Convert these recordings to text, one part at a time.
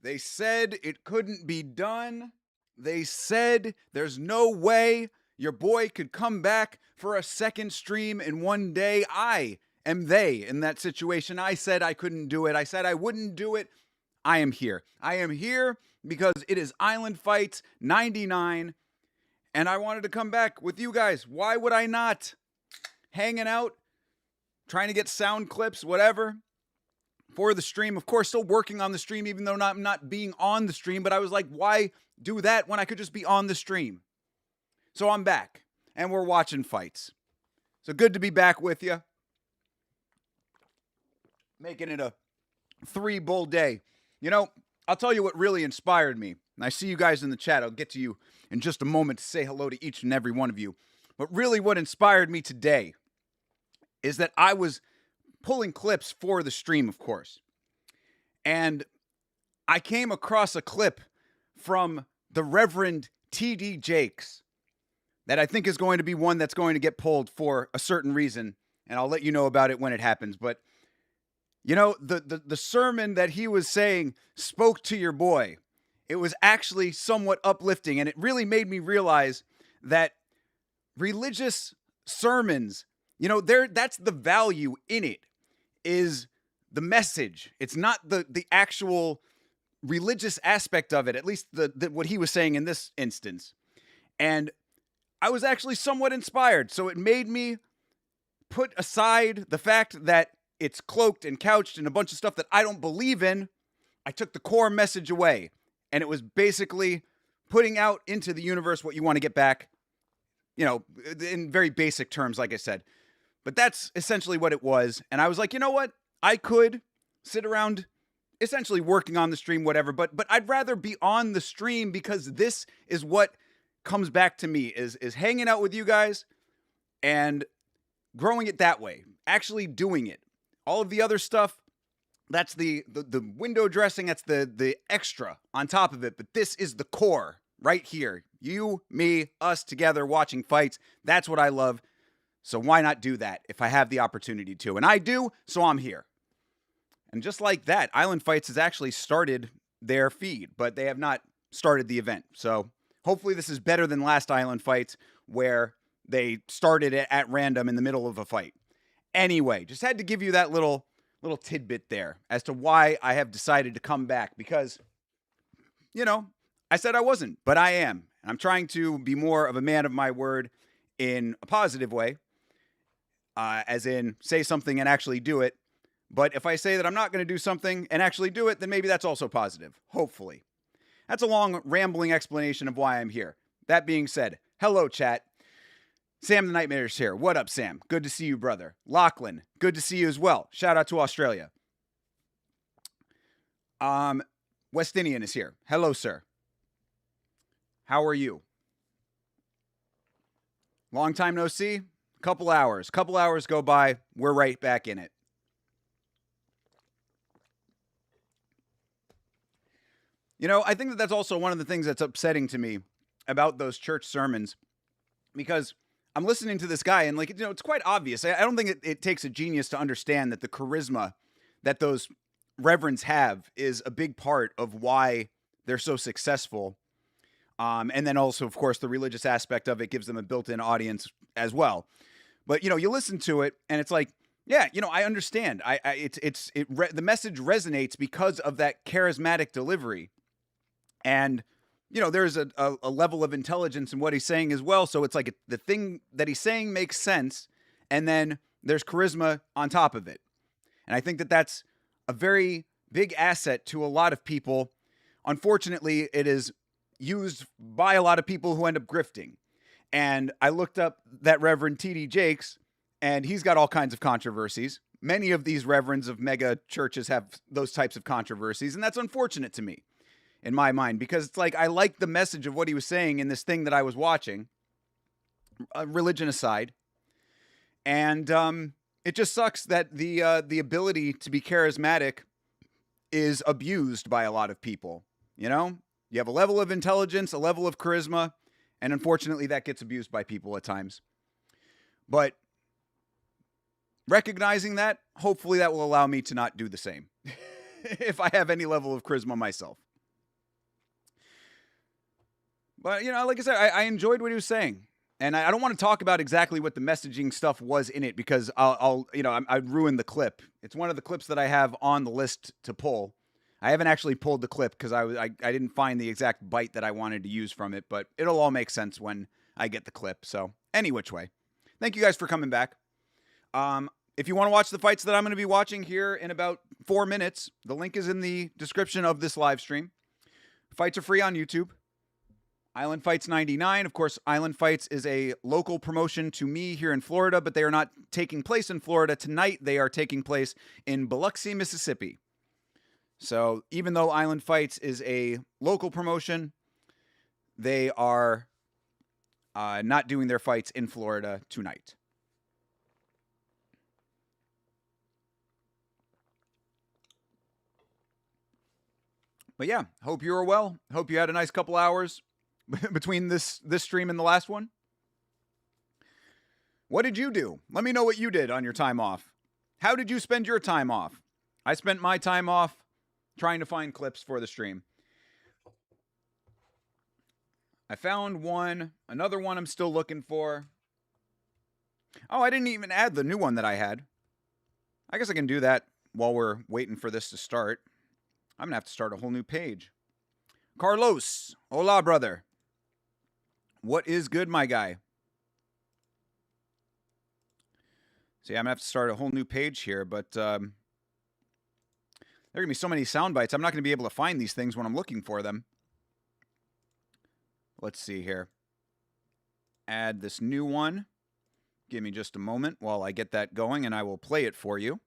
They said it couldn't be done. They said there's no way your boy could come back for a second stream in one day. I am they in that situation. I said I couldn't do it. I said I wouldn't do it. I am here. I am here because it is Island Fights 99, and I wanted to come back with you guys. Why would I not? Hanging out, trying to get sound clips, whatever, for the stream. Of course, still working on the stream, even though I'm not being on the stream. But I was like, why do that when I could just be on the stream? So I'm back, and we're watching fights. So good to be back with you. Making it a 3-bull day. You know, I'll tell you what really inspired me. And I see you guys in the chat. I'll get to you in just a moment to say hello to each and every one of you. But really what inspired me today is that I was pulling clips for the stream, of course. And I came across a clip from the Reverend T.D. Jakes that I think is going to be one that's going to get pulled for a certain reason. And I'll let you know about it when it happens. But, you know, the sermon that he was saying spoke to your boy. It was actually somewhat uplifting. And it really made me realize that religious sermons, you know, that's the value in it, is the message. It's not the actual religious aspect of it, at least what he was saying in this instance. And I was actually somewhat inspired. So it made me put aside the fact that it's cloaked and couched in a bunch of stuff that I don't believe in. I took the core message away, and it was basically putting out into the universe what you want to get back, you know, in very basic terms, like I said. But that's essentially what it was. And I was like, you know what? I could sit around essentially working on the stream, whatever, but I'd rather be on the stream because this is what comes back to me is hanging out with you guys and growing it that way, actually doing it. All of the other stuff, that's the window dressing, that's the extra on top of it, but this is the core right here. You, me, us together watching fights. That's what I love. So why not do that if I have the opportunity to? And I do, so I'm here. And just like that, Island Fights has actually started their feed, but they have not started the event. So hopefully this is better than last Island Fights where they started it at random in the middle of a fight. Anyway, just had to give you that little tidbit there as to why I have decided to come back because, you know, I said I wasn't, but I am. I'm trying to be more of a man of my word in a positive way, as in say something and actually do it. But if I say that I'm not going to do something and actually do it, then maybe that's also positive, hopefully. That's a long, rambling explanation of why I'm here. That being said, hello, chat. Sam the Nightmare's here. What up, Sam? Good to see you, brother. Lachlan, good to see you as well. Shout out to Australia. West Indian is here. Hello, sir. How are you? Long time no see. Couple hours go by. We're right back in it. You know, I think that that's also one of the things that's upsetting to me about those church sermons, because I'm listening to this guy and, like, you know, it's quite obvious. I don't think it takes a genius to understand that the charisma that those reverends have is a big part of why they're so successful. And then also, of course, the religious aspect of it gives them a built-in audience as well. But, you know, you listen to it and it's like, yeah, you know, I understand. The message resonates because of that charismatic delivery. And, you know, there's a level of intelligence in what he's saying as well. So it's like the thing that he's saying makes sense. And then there's charisma on top of it. And I think that that's a very big asset to a lot of people. Unfortunately, it is used by a lot of people who end up grifting. And I looked up that Reverend T.D. Jakes, and he's got all kinds of controversies. Many of these reverends of mega churches have those types of controversies. And that's unfortunate to me, in my mind, because it's like I like the message of what he was saying in this thing that I was watching, religion aside. And it just sucks that the ability to be charismatic is abused by a lot of people. You know, you have a level of intelligence, a level of charisma, and unfortunately that gets abused by people at times. But recognizing that, hopefully that will allow me to not do the same if I have any level of charisma myself. But, you know, like I said, I enjoyed what he was saying. And I don't want to talk about exactly what the messaging stuff was in it because I'd ruin the clip. It's one of the clips that I have on the list to pull. I haven't actually pulled the clip because I didn't find the exact bite that I wanted to use from it, but it'll all make sense when I get the clip. So, any which way. Thank you guys for coming back. If you want to watch the fights that I'm going to be watching here in about 4 minutes, the link is in the description of this live stream. Fights are free on YouTube. Island Fights 99. Of course, Island Fights is a local promotion to me here in Florida, but they are not taking place in Florida. Tonight, they are taking place in Biloxi, Mississippi. So even though Island Fights is a local promotion, they are not doing their fights in Florida tonight. But yeah, hope you were well. Hope you had a nice couple hours between this stream and the last one. What did you do? Let me know what you did on your time off. How did you spend your time off? I spent my time off trying to find clips for the stream. I found one. Another one I'm still looking for. Oh, I didn't even add the new one that I had. I guess I can do that while we're waiting for this to start. I'm going to have to start a whole new page. Carlos. Hola, brother. What is good, my guy? See, I'm going to have to start a whole new page here, but there are going to be so many sound bites. I'm not going to be able to find these things when I'm looking for them. Let's see here. Add this new one. Give me just a moment while I get that going, and I will play it for you.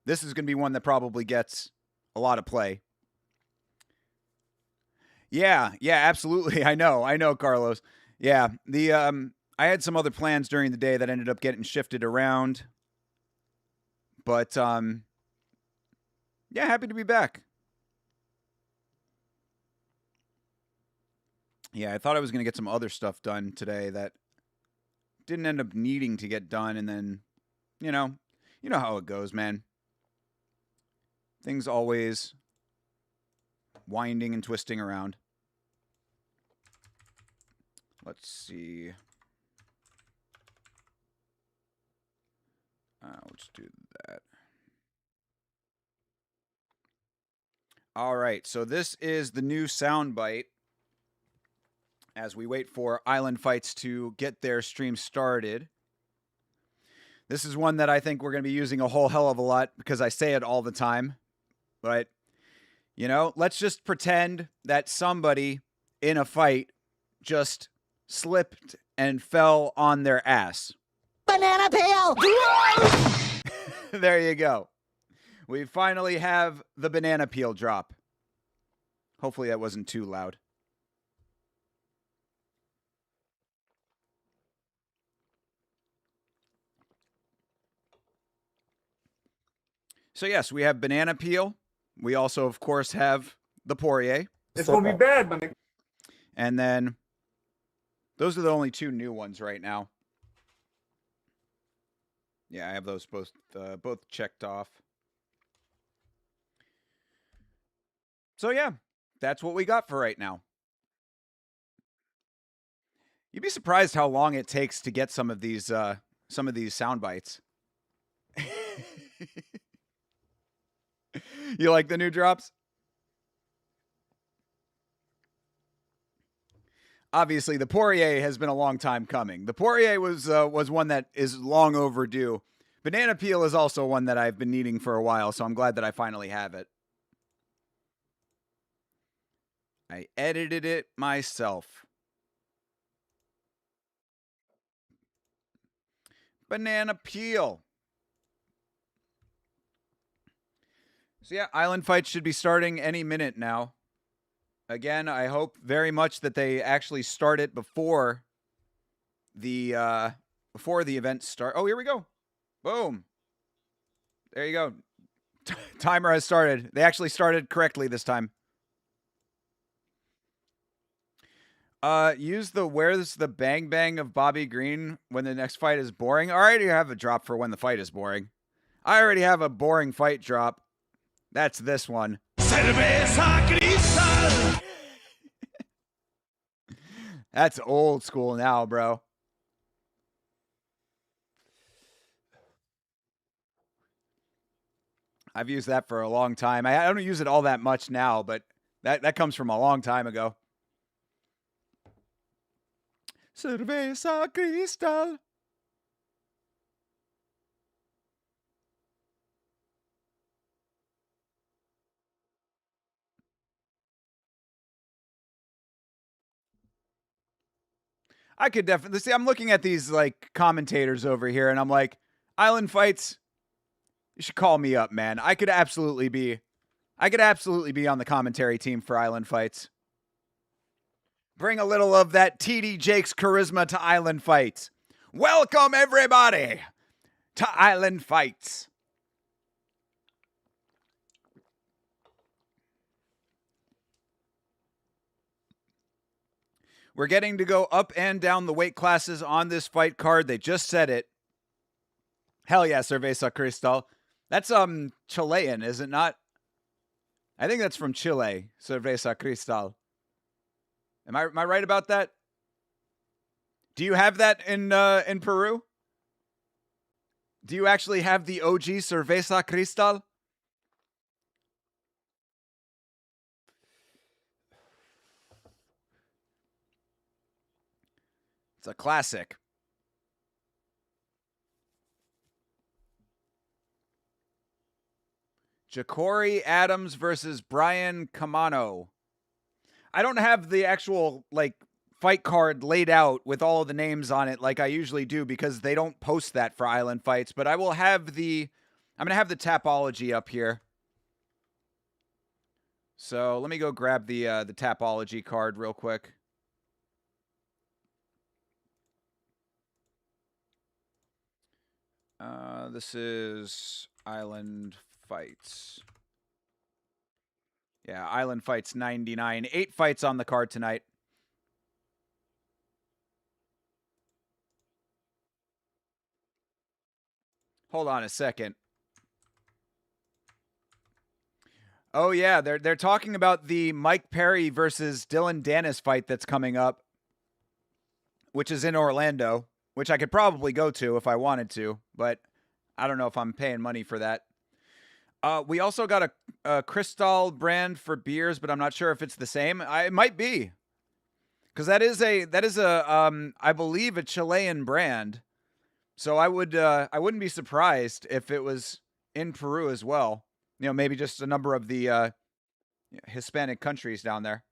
This is going to be one that probably gets a lot of play. Yeah, absolutely. I know, Carlos. Yeah, I had some other plans during the day that ended up getting shifted around. But, yeah, happy to be back. Yeah, I thought I was going to get some other stuff done today that didn't end up needing to get done. And then, you know how it goes, man. Things always winding and twisting around. Let's see. Let's do that. All right, so this is the new soundbite as we wait for Island Fights to get their stream started. This is one that I think we're going to be using a whole hell of a lot because I say it all the time. But, let's just pretend that somebody in a fight just slipped and fell on their ass. Banana peel! There you go. We finally have the banana peel drop. Hopefully that wasn't too loud. So yes, we have banana peel. We also, of course, have the Poirier. It's going to be bad, my nigga. And then those are the only two new ones right now. Yeah, I have those both checked off. So yeah, that's what we got for right now. You'd be surprised how long it takes to get some of these sound bites. You like the new drops? Obviously, the Poirier has been a long time coming. The Poirier was one that is long overdue. Banana peel is also one that I've been needing for a while, so I'm glad that I finally have it. I edited it myself. Banana peel. So yeah, Island Fights should be starting any minute now. Again, I hope very much that they actually start it before the event start. Oh, here we go. Boom. There you go. Timer has started. They actually started correctly this time. Use the "Where's the Bang Bang" of Bobby Green when the next fight is boring. I already have a drop for when the fight is boring. I already have a boring fight drop. That's this one. That's old school now, bro. I've used that for a long time. I don't use it all that much now, but that comes from a long time ago. Cerveza Cristal. I could definitely see. I'm looking at these like commentators over here, and I'm like, Island Fights. You should call me up, man. I could absolutely be on the commentary team for Island Fights. Bring a little of that TD Jakes charisma to Island Fights. Welcome everybody to Island Fights. We're getting to go up and down the weight classes on this fight card. They just said it. Hell yeah, Cerveza Cristal. That's Chilean, is it not? I think that's from Chile, Cerveza Cristal. Am I right about that? Do you have that in Peru? Do you actually have the OG Cerveza Cristal? It's a classic. Ja'Cory Adams versus Brian Kamano. I don't have the actual like fight card laid out with all the names on it like I usually do because they don't post that for Island Fights, but I will have I'm going to have the Tapology up here. So, let me go grab the Tapology card real quick. This is Island Fights. Yeah, Island Fights 99. 8 fights on the card tonight. Hold on a second. Oh yeah, they're talking about the Mike Perry versus Dylan Dennis fight that's coming up, which is in Orlando, which I could probably go to if I wanted to, but I don't know if I'm paying money for that. We also got a Cristal brand for beers, but I'm not sure if it's the same. It might be, because that is a I believe a Chilean brand. So I wouldn't be surprised if it was in Peru as well. You know, maybe just a number of the Hispanic countries down there.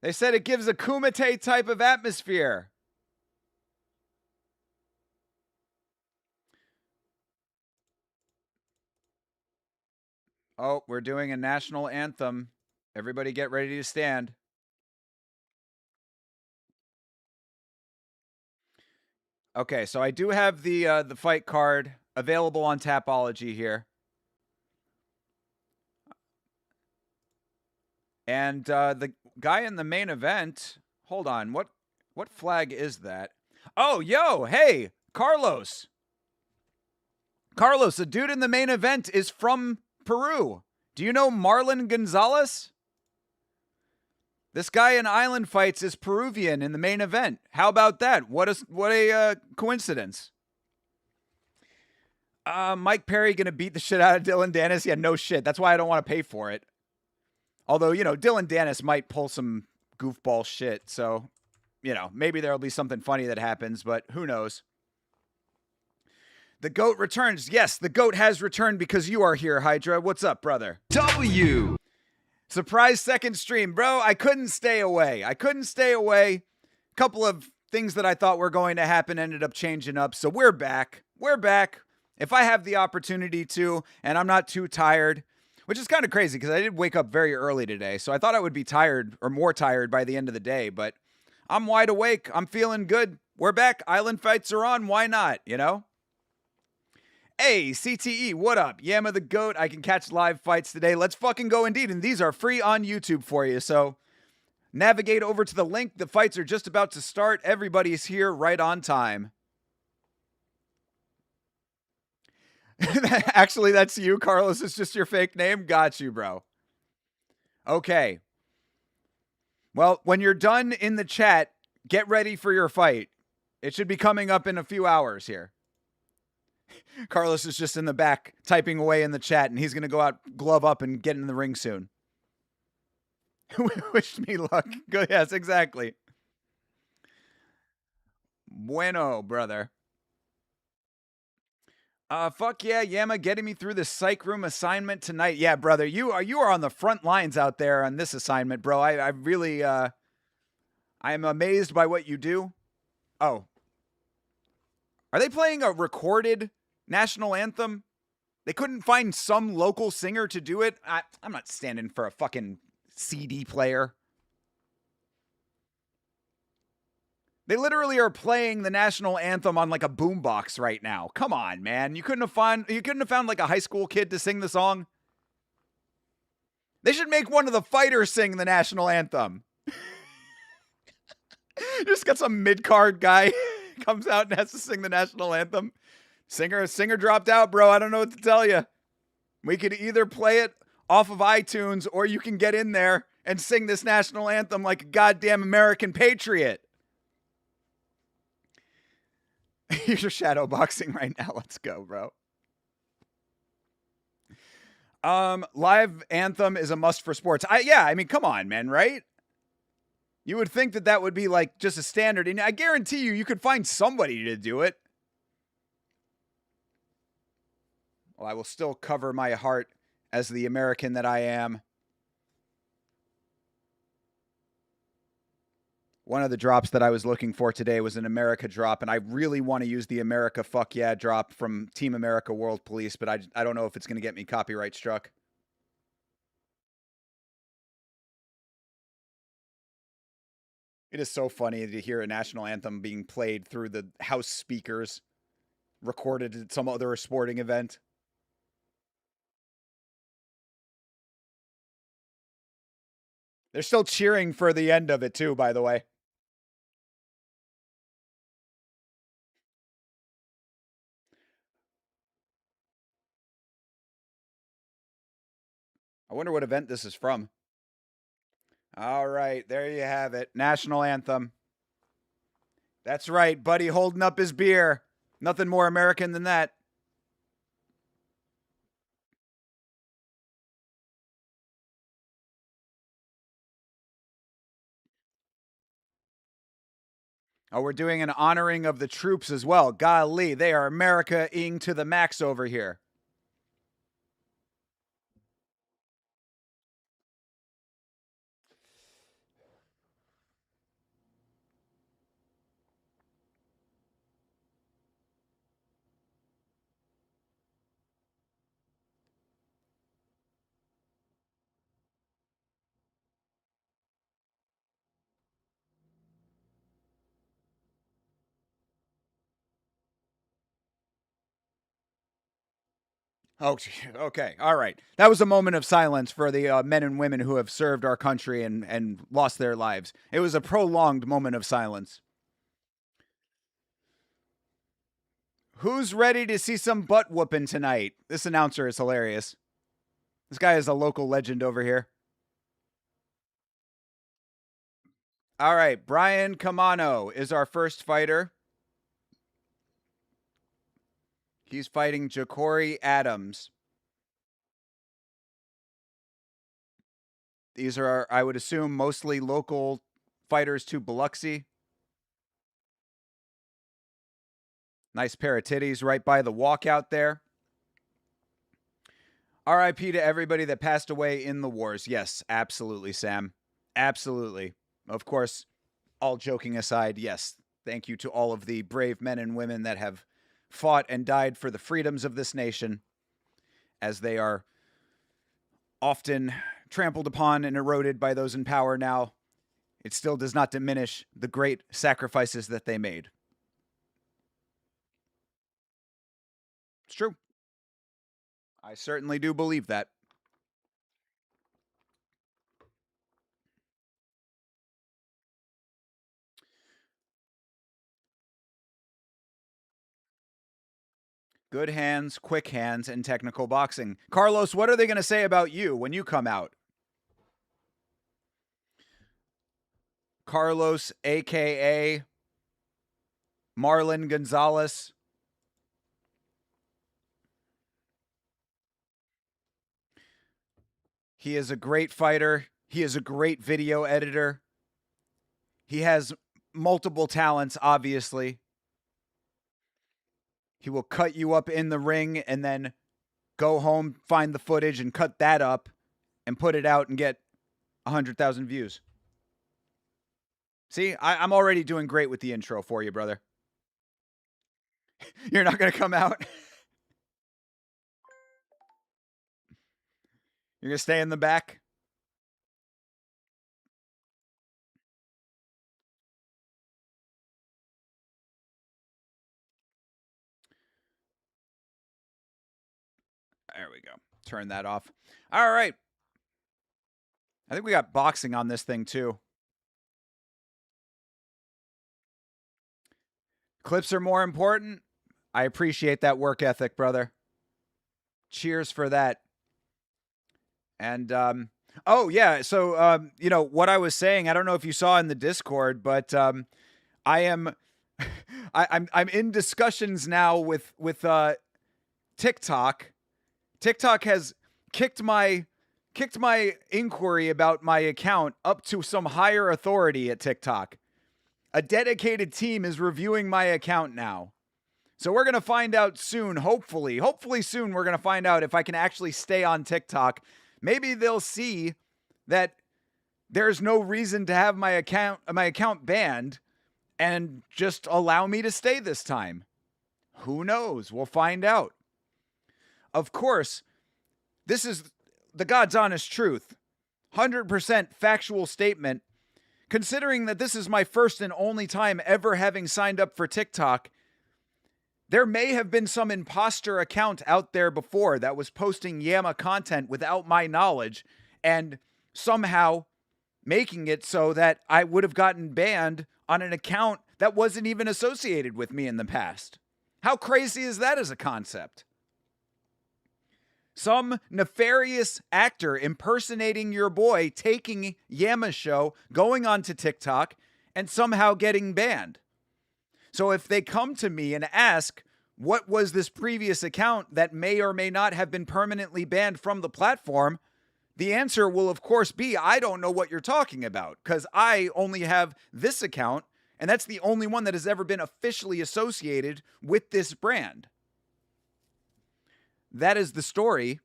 They said it gives a Kumite type of atmosphere. Oh, we're doing a national anthem. Everybody get ready to stand. Okay, so I do have the fight card available on Tapology here. And the guy in the main event, hold on, what flag is that? Oh, yo, hey, Carlos. Carlos, the dude in the main event is from Peru. Do you know Marlon Gonzalez? This guy in Island Fights is Peruvian in the main event. How about that? What a coincidence. Mike Perry gonna beat the shit out of Dylan Dennis? Yeah, no shit. That's why I don't want to pay for it. Although, you know, Dylan Dennis might pull some goofball shit. So, you know, maybe there'll be something funny that happens, but who knows? The GOAT returns. Yes, the GOAT has returned because you are here, Hydra. What's up, brother? W. Surprise second stream. Bro, I couldn't stay away. A couple of things that I thought were going to happen ended up changing up. So we're back. If I have the opportunity to, and I'm not too tired, which is kind of crazy because I did wake up very early today. So I thought I would be tired or more tired by the end of the day, but I'm wide awake. I'm feeling good. We're back. Island Fights are on. Why not, you know? Hey, CTE, what up? Yama the GOAT. I can catch live fights today. Let's fucking go indeed. And these are free on YouTube for you. So navigate over to the link. The fights are just about to start. Everybody's here right on time. Actually, that's you, Carlos. It's just your fake name. Got you, bro. Okay. Well, when you're done in the chat, get ready for your fight. It should be coming up in a few hours here. Carlos is just in the back typing away in the chat, and he's going to go out, glove up, and get in the ring soon. Wish me luck. Good. Yes, exactly. Bueno, brother. Fuck yeah, Yama, getting me through the psych room assignment tonight. Yeah, brother, you are on the front lines out there on this assignment, bro. I really I am amazed by what you do. Oh, are they playing a recorded national anthem? They couldn't find some local singer to do it. I'm not standing for a fucking CD player. They literally are playing the national anthem on like a boombox right now. Come on, man. You couldn't have found like a high school kid to sing the song. They should make one of the fighters sing the national anthem. Just got some mid-card guy comes out and has to sing the national anthem. Singer dropped out, bro. I don't know what to tell you. We could either play it off of iTunes or you can get in there and sing this national anthem like a goddamn American patriot. You're shadow boxing right now. Let's go, bro. Live anthem is a must for sports. I mean, come on, man, right? You would think that would be like just a standard, and I guarantee you could find somebody to do it. Well, I will still cover my heart as the American that I am. One of the drops that I was looking for today was an America drop, and I really want to use the America fuck yeah drop from Team America World Police, but I don't know if it's going to get me copyright struck. It is so funny to hear a national anthem being played through the house speakers, recorded at some other sporting event. They're still cheering for the end of it too, by the way. I wonder what event this is from. All right, there you have it. National anthem. That's right, Buddy holding up his beer. Nothing more American than that. Oh, we're doing an honoring of the troops as well. Golly, they are America-ing to the max over here. Oh, okay. All right. That was a moment of silence for the men and women who have served our country and lost their lives. It was a prolonged moment of silence. Who's ready to see some butt whooping tonight? This announcer is hilarious. This guy is a local legend over here. All right. Brian Camano is our first fighter. He's fighting Ja'Cory Adams. These are, I would assume, mostly local fighters to Biloxi. Nice pair of titties right by the walkout there. RIP to everybody that passed away in the wars. Yes, absolutely, Sam. Absolutely. Of course, all joking aside, yes, thank you to all of the brave men and women that have fought and died for the freedoms of this nation, as they are often trampled upon and eroded by those in power now. It still does not diminish the great sacrifices that they made. It's true. I certainly do believe that. Good hands, quick hands, and technical boxing. Carlos, what are they going to say about you when you come out? Carlos, a.k.a. Marlon Gonzalez. He is a great fighter. He is a great video editor. He has multiple talents, obviously. He will cut you up in the ring and then go home, find the footage, and cut that up and put it out and get 100,000 views. See, I'm already doing great with the intro for you, brother. You're not going to come out? You're going to stay in the back? There we go. Turn that off. All right. I think we got boxing on this thing too. Clips are more important. I appreciate that work ethic, brother. Cheers for that. And oh yeah, so you know what I was saying. I don't know if you saw in the Discord, but I am I'm in discussions now with TikTok. TikTok has kicked my inquiry about my account up to some higher authority at TikTok. A dedicated team is reviewing my account now. So we're going to find out soon, hopefully soon we're going to find out if I can actually stay on TikTok. Maybe they'll see that there's no reason to have my account banned and just allow me to stay this time. Who knows? We'll find out. Of course, this is the God's honest truth. 100% factual statement. Considering that this is my first and only time ever having signed up for TikTok, there may have been some imposter account out there before that was posting Yama content without my knowledge and somehow making it so that I would have gotten banned on an account that wasn't even associated with me in the past. How crazy is that as a concept? Some nefarious actor impersonating your boy, taking Yama's show, going onto TikTok, and somehow getting banned. So if they come to me and ask, what was this previous account that may or may not have been permanently banned from the platform, the answer will, of course, be, I don't know what you're talking about, because I only have this account, and that's the only one that has ever been officially associated with this brand. That is the story,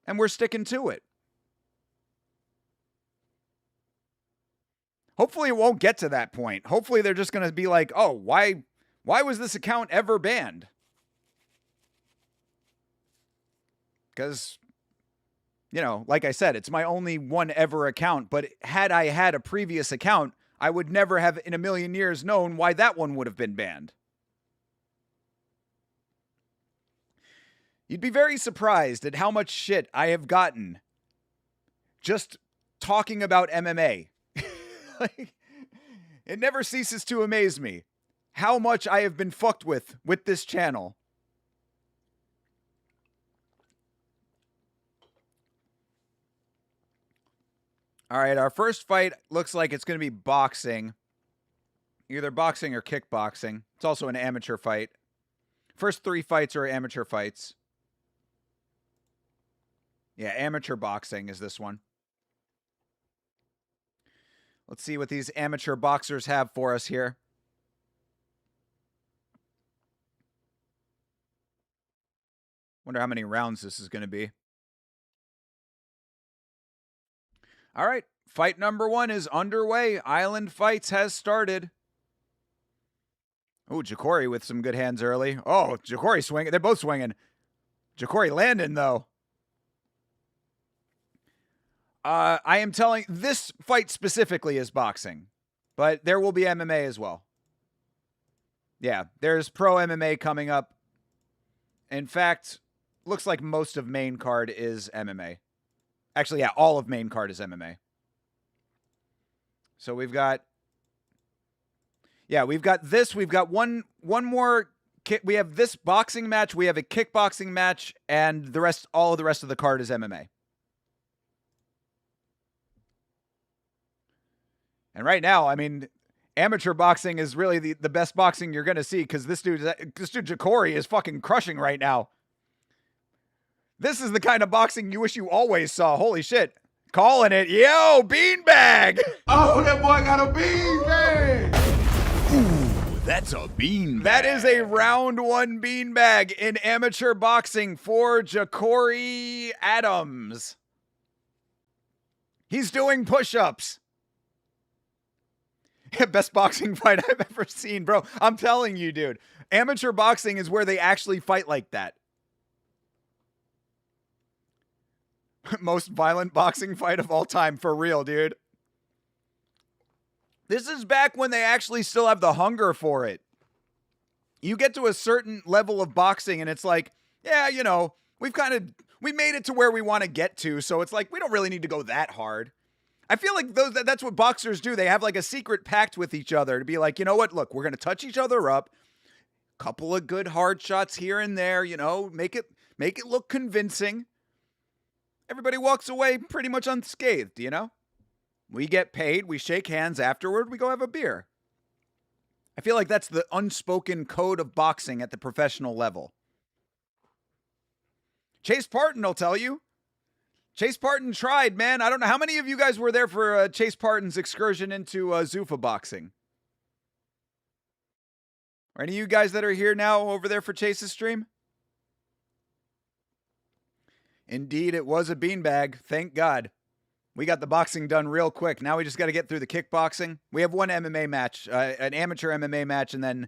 and we're sticking to it. Hopefully it won't get to that point. Hopefully they're just going to be like, oh, why was this account ever banned? Because, you know, like I said, it's my only one ever account, but had I had a previous account, I would never have in a million years known why that one would have been banned. You'd be very surprised at how much shit I have gotten just talking about MMA. Like, it never ceases to amaze me how much I have been fucked with this channel. All right, our first fight looks like it's going to be boxing. Either boxing or kickboxing. It's also an amateur fight. First 3 fights are amateur fights. Yeah, amateur boxing is this one. Let's see what these amateur boxers have for us here. Wonder how many rounds this is going to be. All right, fight number 1 is underway. Island Fights has started. Oh, Jacory with some good hands early. Oh, Jacory swinging. They're both swinging. Jacory landing, though. I am telling, this fight specifically is boxing, but there will be MMA as well. Yeah, there's pro MMA coming up. In fact, looks like most of main card is MMA. Actually, yeah, all of main card is MMA. So we've got, yeah, we've got this. We've got one more we have this boxing match, we have a kickboxing match, and all of the rest of the card is MMA. And right now, I mean, amateur boxing is really the best boxing you're going to see, because this dude Jacory is fucking crushing right now. This is the kind of boxing you wish you always saw. Holy shit. Calling it. Yo, beanbag. Oh, that boy got a beanbag. Ooh, that's a beanbag. That is a round 1 beanbag in amateur boxing for Jacory Adams. He's doing push-ups. Best boxing fight I've ever seen, bro. I'm telling you, dude. Amateur boxing is where they actually fight like that. Most violent boxing fight of all time, for real, dude. This is back when they actually still have the hunger for it. You get to a certain level of boxing and it's like, yeah, you know, we made it to where we want to get to, so it's like we don't really need to go that hard. I feel like that's what boxers do. They have like a secret pact with each other to be like, you know what? Look, we're going to touch each other up. Couple of good hard shots here and there, you know, make it look convincing. Everybody walks away pretty much unscathed, you know? We get paid, we shake hands afterward, we go have a beer. I feel like that's the unspoken code of boxing at the professional level. Chase Parton will tell you. Chase Parton tried, man. I don't know. How many of you guys were there for Chase Parton's excursion into Zuffa boxing? Are any of you guys that are here now over there for Chase's stream? Indeed, it was a beanbag. Thank God. We got the boxing done real quick. Now we just got to get through the kickboxing. We have one MMA match, an amateur MMA match, and then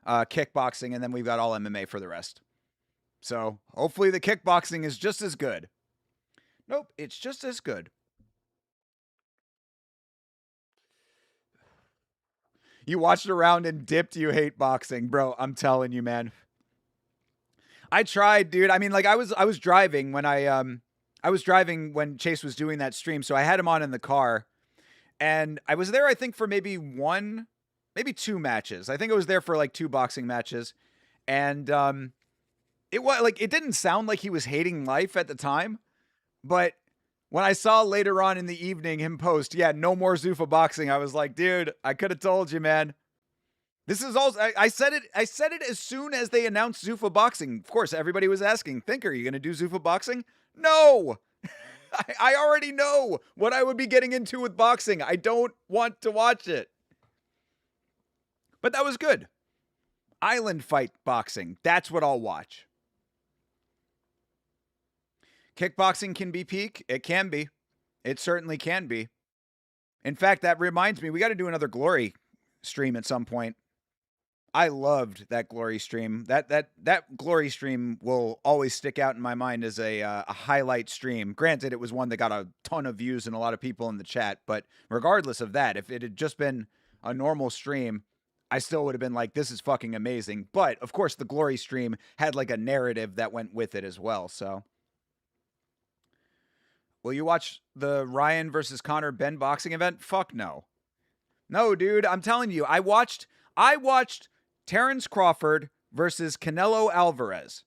kickboxing, and then we've got all MMA for the rest. So hopefully the kickboxing is just as good. Nope, it's just as good. You watched around and dipped, you hate boxing. Bro, I'm telling you, man. I tried, dude. I mean, like I was driving when I was driving when Chase was doing that stream, so I had him on in the car. And I was there, I think, for maybe 2 matches. I think I was there for like 2 boxing matches. And it was like, it didn't sound like he was hating life at the time. But when I saw later on in the evening him post, yeah, no more Zuffa boxing, I was like, dude, I could have told you, man. This is also, I said it as soon as they announced Zuffa boxing. Of course, everybody was asking, Think, are you going to do Zuffa boxing? No! I already know what I would be getting into with boxing. I don't want to watch it. But that was good. Island fight boxing. That's what I'll watch. Kickboxing can be peak. It can be. It certainly can be. In fact, that reminds me, we got to do another Glory stream at some point. I loved that Glory stream. That Glory stream will always stick out in my mind as a highlight stream. Granted, it was one that got a ton of views and a lot of people in the chat. But regardless of that, if it had just been a normal stream, I still would have been like, this is fucking amazing. But, of course, the Glory stream had like a narrative that went with it as well, so... Will you watch the Ryan versus Conor Ben boxing event? Fuck no. No, dude, I'm telling you, I watched Terrence Crawford versus Canelo Alvarez.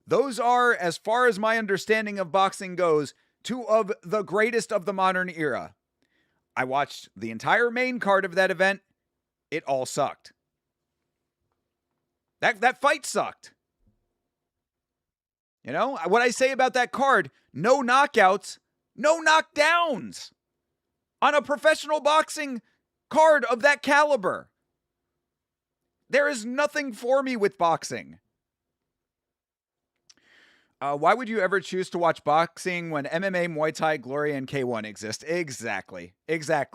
Those are, as far as my understanding of boxing goes, 2 of the greatest of the modern era. I watched the entire main card of that event. It all sucked. That fight sucked. You know, what I say about that card, no knockouts, no knockdowns on a professional boxing card of that caliber. There is nothing for me with boxing. Why would you ever choose to watch boxing when MMA, Muay Thai, Glory, and K1 exist? Exactly.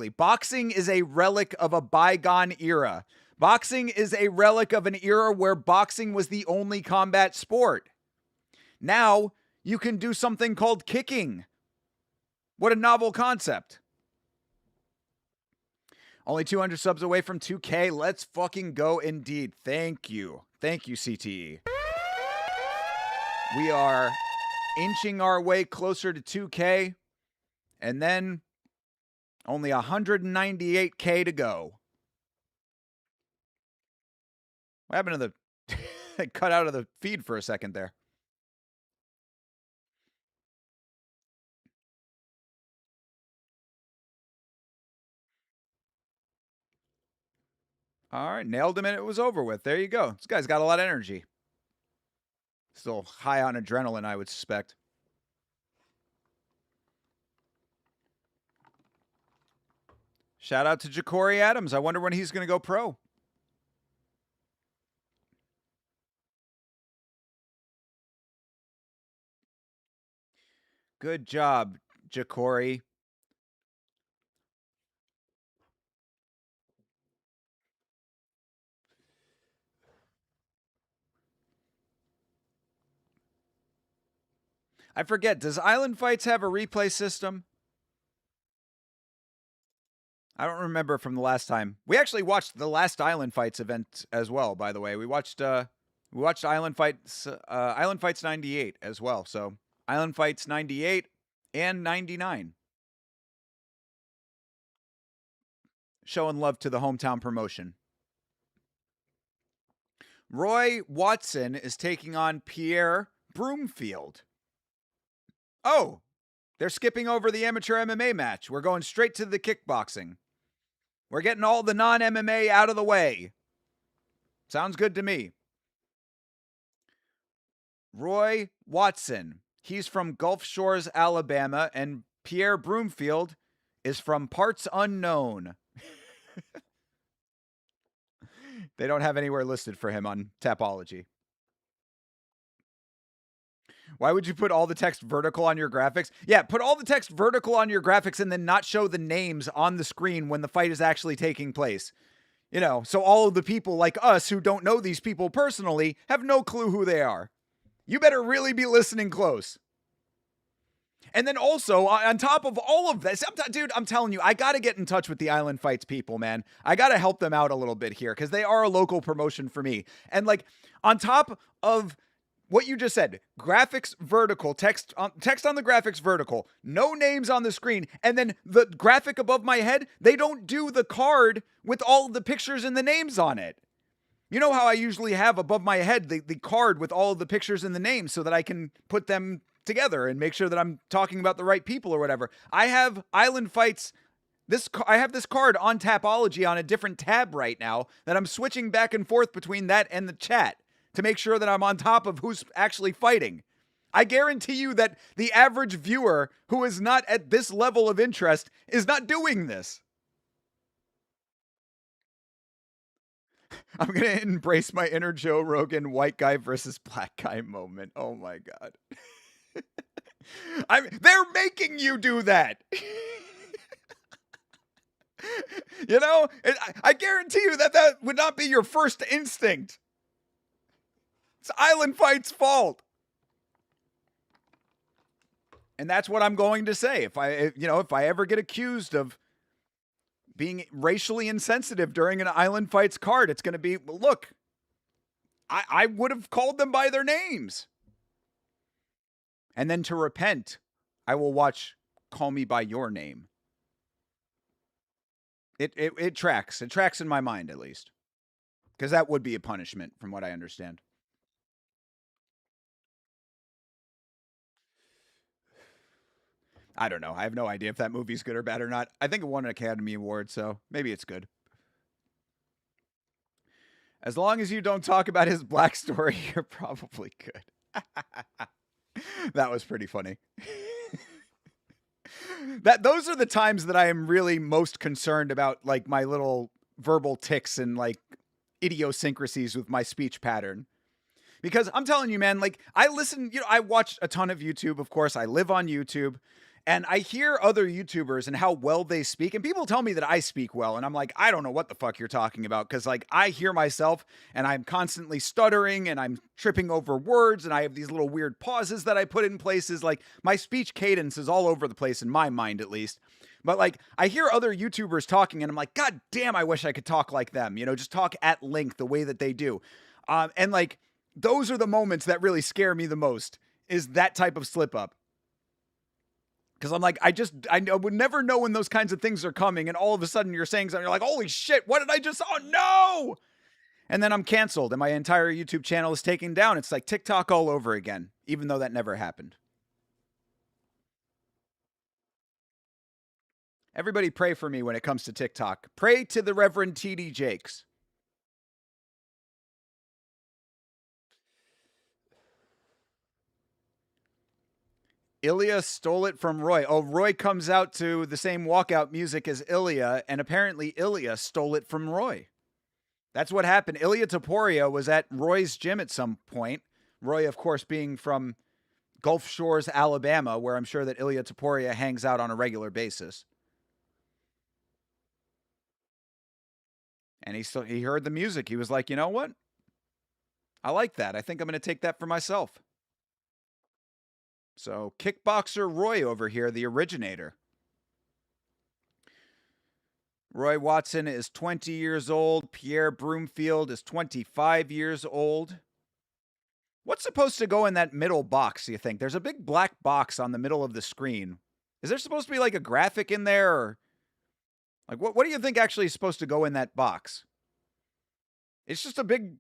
Boxing is a relic of a bygone era. Boxing is a relic of an era where boxing was the only combat sport. Now, you can do something called kicking. What a novel concept. Only 200 subs away from 2K. Let's fucking go indeed. Thank you. Thank you, CTE. We are inching our way closer to 2K. And then only 198K to go. What happened to cut out of the feed for a second there. All right, nailed him and it was over with. There you go. This guy's got a lot of energy. Still high on adrenaline, I would suspect. Shout out to Ja'Cory Adams. I wonder when he's going to go pro. Good job, Ja'Cory. I forget, does Island Fights have a replay system? I don't remember from the last time. We actually watched the last Island Fights event as well, by the way. We watched Island Fights 98 as well. So Island Fights 98 and 99. Showing love to the hometown promotion. Roy Watson is taking on Pierre Broomfield. Oh, they're skipping over the amateur MMA match. We're going straight to the kickboxing. We're getting all the non-MMA out of the way. Sounds good to me. Roy Watson. He's from Gulf Shores, Alabama, and Pierre Broomfield is from parts unknown. They don't have anywhere listed for him on Tapology. Why would you put all the text vertical on your graphics? Yeah, put all the text vertical on your graphics and then not show the names on the screen when the fight is actually taking place. You know, so all of the people like us who don't know these people personally have no clue who they are. You better really be listening close. And then also, on top of all of this, dude, I'm telling you, I got to get in touch with the Island Fights people, man. I got to help them out a little bit here because they are a local promotion for me. And like, on top of what you just said, graphics vertical, text on the graphics vertical, no names on the screen, and then the graphic above my head, they don't do the card with all the pictures and the names on it. You know how I usually have above my head the card with all of the pictures and the names so that I can put them together and make sure that I'm talking about the right people or whatever. I have Island Fights. I have this card on Tapology on a different tab right now that I'm switching back and forth between that and the chat to make sure that I'm on top of who's actually fighting. I guarantee you that the average viewer who is not at this level of interest is not doing this. I'm going to embrace my inner Joe Rogan white guy versus black guy moment. Oh my God. They're making you do that. You know, I guarantee you that would not be your first instinct. It's Island Fight's fault. And that's what I'm going to say. If I ever get accused of being racially insensitive during an Island Fights card, it's going to be, look, I would have called them by their names. And then to repent, I will watch Call Me By Your Name. It tracks. It tracks in my mind, at least. Because that would be a punishment, from what I understand. I don't know. I have no idea if that movie's good or bad or not. I think it won an Academy Award, so maybe it's good. As long as you don't talk about his black story, you're probably good. That was pretty funny. Those are the times that I am really most concerned about, like, my little verbal tics and like idiosyncrasies with my speech pattern. Because I'm telling you, man, like, I watch a ton of YouTube, of course. I live on YouTube. And I hear other YouTubers and how well they speak. And people tell me that I speak well. And I'm like, I don't know what the fuck you're talking about. Because, like, I hear myself and I'm constantly stuttering and I'm tripping over words. And I have these little weird pauses that I put in places. Like, my speech cadence is all over the place, in my mind at least. But, like, I hear other YouTubers talking and I'm like, God damn, I wish I could talk like them. You know, just talk at length the way that they do. And, like, those are the moments that really scare me the most, is that type of slip up. Because I'm like, I would never know when those kinds of things are coming. And all of a sudden you're saying something, you're like, holy shit, what did I just, oh no! And then I'm canceled and my entire YouTube channel is taken down. It's like TikTok all over again, even though that never happened. Everybody pray for me when it comes to TikTok. Pray to the Reverend T.D. Jakes. Ilya stole it from Roy. Oh, Roy comes out to the same walkout music as Ilya, and apparently Ilya stole it from Roy. That's what happened. Ilya Taporia was at Roy's gym at some point. Roy, of course, being from Gulf Shores, Alabama, where I'm sure that Ilya Taporia hangs out on a regular basis. And he heard the music. He was like, you know what? I like that. I think I'm going to take that for myself. So, Kickboxer Roy over here, the originator. Roy Watson is 20 years old. Pierre Broomfield is 25 years old. What's supposed to go in that middle box, do you think? There's a big black box on the middle of the screen. Is there supposed to be like a graphic in there? Or like, what do you think actually is supposed to go in that box? It's just a big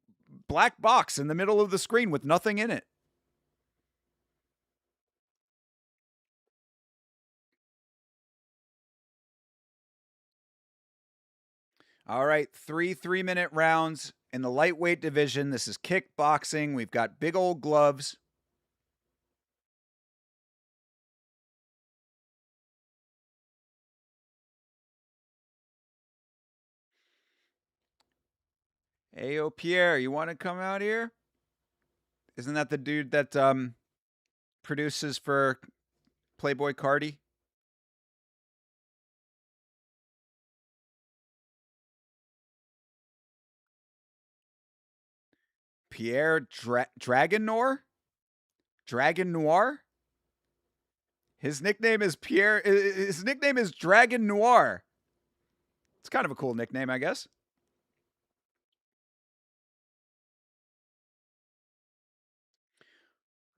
black box in the middle of the screen with nothing in it. All right, 3 3-minute rounds in the lightweight division. This is kickboxing. We've got big old gloves. Hey, Pierre, you want to come out here? Isn't that the dude that produces for Playboy Cardi? Pierre Dragon Noir? Dragon Noir? His nickname is Pierre. His nickname is Dragon Noir. It's kind of a cool nickname, I guess.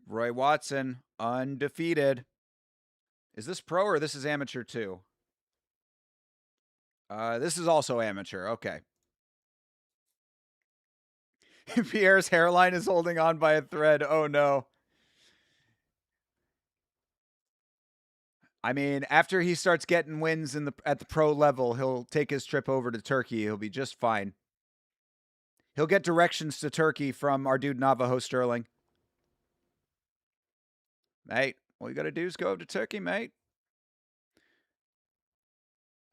Roy Watson, undefeated. Is this pro or this is amateur too? This is also amateur. Okay. Pierre's hairline is holding on by a thread. Oh no. I mean, after he starts getting wins at the pro level, he'll take his trip over to Turkey. He'll be just fine. He'll get directions to Turkey from our dude Navajo Sterling. Mate, all you got to do is go over to Turkey, mate.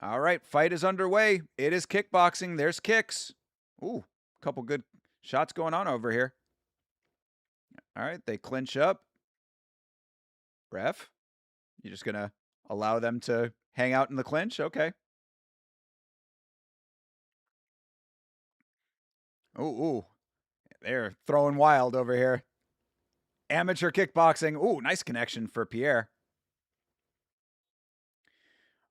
All right, fight is underway. It is kickboxing. There's kicks. Ooh, a couple good shots going on over here. All right, they clinch up. Ref, you just going to allow them to hang out in the clinch? Okay. Ooh. They're throwing wild over here. Amateur kickboxing. Ooh, nice connection for Pierre.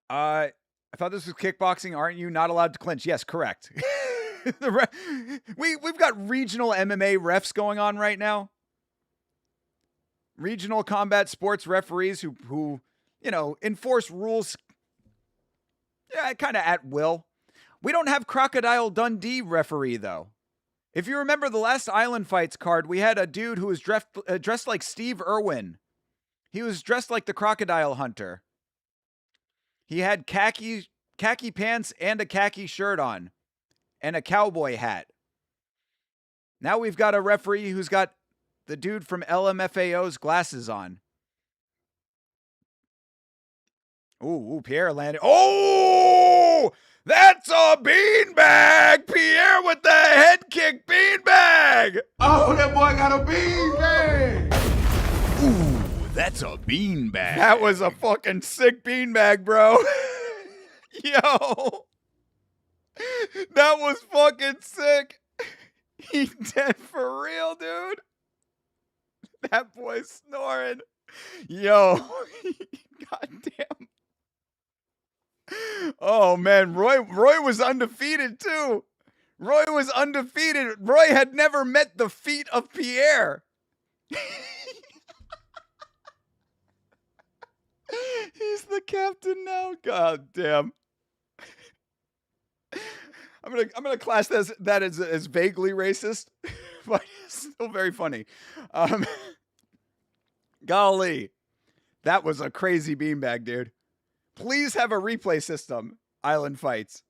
I thought this was kickboxing. Aren't you not allowed to clinch? Yes, correct. We've got regional MMA refs going on right now. Regional combat sports referees who enforce rules kind of at will. We don't have Crocodile Dundee referee, though. If you remember the last Island Fights card, we had a dude who was dressed like Steve Irwin. He was dressed like the Crocodile Hunter. He had khaki pants and a khaki shirt on and a cowboy hat. Now we've got a referee who's got the dude from LMFAO's glasses on. Ooh, Pierre landed. Oh! That's a beanbag! Pierre with the head kick beanbag! Oh, that boy got a beanbag! Ooh, that's a beanbag. That was a fucking sick beanbag, bro. Yo. That was fucking sick. He dead for real, dude. That boy's snoring. Yo. Goddamn. Oh, man. Roy was undefeated, too. Roy was undefeated. Roy had never met the feet of Pierre. He's the captain now. God damn. I'm gonna class that as vaguely racist, but it's still very funny. Um, golly, that was a crazy beanbag, dude. Please have a replay system. Island fights.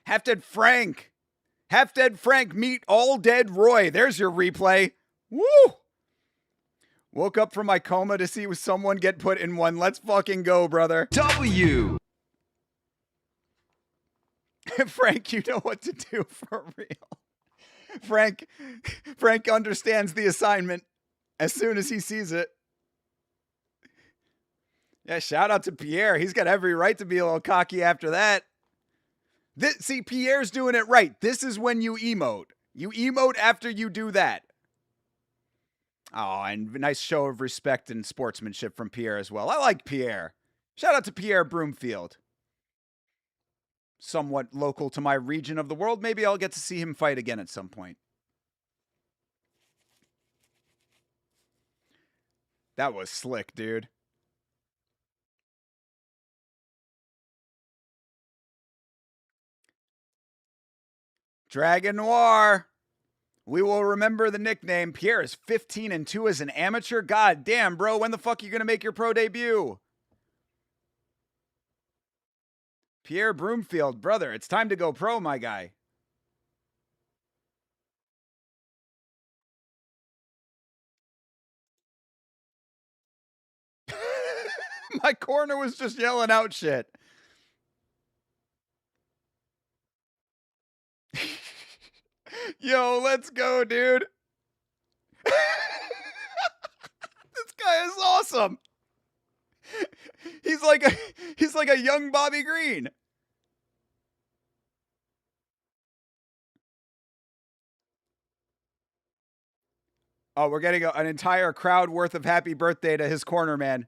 Half Dead Frank. Half Dead Frank meet All Dead Roy. There's your replay. Woo! Woke up from my coma to see someone get put in one. Let's fucking go, brother. W. Frank, you know what to do for real. Frank understands the assignment as soon as he sees it. Yeah, shout out to Pierre. He's got every right to be a little cocky after that. See, Pierre's doing it right. This is when you emote. You emote after you do that. Oh, and nice show of respect and sportsmanship from Pierre as well. I like Pierre. Shout out to Pierre Broomfield. Somewhat local to my region of the world. Maybe I'll get to see him fight again at some point. That was slick, dude. Dragon Noir. We will remember the nickname. Pierre is 15-2 as an amateur. God damn, bro. When the fuck are you going to make your pro debut? Pierre Broomfield, brother, it's time to go pro, my guy. My corner was just yelling out shit. Yo, let's go, dude. This guy is awesome. He's like a young Bobby Green. Oh, we're getting an entire crowd worth of happy birthday to his corner man.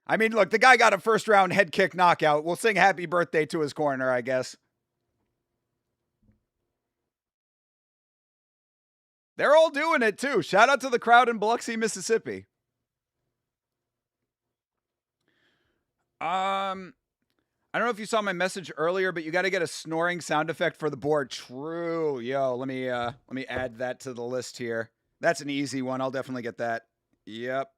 I mean, look, the guy got a first round head kick knockout. We'll sing happy birthday to his corner, I guess. They're all doing it too. Shout out to the crowd in Biloxi, Mississippi. I don't know if you saw my message earlier, but you got to get a snoring sound effect for the board. True. Yo, let me add that to the list here. That's an easy one. I'll definitely get that. Yep.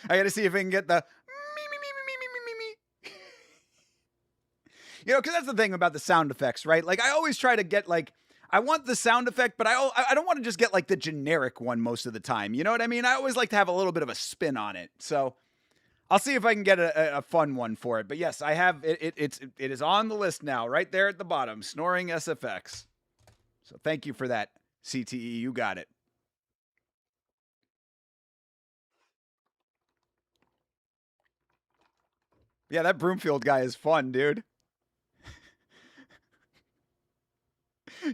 I got to see if I can get the me. You know, because that's the thing about the sound effects, right? Like, I always try to get, like, I want the sound effect, but I don't want to just get, like, the generic one most of the time. You know what I mean? I always like to have a little bit of a spin on it. So I'll see if I can get a fun one for it. But yes, I have it. It is on the list now, right there at the bottom. Snoring SFX. So thank you for that, CTE. You got it. Yeah, that Broomfield guy is fun, dude.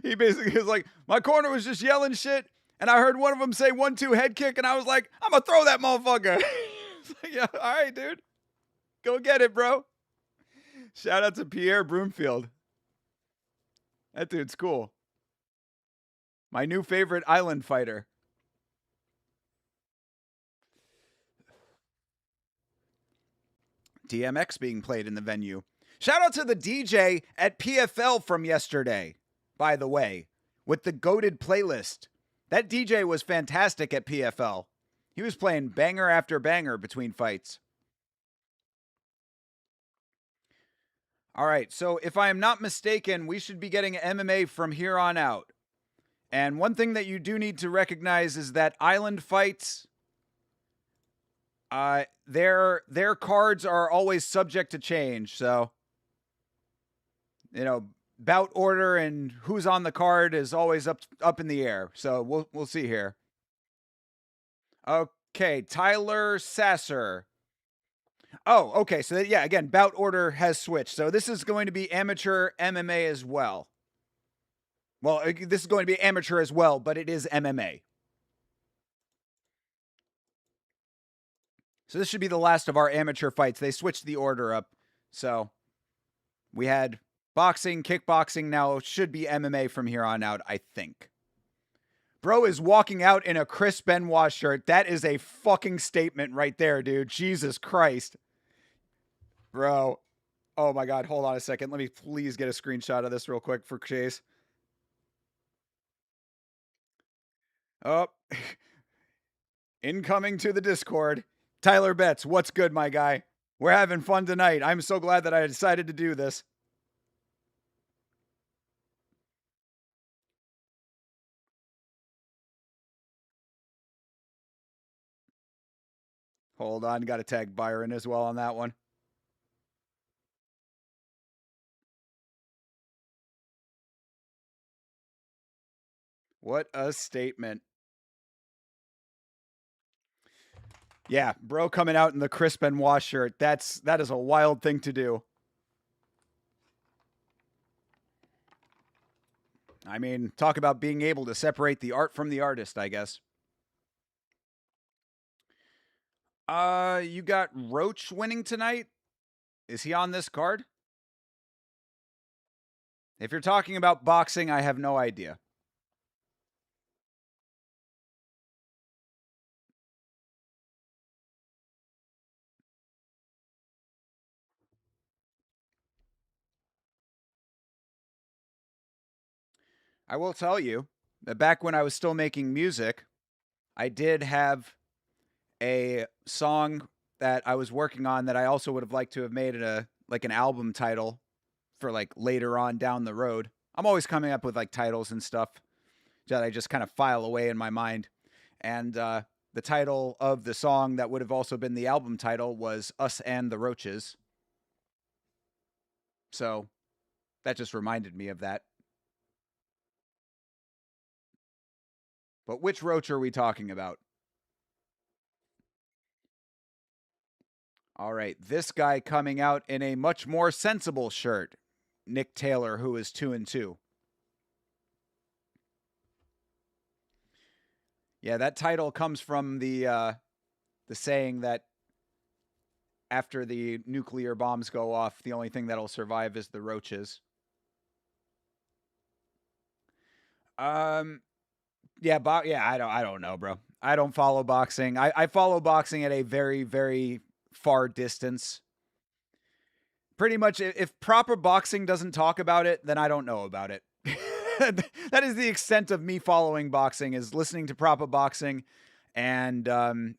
He basically was like, my corner was just yelling shit, and I heard one of them say 1-2 head kick, and I was like, I'm gonna throw that motherfucker. Like, yeah, all right, dude. Go get it, bro. Shout out to Pierre Broomfield. That dude's cool. My new favorite island fighter. DMX being played in the venue. Shout out to the DJ at PFL from yesterday, by the way, with the goated playlist. That DJ was fantastic at PFL. He was playing banger after banger between fights. All right, so if I am not mistaken, we should be getting MMA from here on out. And one thing that you do need to recognize is that island fights, their cards are always subject to change. So, you know, bout order and who's on the card is always up in the air. So we'll see here. Okay, Tyler Sasser. Oh, okay. So yeah, again, bout order has switched. So this is going to be amateur MMA as well. Well, this is going to be amateur as well, but it is MMA. So this should be the last of our amateur fights. They switched the order up. So we had boxing, kickboxing. Now it should be MMA from here on out, I think. Bro is walking out in a Chris Benoit shirt. That is a fucking statement right there, dude. Jesus Christ. Bro. Oh my God. Hold on a second. Let me please get a screenshot of this real quick for Chase. Oh. Incoming to the Discord. Tyler Betts, what's good, my guy? We're having fun tonight. I'm so glad that I decided to do this. Hold on. Got to tag Byron as well on that one. What a statement. Yeah, bro coming out in the Chris Benoit shirt. That is a wild thing to do. I mean, talk about being able to separate the art from the artist, I guess. You got Roach winning tonight? Is he on this card? If you're talking about boxing, I have no idea. I will tell you that back when I was still making music, I did have a song that I was working on that I also would have liked to have made an album title for like later on down the road. I'm always coming up with like titles and stuff that I just kind of file away in my mind. And the title of the song that would have also been the album title was Us and the Roaches. So that just reminded me of that. But which roach are we talking about? All right, this guy coming out in a much more sensible shirt. Nick Taylor, who is 2-2. Yeah, that title comes from the saying that after the nuclear bombs go off, the only thing that'll survive is the roaches. Yeah, I don't know, bro. I don't follow boxing. I follow boxing at a very, very far distance. Pretty much, if proper boxing doesn't talk about it, then I don't know about it. That is the extent of me following boxing, is listening to proper boxing, and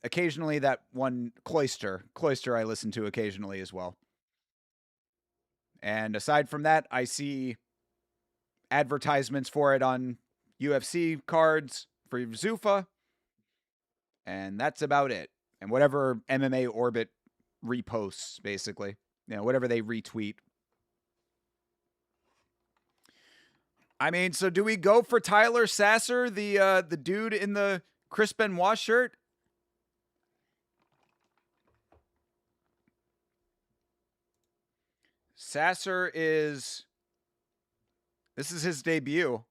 occasionally that one Cloister I listen to occasionally as well. And aside from that, I see advertisements for it on UFC cards for Zuffa, and that's about it. And whatever MMA Orbit reposts, basically, whatever they retweet. I mean, so do we go for Tyler Sasser, the dude in the Chris Benoit shirt? Sasser this is his debut.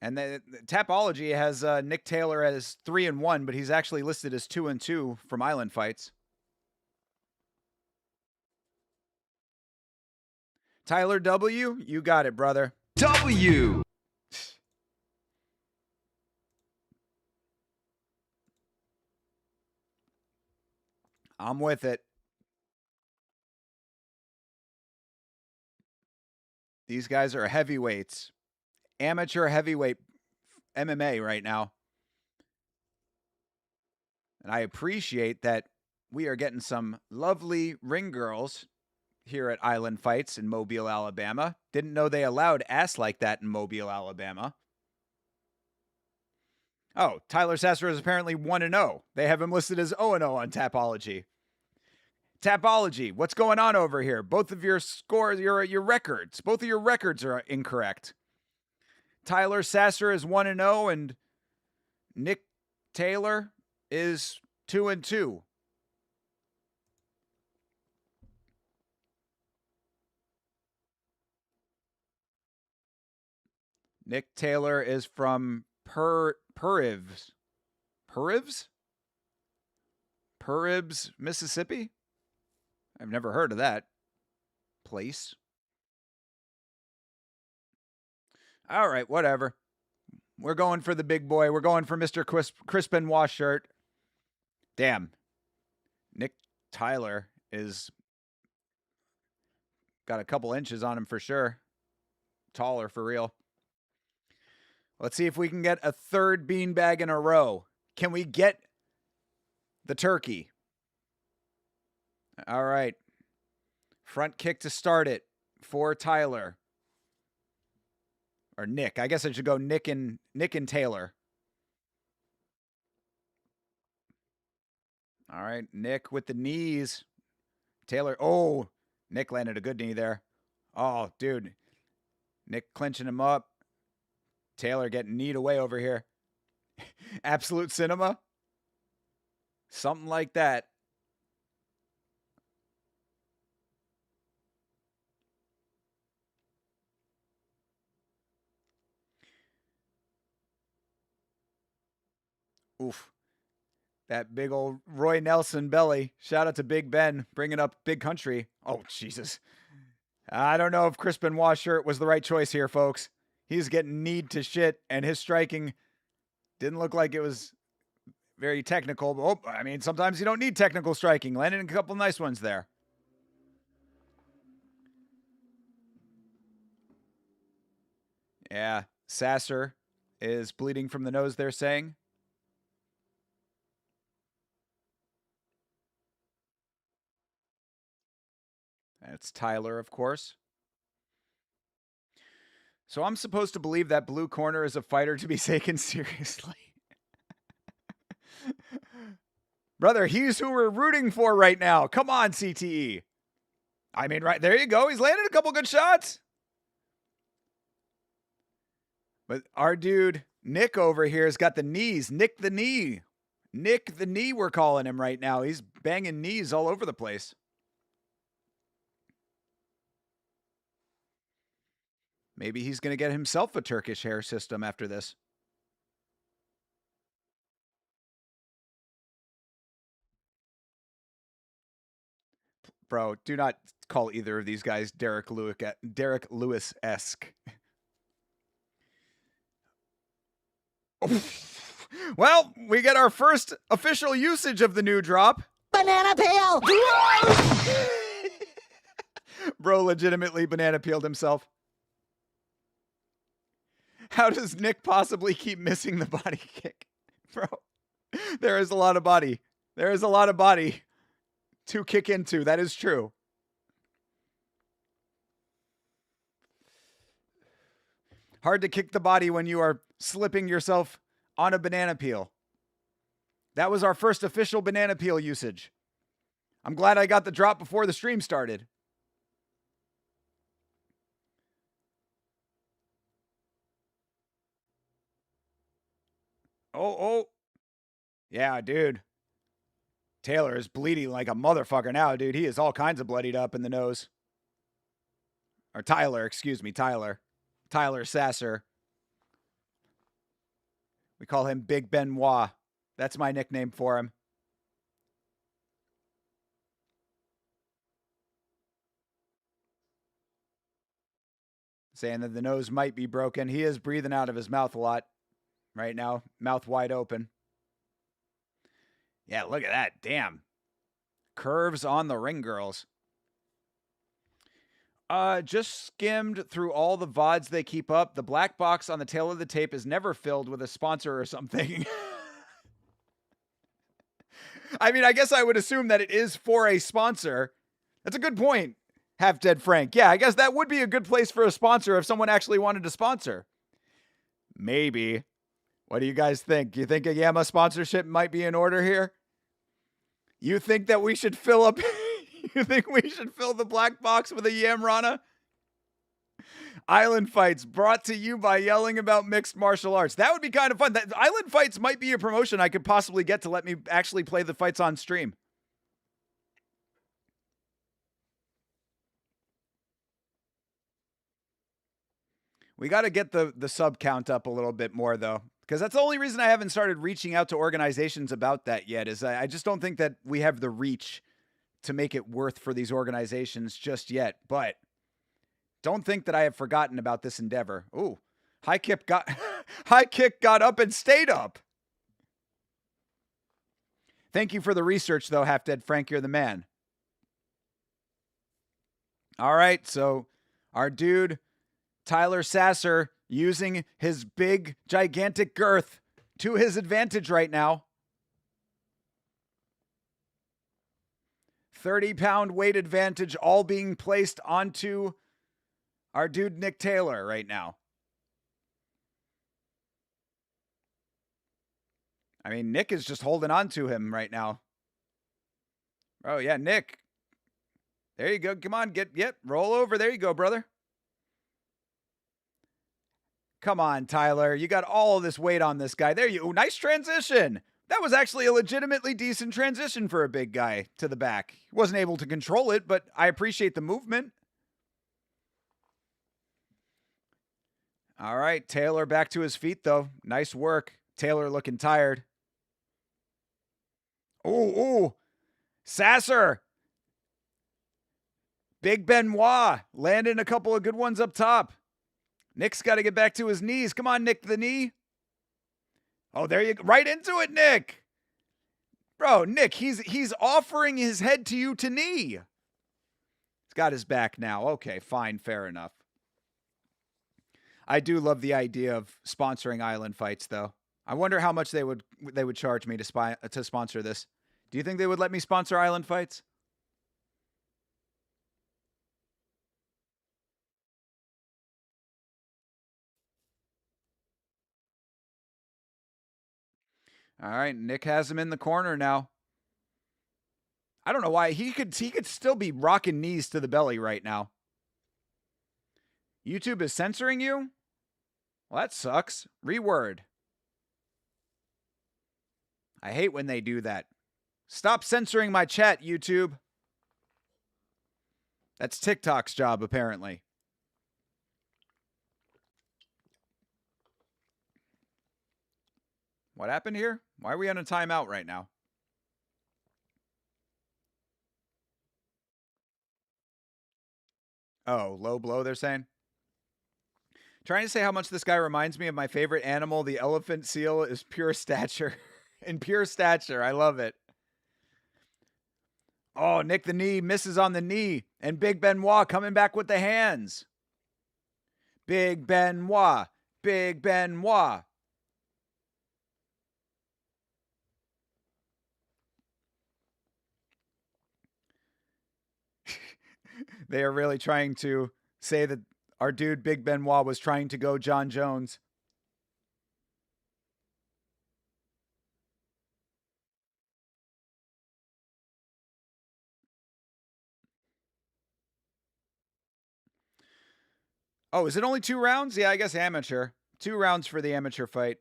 And the Tapology has Nick Taylor as 3-1, but he's actually listed as 2-2 from Island Fights. Tyler W., you got it, brother. W. I'm with it. These guys are heavyweights. Amateur heavyweight MMA right now. And I appreciate that we are getting some lovely ring girls here at Island Fights in Mobile, Alabama. Didn't know they allowed ass like that in Mobile, Alabama. Oh, Tyler Sasser is apparently 1-0. They have him listed as 0-0 on Tapology. Tapology, what's going on over here? Both of your scores, your records, both of your records are incorrect. Tyler Sasser is 1-0, and Nick Taylor is 2-2. Nick Taylor is from Puribs, Mississippi? I've never heard of that place. All right, whatever. We're going for the big boy. We're going for Mr. Chris Benoit shirt. Damn. Nick Tyler is got a couple inches on him for sure. Taller for real. Let's see if we can get a third beanbag in a row. Can we get the turkey? All right. Front kick to start it for Tyler. Or Nick. I guess I should go Nick and Taylor. All right. Nick with the knees. Taylor. Oh, Nick landed a good knee there. Oh, dude. Nick clinching him up. Taylor getting kneed away over here. Absolute cinema. Something like that. Oof. That big old Roy Nelson belly. Shout out to Big Ben bringing up Big Country. Oh, Jesus. I don't know if Chris Benoit shirt was the right choice here, folks. He's getting kneed to shit, and his striking didn't look like it was very technical. But, I mean, sometimes you don't need technical striking. Landed a couple nice ones there. Yeah, Sasser is bleeding from the nose, they're saying. That's Tyler, of course. So I'm supposed to believe that blue corner is a fighter to be taken seriously. Brother, he's who we're rooting for right now. Come on, CTE. I mean, right there you go. He's landed a couple good shots. But our dude, Nick over here, has got the knees. Nick the knee. Nick the knee, we're calling him right now. He's banging knees all over the place. Maybe he's going to get himself a Turkish hair system after this. Bro, do not call either of these guys Derek Lewis-esque. Well, we get our first official usage of the new drop. Banana peel! Bro legitimately banana peeled himself. How does Nick possibly keep missing the body kick? Bro, there is a lot of body. There is a lot of body to kick into. That is true. Hard to kick the body when you are slipping yourself on a banana peel. That was our first official banana peel usage. I'm glad I got the drop before the stream started. Oh. Yeah, dude. Taylor is bleeding like a motherfucker now, dude. He is all kinds of bloodied up in the nose. Or Tyler, excuse me, Tyler. Tyler Sasser. We call him Big Benoit. That's my nickname for him. Saying that the nose might be broken. He is breathing out of his mouth a lot right now. Mouth wide open. Yeah, look at that. Damn. Curves on the ring girls. Just skimmed through all the VODs they keep up. The black box on the tail of the tape is never filled with a sponsor or something. I mean, I guess I would assume that it is for a sponsor. That's a good point, Half Dead Frank. Yeah, I guess that would be a good place for a sponsor if someone actually wanted to sponsor. Maybe. What do you guys think? Do you think a Yama sponsorship might be in order here? You think that we should fill up... You think we should fill the black box with a Yamrana? Island Fights brought to you by Yelling About Mixed Martial Arts. That would be kind of fun. Island Fights might be a promotion I could possibly get to let me actually play the fights on stream. We got to get the sub count up a little bit more, though, because that's the only reason I haven't started reaching out to organizations about that yet, is I just don't think that we have the reach to make it worth for these organizations just yet. But don't think that I have forgotten about this endeavor. Ooh, High kick got high kick got up and stayed up. Thank you for the research, though, Half Dead Frank. You're the man. All right, so our dude, Tyler Sasser, using his big, gigantic girth to his advantage right now. 30-pound weight advantage all being placed onto our dude, Nick Taylor, right now. I mean, Nick is just holding on to him right now. Oh, yeah, Nick. There you go. Come on, roll over. There you go, brother. Come on, Tyler. You got all of this weight on this guy. There you go. Nice transition. That was actually a legitimately decent transition for a big guy to the back. He wasn't able to control it, but I appreciate the movement. All right, Taylor back to his feet, though. Nice work. Taylor looking tired. Ooh. Sasser. Big Benoit landing a couple of good ones up top. Nick's got to get back to his knees. Come on, Nick, the knee. Oh, there you go. Right into it, Nick. Bro, Nick, he's offering his head to you to knee. He's got his back now. Okay, fine, fair enough. I do love the idea of sponsoring Island Fights, though. I wonder how much they would charge me to sponsor this. Do you think they would let me sponsor Island Fights? All right, Nick has him in the corner now. I don't know why he could still be rocking knees to the belly right now. YouTube is censoring you? Well, that sucks. Reword. I hate when they do that. Stop censoring my chat, YouTube. That's TikTok's job, apparently. What happened here? Why are we on a timeout right now? Oh, low blow, they're saying? Trying to say how much this guy reminds me of my favorite animal, the elephant seal, is pure stature. In pure stature. I love it. Oh, Nick the knee misses on the knee. And Big Benoit coming back with the hands. Big Benoit. Big Benoit. They are really trying to say that our dude Big Benoit was trying to go John Jones. Oh, is it only 2 rounds? Yeah, I guess amateur. 2 rounds for the amateur fight.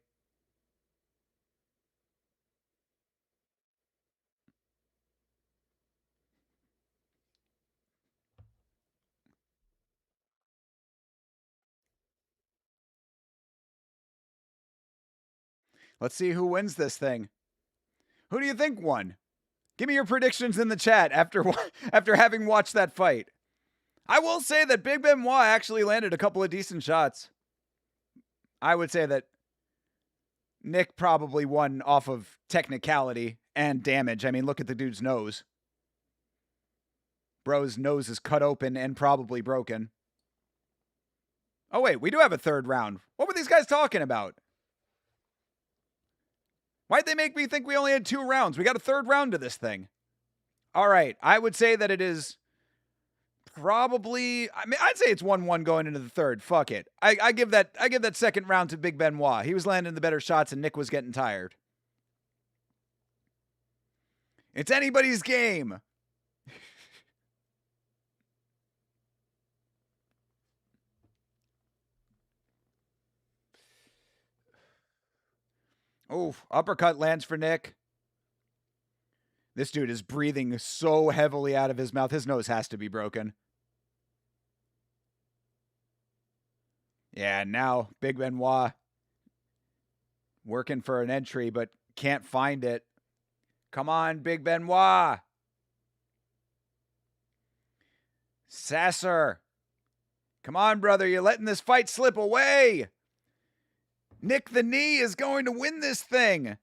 Let's see who wins this thing. Who do you think won? Give me your predictions in the chat after having watched that fight. I will say that Big Benoit actually landed a couple of decent shots. I would say that Nick probably won off of technicality and damage. I mean, look at the dude's nose. Bro's nose is cut open and probably broken. Oh, wait, we do have a 3rd round. What were these guys talking about? Why'd they make me think we only had 2 rounds? We got a 3rd round to this thing. All right, I would say that it is probably, I mean, I'd say it's 1-1 going into the 3rd. Fuck it. I give that 2nd round to Big Benoit. He was landing the better shots and Nick was getting tired. It's anybody's game. Oh, uppercut lands for Nick. This dude is breathing so heavily out of his mouth. His nose has to be broken. Yeah, now Big Benoit working for an entry, but can't find it. Come on, Big Benoit. Sasser. Come on, brother. You're letting this fight slip away. Nick the Knee is going to win this thing.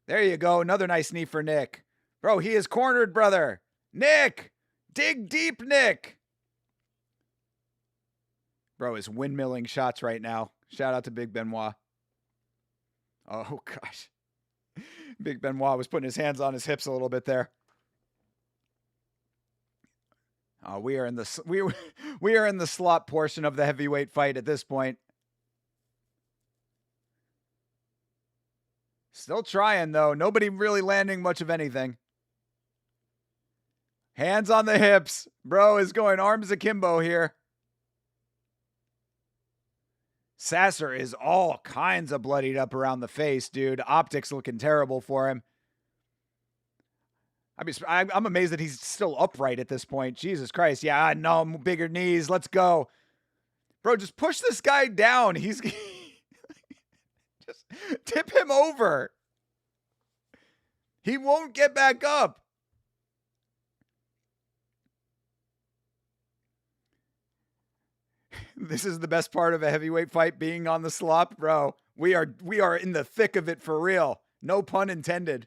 There you go. Another nice knee for Nick. Bro, he is cornered, brother. Nick! Dig deep, Nick! Bro is windmilling shots right now. Shout out to Big Benoit. Oh, gosh. Big Benoit was putting his hands on his hips a little bit there. We are in the we are in the slop portion of the heavyweight fight at this point. Still trying though. Nobody really landing much of anything. Hands on the hips. Bro is going arms akimbo here. Sasser is all kinds of bloodied up around the face, dude. Optics looking terrible for him. I'm amazed that he's still upright at this point. Jesus Christ. Yeah, I know. Bigger knees. Let's go. Bro, just push this guy down. He's just tip him over. He won't get back up. This is the best part of a heavyweight fight, being on the slop, bro. We are in the thick of it for real. No pun intended.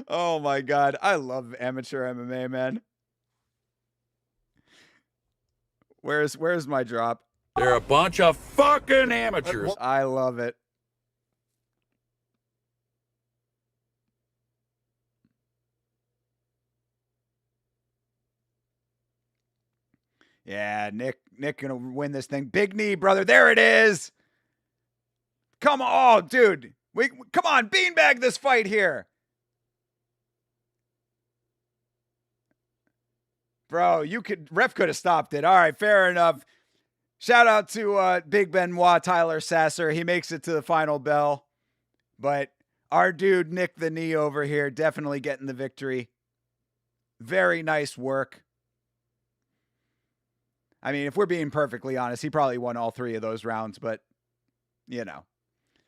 Oh my God. I love amateur MMA, man. Where's my drop? They're a bunch of fucking amateurs. I love it. Yeah, Nick gonna win this thing. Big knee, brother. There it is. Come on, dude. Come on, beanbag this fight here. Bro, ref could have stopped it. All right, fair enough. Shout out to Big Benoit, Tyler Sasser. He makes it to the final bell. But our dude, Nick the Knee over here, definitely getting the victory. Very nice work. I mean, if we're being perfectly honest, he probably won all 3 of those rounds, but, you know.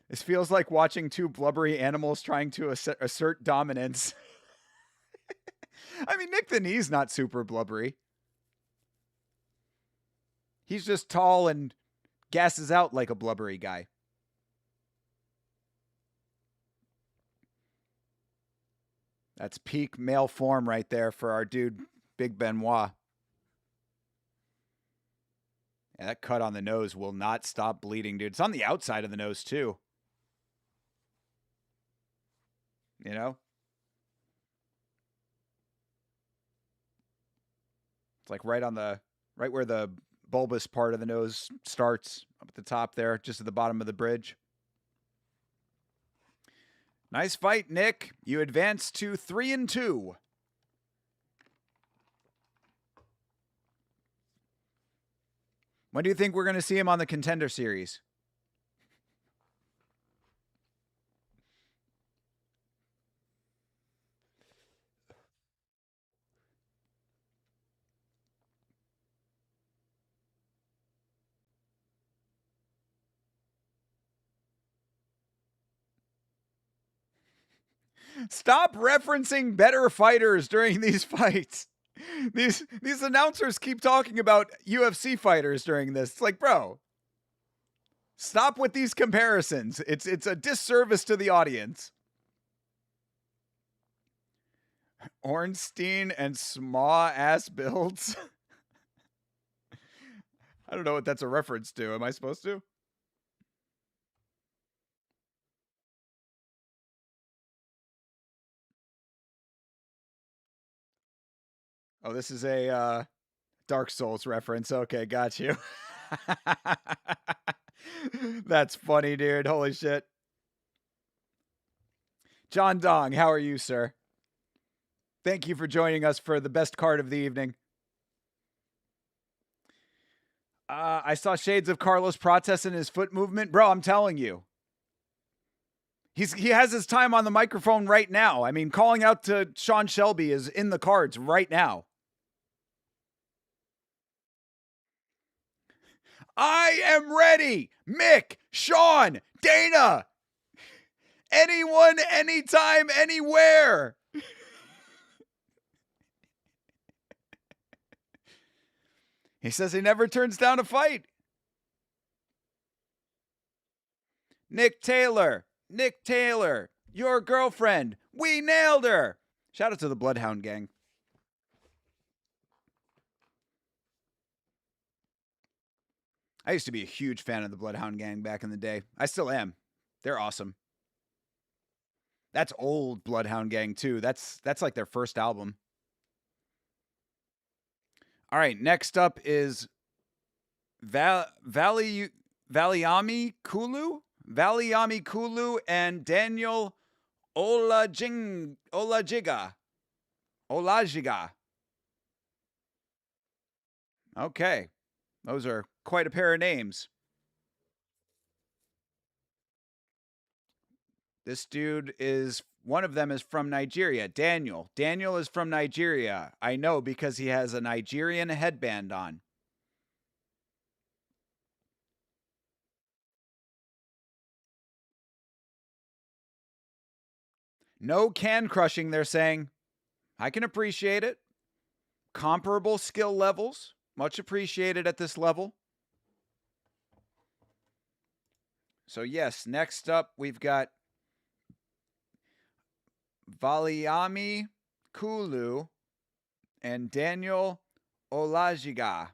This feels like watching 2 blubbery animals trying to assert dominance. I mean, Nick the Knee's not super blubbery. He's just tall and gasses out like a blubbery guy. That's peak male form right there for our dude, Big Benoit. Yeah, that cut on the nose will not stop bleeding, dude. It's on the outside of the nose, too. You know? It's like right where the bulbous part of the nose starts, up at the top there, just at the bottom of the bridge. Nice fight, Nick. You advance to 3-2. When do you think we're going to see him on the Contender Series? Stop referencing better fighters during these fights. These announcers keep talking about UFC fighters during this. It's like, bro, stop with these comparisons. It's a disservice to the audience. Ornstein and Smaw ass builds. I don't know what that's a reference to. Am I supposed to? Oh, this is a Dark Souls reference. Okay, got you. That's funny, dude. Holy shit. John Dong, how are you, sir? Thank you for joining us for the best card of the evening. I saw shades of Carlos Prates in his foot movement. Bro, I'm telling you. He has his time on the microphone right now. I mean, calling out to Sean Shelby is in the cards right now. I am ready. Mick, Sean, Dana. Anyone, anytime, anywhere. He says he never turns down a fight. Nick Taylor, your girlfriend. We nailed her. Shout out to the Bloodhound Gang. I used to be a huge fan of the Bloodhound Gang back in the day. I still am. They're awesome. That's old Bloodhound Gang too. That's like their first album. All right, next up is Valiami Kulu and Daniel Olajiga. Okay. Those are quite a pair of names. This dude one of them is from Nigeria. Daniel is from Nigeria. I know because he has a Nigerian headband on. No can crushing, they're saying. I can appreciate it. Comparable skill levels. Much appreciated at this level. So yes, next up we've got Valiami Kulu and Daniel Olajiga.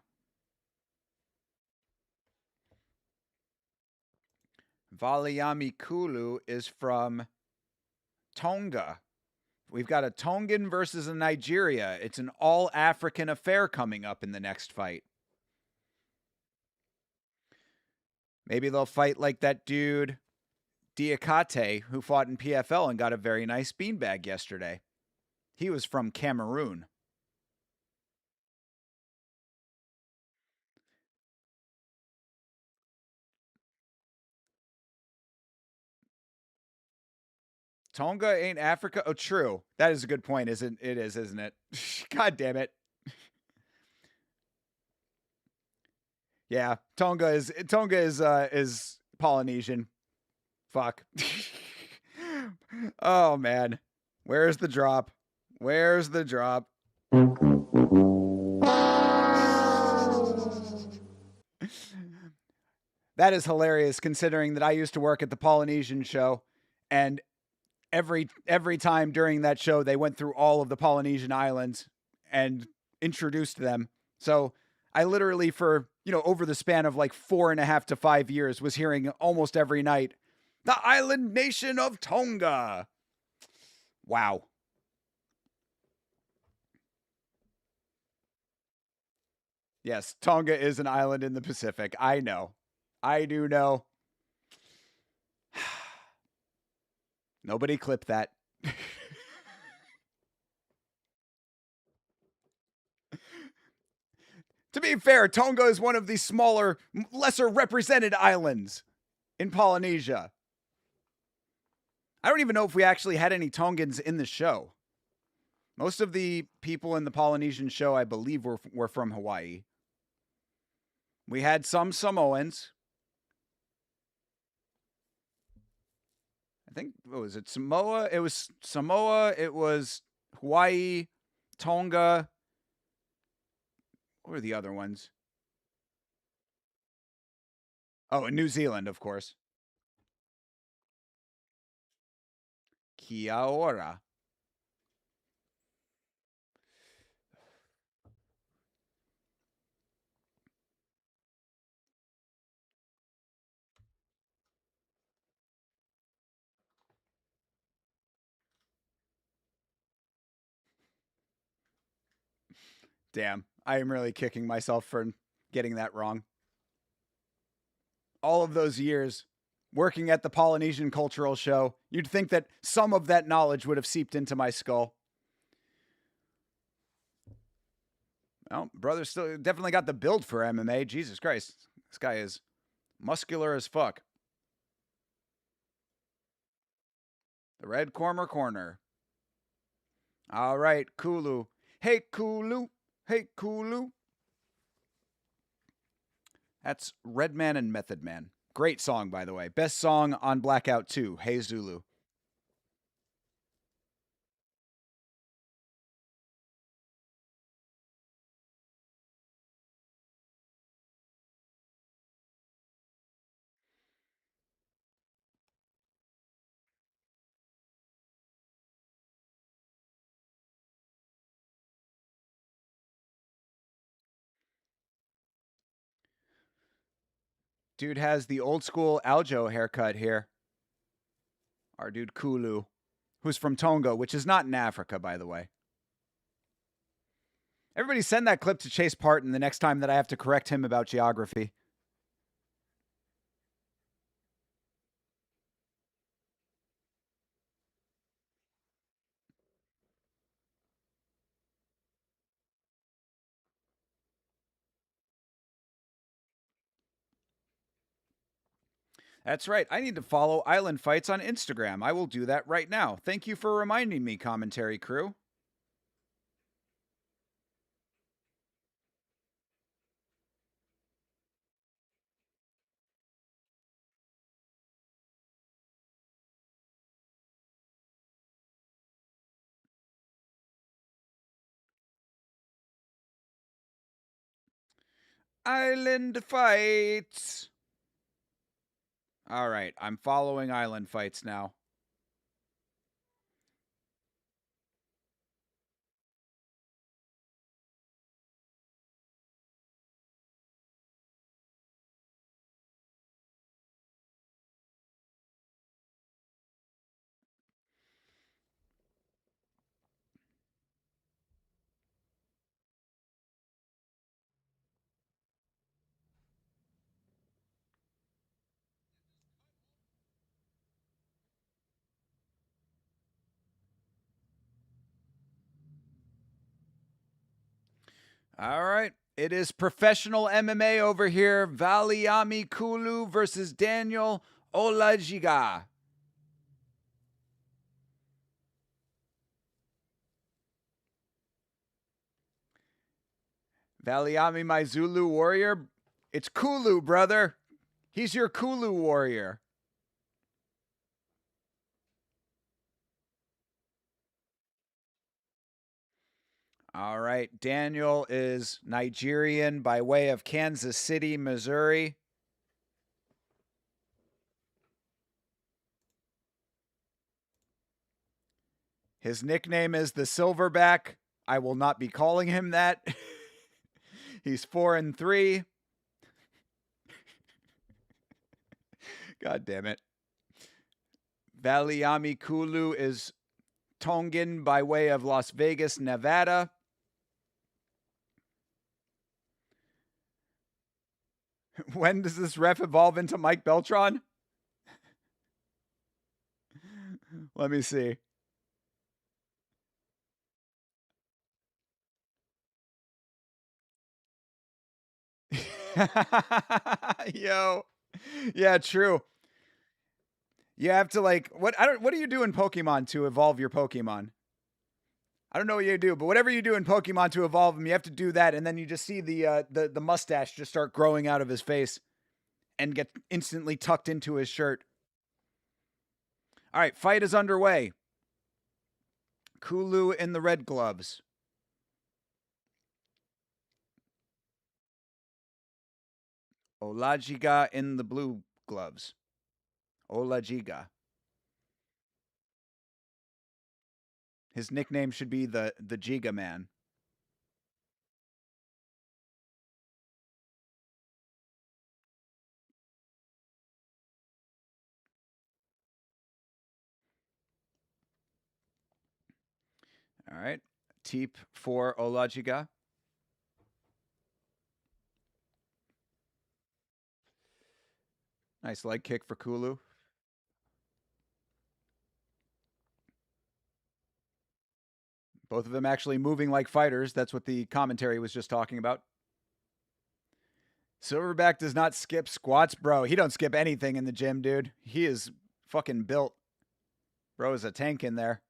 Valiami Kulu is from Tonga. We've got a Tongan versus a Nigeria. It's an all-African affair coming up in the next fight. Maybe they'll fight like that dude, Diakate, who fought in PFL and got a very nice beanbag yesterday. He was from Cameroon. Tonga ain't Africa. Oh, true. That is a good point, isn't it? God damn it. Yeah, Tonga is Polynesian. Fuck. Oh man. Where's the drop? That is hilarious considering that I used to work at the Polynesian show, and every time during that show they went through all of the Polynesian islands and introduced them. So I literally for, over the span of like 4.5 to 5 years was hearing almost every night, the island nation of Tonga. Wow. Yes, Tonga is an island in the Pacific. I know. I do know. Nobody clip that. To be fair, Tonga is one of the smaller, lesser represented islands in Polynesia. I don't even know if we actually had any Tongans in the show. Most of the people in the Polynesian show, I believe, were from Hawaii. We had some Samoans. I think, what was it? Samoa? It was Samoa. It was Hawaii, Tonga. What were the other ones? Oh, and New Zealand, of course. Kia ora. Damn, I am really kicking myself for getting that wrong. All of those years working at the Polynesian Cultural Show, you'd think that some of that knowledge would have seeped into my skull. Well, brother still definitely got the build for MMA. Jesus Christ. This guy is muscular as fuck. The red corner. All right, Kulu. Hey, Kulu. That's Redman and Method Man. Great song, by the way. Best song on Blackout 2, Hey Zulu. Dude has the old school Aljo haircut here. Our dude Kulu, who's from Tonga, which is not in Africa, by the way. Everybody send that clip to Chase Parton the next time that I have to correct him about geography. That's right. I need to follow Island Fights on Instagram. I will do that right now. Thank you for reminding me, commentary crew. Island Fights. All right, I'm following Island Fights now. All right. It is professional MMA over here. Valiami Kulu versus Daniel Olajiga. Valiami, my Zulu warrior. It's Kulu, brother. He's your Kulu warrior. All right. Daniel is Nigerian by way of Kansas City, Missouri. His nickname is the Silverback. I will not be calling him that. He's 4-3. God damn it. Valiami Kulu is Tongan by way of Las Vegas, Nevada. When does this ref evolve into Mike Beltron? Let me see. Yo. Yeah, true. You have to like what do you do in Pokemon to evolve your Pokemon? I don't know what you do, but whatever you do in Pokemon to evolve him, you have to do that, and then you just see the mustache just start growing out of his face and get instantly tucked into his shirt. All right, fight is underway. Kulu in the red gloves. Olajiga in the blue gloves. Olajiga. His nickname should be the Giga Man. All right. Teep for Olajiga. Nice leg kick for Kulu. Both of them actually moving like fighters. That's what the commentary was just talking about. Silverback does not skip squats, bro. He don't skip anything in the gym, dude. He is fucking built. Bro is a tank in there.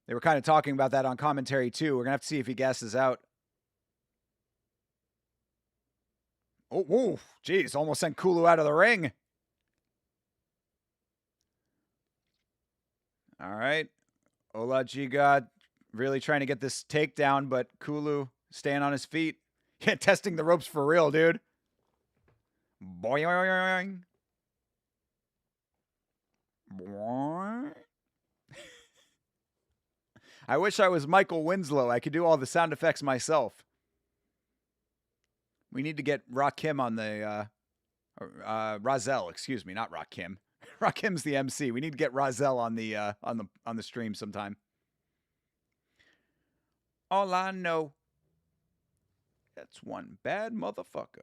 They were kind of talking about that on commentary, too. We're going to have to see if he gasses out. Oh, whoa. Jeez, almost sent Kulu out of the ring. All right. Olajiga really trying to get this takedown, but Kulu staying on his feet. Yeah, testing the ropes for real, dude. Boing. Boing. I wish I was Michael Winslow. I could do all the sound effects myself. We need to get Rakim on the Razel, excuse me, not Rakim. Rakim's the MC. We need to get Razel on the stream sometime. All I know, that's one bad motherfucker.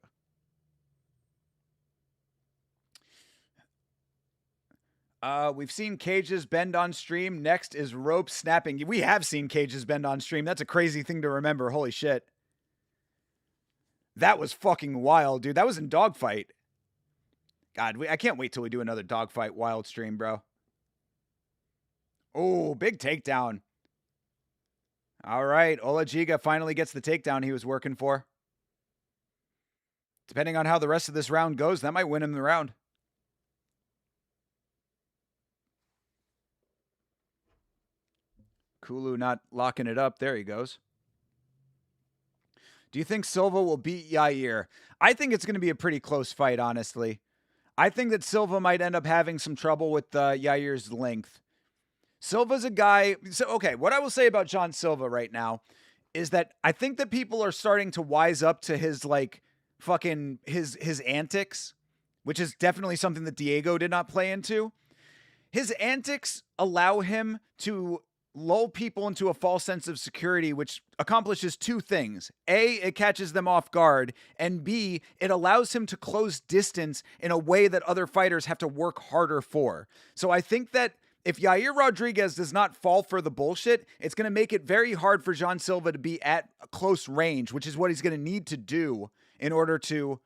We've seen cages bend on stream. Next is rope snapping. We have seen cages bend on stream. That's a crazy thing to remember. Holy shit. That was fucking wild, dude. That was in Dogfight. God, I can't wait till we do another Dogfight Wild stream, bro. Oh, big takedown. All right, Olajiga finally gets the takedown he was working for. Depending on how the rest of this round goes, that might win him the round. Kulu not locking it up. There he goes. Do you think Silva will beat Yair? I think it's going to be a pretty close fight, honestly. I think that Silva might end up having some trouble with Yair's length. Silva's a guy. So, okay, what I will say about John Silva right now is that I think that people are starting to wise up to his, like, fucking, his antics, which is definitely something that Diego did not play into. His antics allow him to lull people into a false sense of security, which accomplishes two things. A, it catches them off guard, and B, it allows him to close distance in a way that other fighters have to work harder for. So I think that if Yair Rodriguez does not fall for the bullshit, it's going to make it very hard for John Silva to be at close range, which is what he's going to need to do in order to,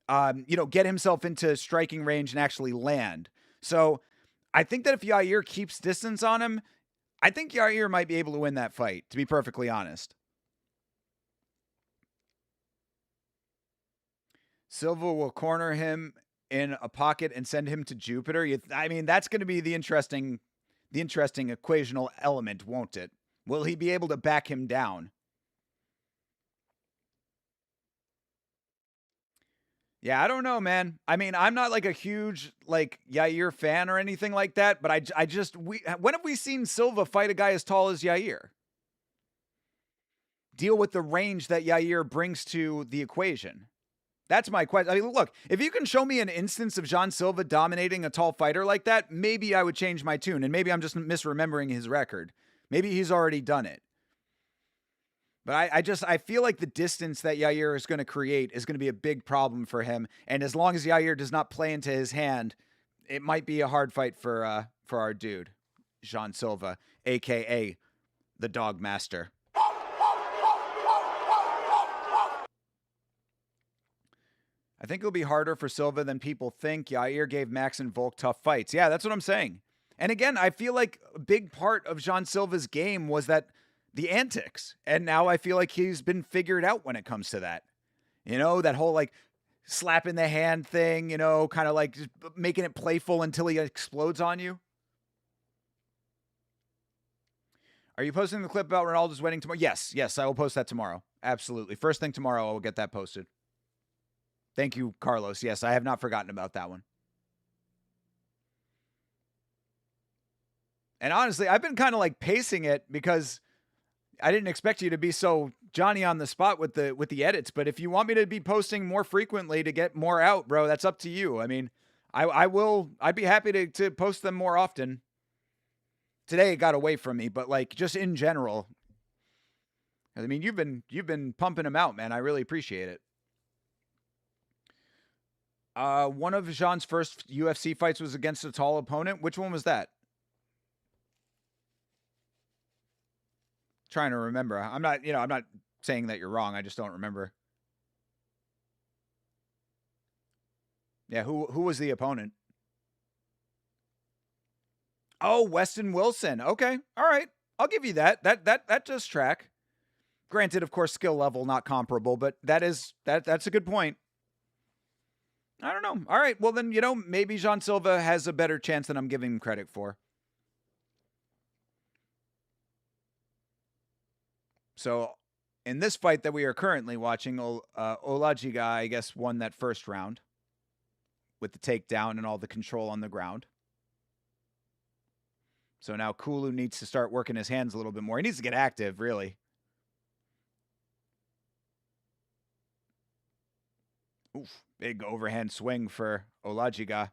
get himself into striking range and actually land. So I think that if Yair keeps distance on him, I think Yair might be able to win that fight, to be perfectly honest. Silva will corner him in a pocket and send him to Jupiter. That's going to be the interesting equational element, won't it? Will he be able to back him down? Yeah, I don't know, man. I mean, I'm not like a huge Yair fan or anything like that, but when have we seen Silva fight a guy as tall as Yair? Deal with the range that Yair brings to the equation. That's my question. I mean, look, if you can show me an instance of John Silva dominating a tall fighter like that, maybe I would change my tune, and maybe I'm just misremembering his record. Maybe he's already done it. But I feel like the distance that Yair is going to create is going to be a big problem for him. And as long as Yair does not play into his hand, it might be a hard fight for our dude, John Silva, a.k.a. the Dog Master. I think it'll be harder for Silva than people think. Yair gave Max and Volk tough fights. Yeah, that's what I'm saying. And again, I feel like a big part of John Silva's game was that the antics. And now I feel like he's been figured out when it comes to that. That whole slap in the hand thing, kind of just making it playful until he explodes on you. Are you posting the clip about Ronaldo's wedding tomorrow? Yes, I will post that tomorrow. Absolutely. First thing tomorrow, I will get that posted. Thank you, Carlos. Yes, I have not forgotten about that one. And honestly, I've been kind of pacing it because I didn't expect you to be so Johnny on the spot with the edits, but if you want me to be posting more frequently to get more out, bro, that's up to you. I mean, I'd be happy to post them more often. Today it got away from me, but just in general. I mean, you've been pumping them out, man. I really appreciate it. One of Jean's first UFC fights was against a tall opponent. Which one was that? Trying to remember. I'm not saying that you're wrong. I just don't remember. Yeah, who was the opponent? Oh, Weston Wilson. Okay. All right. I'll give you that. That does track. Granted, of course, skill level not comparable, but that's a good point. I don't know. All right. Well, then, maybe Jean Silva has a better chance than I'm giving him credit for. So, in this fight that we are currently watching, Olajiga, I guess, won that first round with the takedown and all the control on the ground. So now Kulu needs to start working his hands a little bit more. He needs to get active, really. Oof, big overhand swing for Olajiga.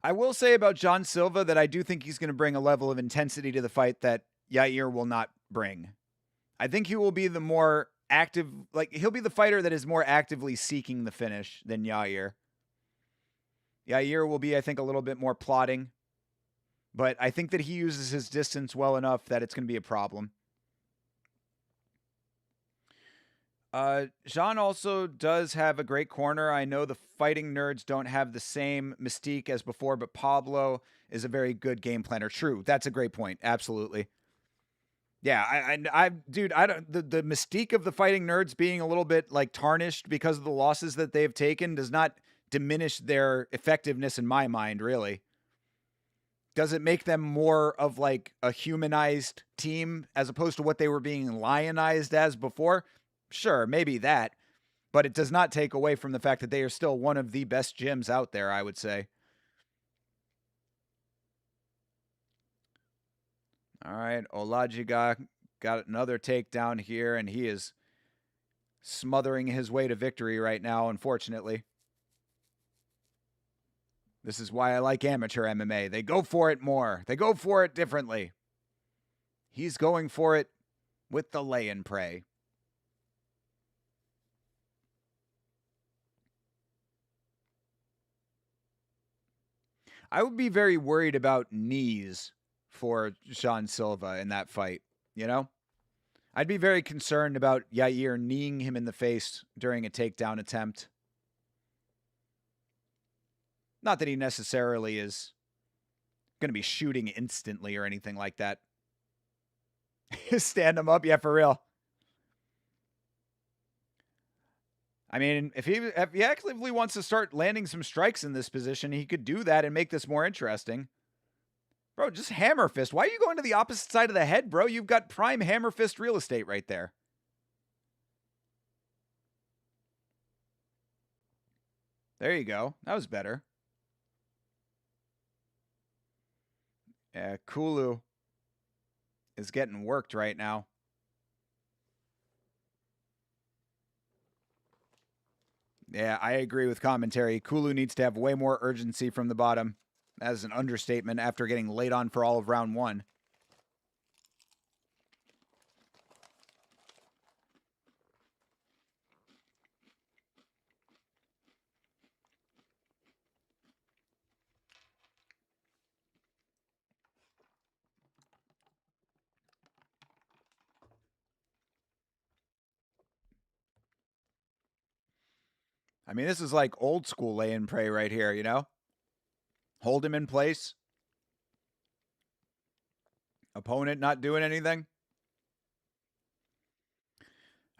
I will say about John Silva that I do think he's going to bring a level of intensity to the fight that Yair will not bring. I think he will be the more active, like he'll be the fighter that is more actively seeking the finish than Yair. Yair will be, I think, a little bit more plotting, but I think that he uses his distance well enough that it's going to be a problem. Jean also does have a great corner. I know the fighting nerds don't have the same mystique as before, but Pablo is a very good game planner. True. That's a great point. Absolutely. Yeah, dude, I don't, the mystique of the fighting nerds being a little bit like tarnished because of the losses that they've taken does not diminish their effectiveness in my mind, really. Does it make them more of like a humanized team as opposed to what they were being lionized as before? Sure, maybe that, but it does not take away from the fact that they are still one of the best gyms out there, I would say. All right, Olajiga got another takedown here, and he is smothering his way to victory right now, unfortunately. This is why I like amateur MMA. They go for it more. They go for it differently. He's going for it with the lay and pray. I would be very worried about knees for Jean Silva in that fight, you know? I'd be very concerned about Yair kneeing him in the face during a takedown attempt. Not that he necessarily is going to be shooting instantly or anything like that. Stand him up? Yeah, for real. I mean, if he actively wants to start landing some strikes in this position, he could do that and make this more interesting. Bro, just hammer fist. Why are you going to the opposite side of the head, bro? You've got prime hammer fist real estate right there. There you go. That was better. Yeah, Kulu is getting worked right now. Yeah, I agree with commentary. Kulu needs to have way more urgency from the bottom. That is an understatement after getting laid on for all of round one. I mean, this is like old school lay and pray right here, you know? Hold him in place. Opponent not doing anything.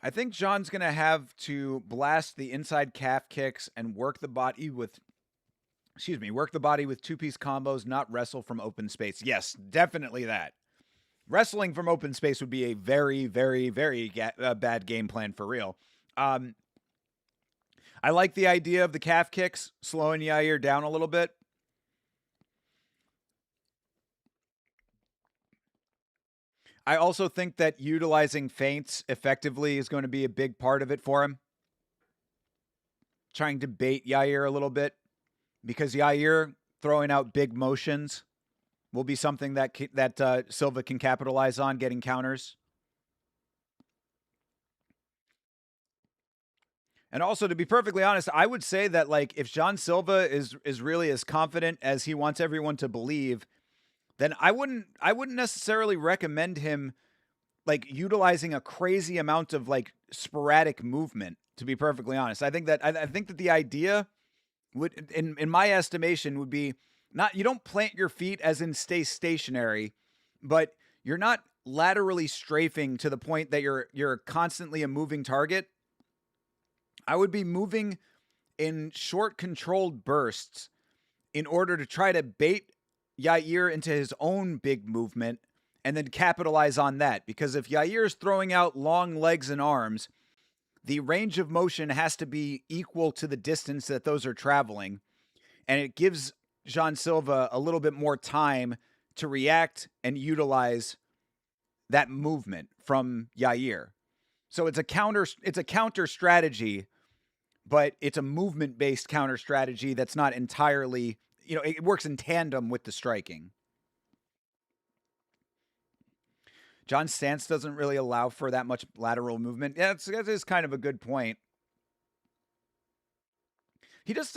I think John's going to have to blast the inside calf kicks and work the body with, work the body with two-piece combos, not wrestle from open space. Yes, definitely that. Wrestling from open space would be a very, very, very bad game plan for real. I like the idea of the calf kicks, slowing Yair down a little bit. I also think that utilizing feints effectively is going to be a big part of it for him. Trying to bait Yair a little bit, because Yair throwing out big motions will be something that Silva can capitalize on, getting counters. And also, to be perfectly honest, I would say that like if Jean Silva is really as confident as he wants everyone to believe, then I wouldn't necessarily recommend him like utilizing a crazy amount of like sporadic movement, to be perfectly honest. I think that the idea would in my estimation would be not, you don't plant your feet as in stay stationary, but you're not laterally strafing to the point that you're constantly a moving target. I would be moving in short controlled bursts in order to try to bait Yair into his own big movement and then capitalize on that. Because if Yair is throwing out long legs and arms, the range of motion has to be equal to the distance that those are traveling. And it gives Jean Silva a little bit more time to react and utilize that movement from Yair. So it's a counter strategy, but it's a movement-based counter strategy that's not entirely, it works in tandem with the striking. John's stance doesn't really allow for that much lateral movement. Yeah, that is kind of a good point.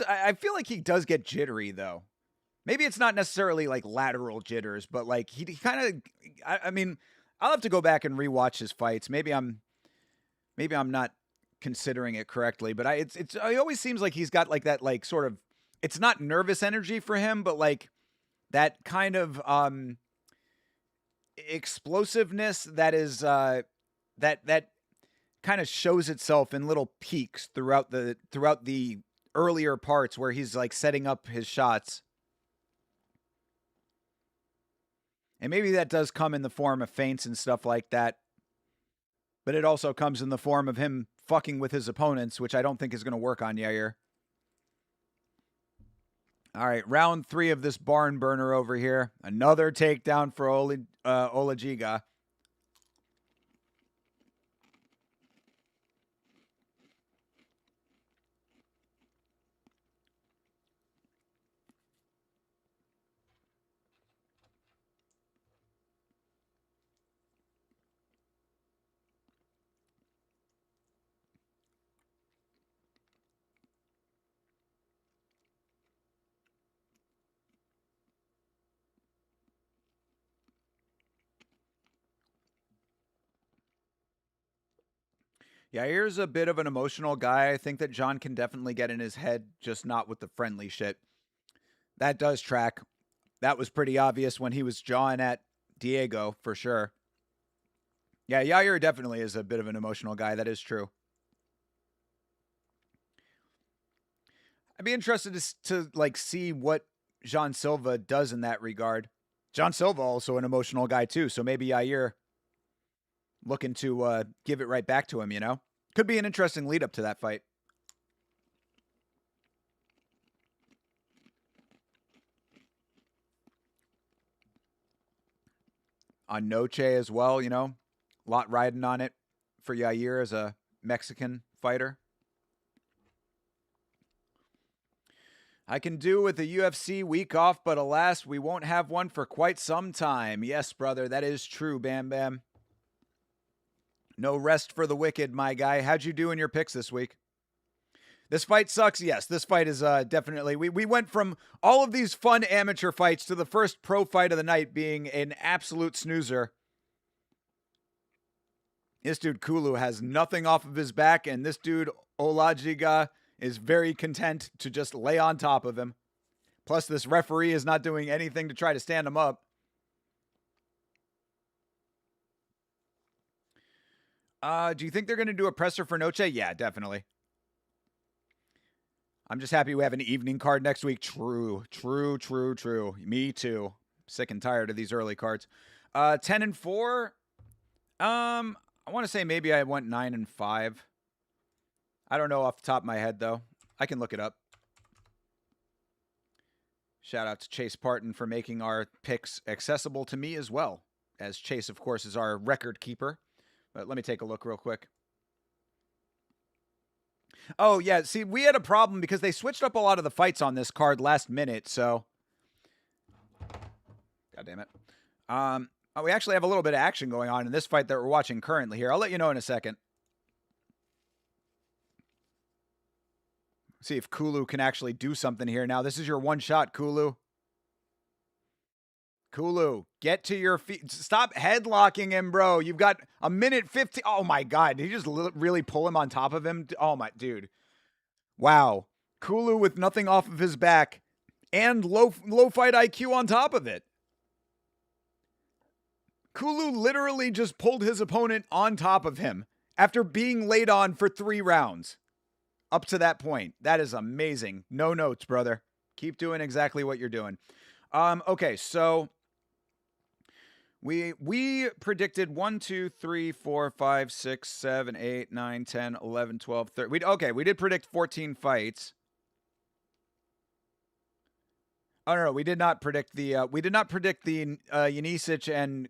I feel like he does get jittery, though. Maybe it's not necessarily like lateral jitters, but like he kind of, I mean, I'll have to go back and rewatch his fights. Maybe I'm not considering it correctly, but it always seems like he's got like that, like sort of, it's not nervous energy for him, but like that kind of, explosiveness that is that kind of shows itself in little peaks throughout the earlier parts where he's like setting up his shots. And maybe that does come in the form of feints and stuff like that. But it also comes in the form of him fucking with his opponents, which I don't think is going to work on Yair. All right, round 3 of this barn burner over here. Another takedown for Olajiga. Yair's a bit of an emotional guy. I think that John can definitely get in his head, just not with the friendly shit. That does track. That was pretty obvious when he was jawing at Diego, for sure. Yeah, Yair definitely is a bit of an emotional guy. That is true. I'd be interested to like see what Jean Silva does in that regard. Jean Silva also an emotional guy too, so maybe Yair looking to give it right back to him, Could be an interesting lead up to that fight. On Noche as well, a lot riding on it for Yair as a Mexican fighter. I can do with a UFC week off, but alas, we won't have one for quite some time. Yes, brother, that is true, Bam Bam. No rest for the wicked, my guy. How'd you do in your picks this week? This fight sucks. Yes, this fight is definitely... We went from all of these fun amateur fights to the first pro fight of the night being an absolute snoozer. This dude, Kulu, has nothing off of his back, and this dude, Olajiga, is very content to just lay on top of him. Plus, this referee is not doing anything to try to stand him up. Do you think they're going to do a presser for Noche? Yeah, definitely. I'm just happy we have an evening card next week. True. Me too. Sick and tired of these early cards. 10-4. I want to say maybe I went 9-5. I don't know off the top of my head, though. I can look it up. Shout out to Chase Parton for making our picks accessible to me as well, as Chase, of course, is our record keeper. But let me take a look real quick. Oh, yeah. See, we had a problem because they switched up a lot of the fights on this card last minute, so... God damn it. We actually have a little bit of action going on in this fight that we're watching currently here. I'll let you know in a second. See if Kulu can actually do something here. Now, this is your one shot, Kulu. Kulu, get to your feet. Stop headlocking him, bro. You've got a minute 15. Oh, my God. Did he just really pull him on top of him? Oh, my dude. Wow. Kulu with nothing off of his back and low fight IQ on top of it. Kulu literally just pulled his opponent on top of him after being laid on for 3 rounds. Up to that point. That is amazing. No notes, brother. Keep doing exactly what you're doing. Okay, so We predicted 1, 2, 3, 4, 5, 6, 7, 8, 9, 10, 11, 12, 13. Okay, we did predict 14 fights. Oh no, we did not predict the Yanisic and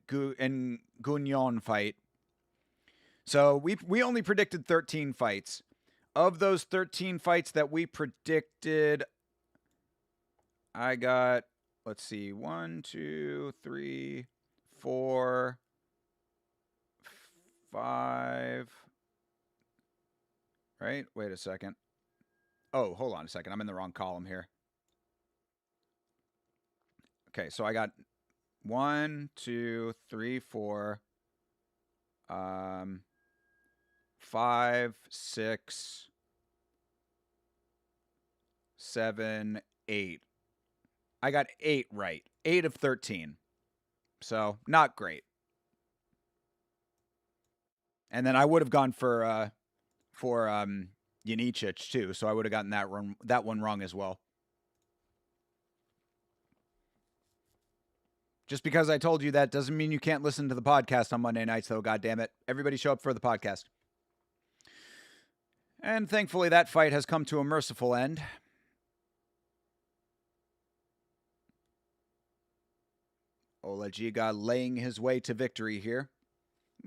Gugnon fight. So we only predicted 13 fights. Of those 13 fights that we predicted, I got, let's see, 1, 2, 3, 4, 5. Right? Wait a second. Oh, hold on a second. I'm in the wrong column here. Okay, so I got 1, 2, 3, 4, 5, 6, 7, 8. I got 8 right. 8 of 13. So, not great. And then I would have gone for Yanicic too, so I would have gotten that one wrong as well. Just because I told you that doesn't mean you can't listen to the podcast on Monday nights, though, goddammit. Everybody show up for the podcast. And thankfully, that fight has come to a merciful end. Olajiga laying his way to victory here.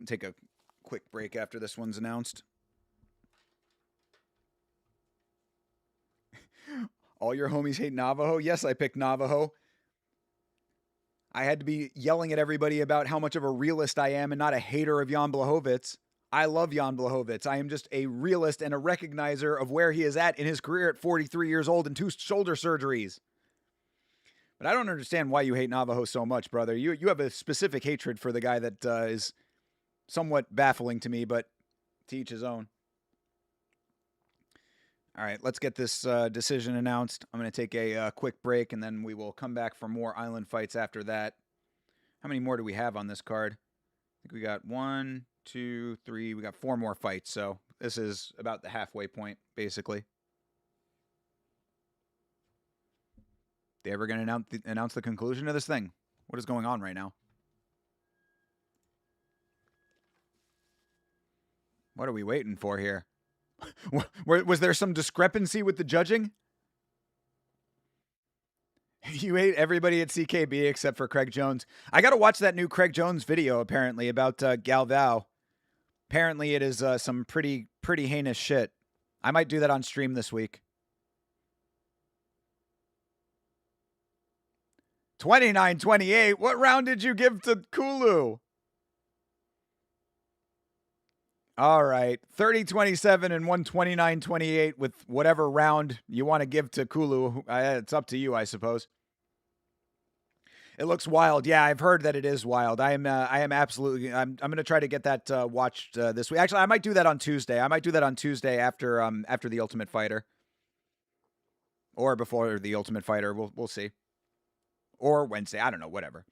Take a quick break after this one's announced. All your homies hate Navajo? Yes, I picked Navajo. I had to be yelling at everybody about how much of a realist I am and not a hater of Jan Blachowicz. I love Jan Blachowicz. I am just a realist and a recognizer of where he is at in his career at 43 years old and 2 shoulder surgeries. But I don't understand why you hate Navajo so much, brother. You have a specific hatred for the guy that is somewhat baffling to me, but to each his own. All right, let's get this decision announced. I'm going to take a quick break, and then we will come back for more island fights after that. How many more do we have on this card? I think we got 1, 2, 3. We got 4 more fights, so this is about the halfway point, basically. They ever going to announce the conclusion of this thing? What is going on right now? What are we waiting for here? Was there some discrepancy with the judging? You hate everybody at CKB except for Craig Jones. I got to watch that new Craig Jones video, apparently, about Galvao. Apparently, it is some pretty heinous shit. I might do that on stream this week. 29-28. What round did you give to Kulu? All right. 30-27 and 129-28 with whatever round you want to give to Kulu. It's up to you, I suppose. It looks wild. Yeah, I've heard that it is wild. I am absolutely. I'm going to try to get that watched this week. Actually, I might do that on Tuesday. I might do that on Tuesday after the Ultimate Fighter, or before the Ultimate Fighter. We'll see. Or Wednesday. I don't know. Whatever.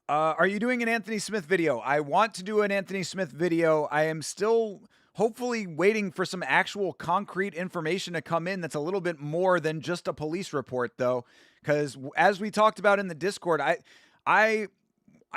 Are you doing an Anthony Smith video? I want to do an Anthony Smith video. I am still hopefully waiting for some actual concrete information to come in that's a little bit more than just a police report, though. Because as we talked about in the Discord, I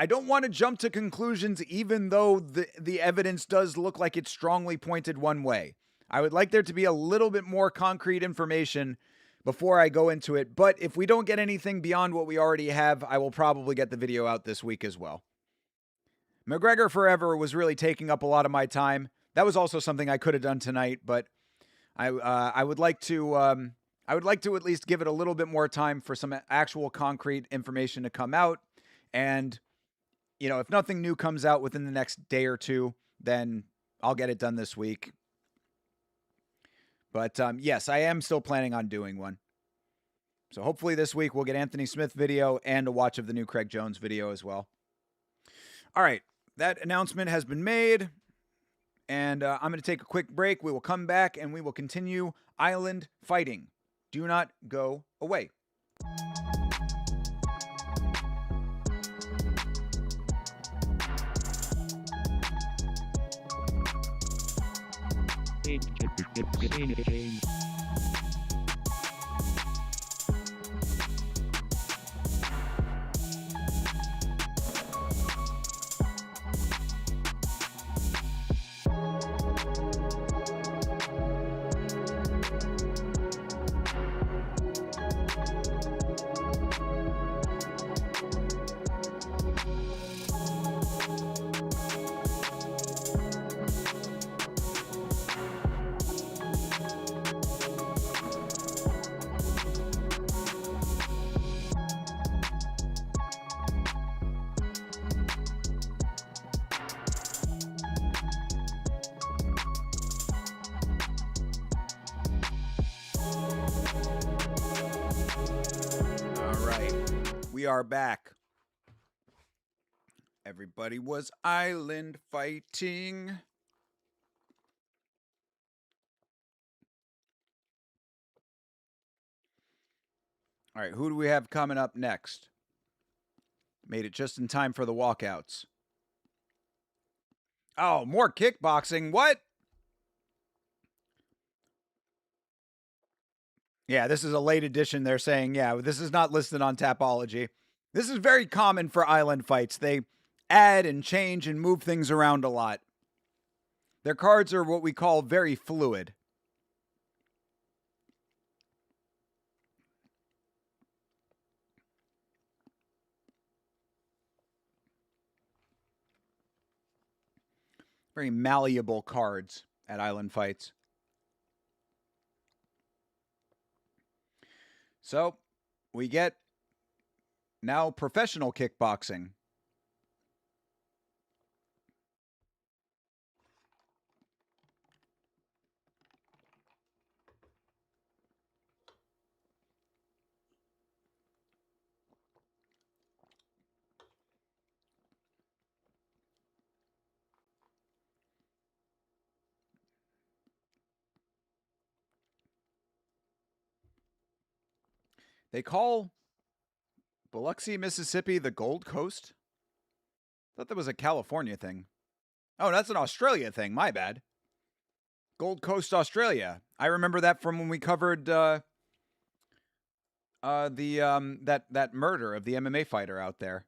don't want to jump to conclusions even though the evidence does look like it's strongly pointed one way. I would like there to be a little bit more concrete information before I go into it. But if we don't get anything beyond what we already have, I will probably get the video out this week as well. McGregor Forever was really taking up a lot of my time. That was also something I could have done tonight, but I would like to at least give it a little bit more time for some actual concrete information to come out. And, you know, if nothing new comes out within the next day or two, then I'll get it done this week. But yes, I am still planning on doing one. So hopefully this week we'll get Anthony Smith video and a watch of the new Craig Jones video as well. All right, that announcement has been made. And I'm going to take a quick break. We will come back and we will continue island fighting. Do not go away. All right. We are back. Everybody was island fighting. All right, who do we have coming up next? Made it just in time for the walkouts. Oh, more kickboxing. What? Yeah, this is a late edition. They're saying, yeah, this is not listed on Tapology. This is very common for island fights. They add and change and move things around a lot. Their cards are what we call very fluid. Very malleable cards at island fights. So we get now professional kickboxing. They call Biloxi, Mississippi the Gold Coast? I thought that was a California thing. Oh, that's an Australia thing. My bad. Gold Coast, Australia. I remember that from when we covered that murder of the MMA fighter out there,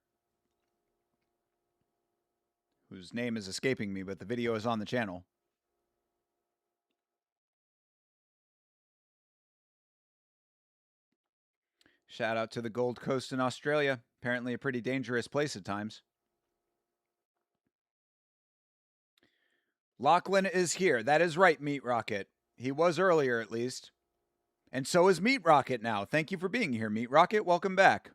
whose name is escaping me, but the video is on the channel. Shout out to the Gold Coast in Australia. Apparently a pretty dangerous place at times. Lachlan is here. That is right, Meat Rocket. He was earlier, at least. And so is Meat Rocket now. Thank you for being here, Meat Rocket. Welcome back.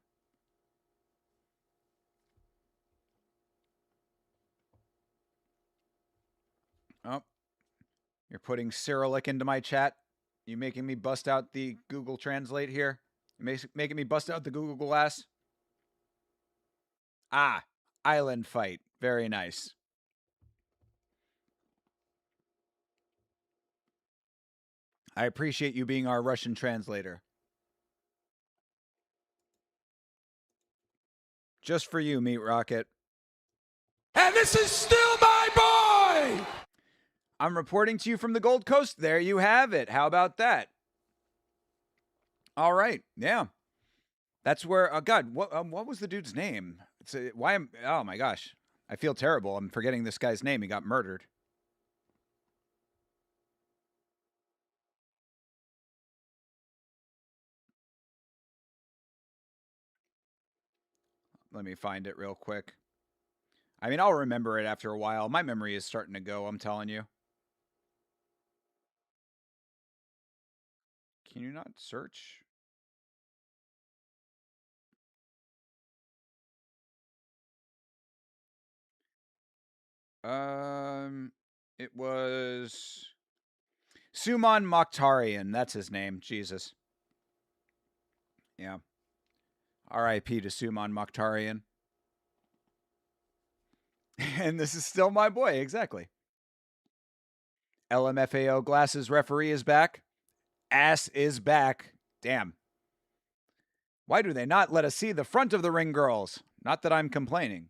Oh, you're putting Cyrillic into my chat. You making me bust out the Google Translate here? Making me bust out the Google Glass? Ah, island fight. Very nice. I appreciate you being our Russian translator. Just for you, Meat Rocket. And this is still my boy! I'm reporting to you from the Gold Coast. There you have it. How about that? All right. Yeah. That's where, God, what was the dude's name? Oh my gosh. I feel terrible. I'm forgetting this guy's name. He got murdered. Let me find it real quick. I mean, I'll remember it after a while. My memory is starting to go, I'm telling you. Can you not search? It was Suman Mokhtarian. That's his name. Jesus. Yeah. R.I.P. to Suman Mokhtarian. And this is still my boy. Exactly. LMFAO Glasses referee is back. Ass is back. Damn. Why do they not let us see the front of the ring, girls? Not that I'm complaining.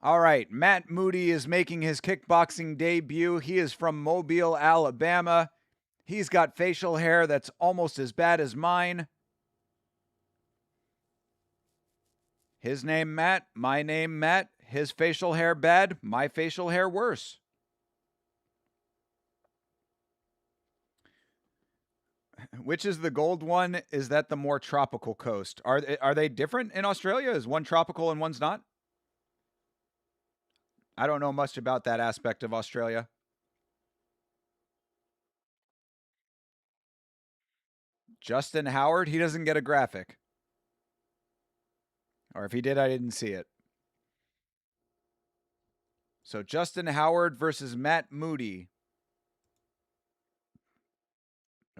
All right, Matt Moody is making his kickboxing debut. He is from Mobile, Alabama. He's got facial hair that's almost as bad as mine. His name Matt, my name Matt. His facial hair bad, my facial hair worse. Which is the gold one? Is that the more tropical coast? Are they different in Australia? Is one tropical and one's not? I don't know much about that aspect of Australia. Justin Howard, he doesn't get a graphic. Or if he did, I didn't see it. So Justin Howard versus Matt Moody.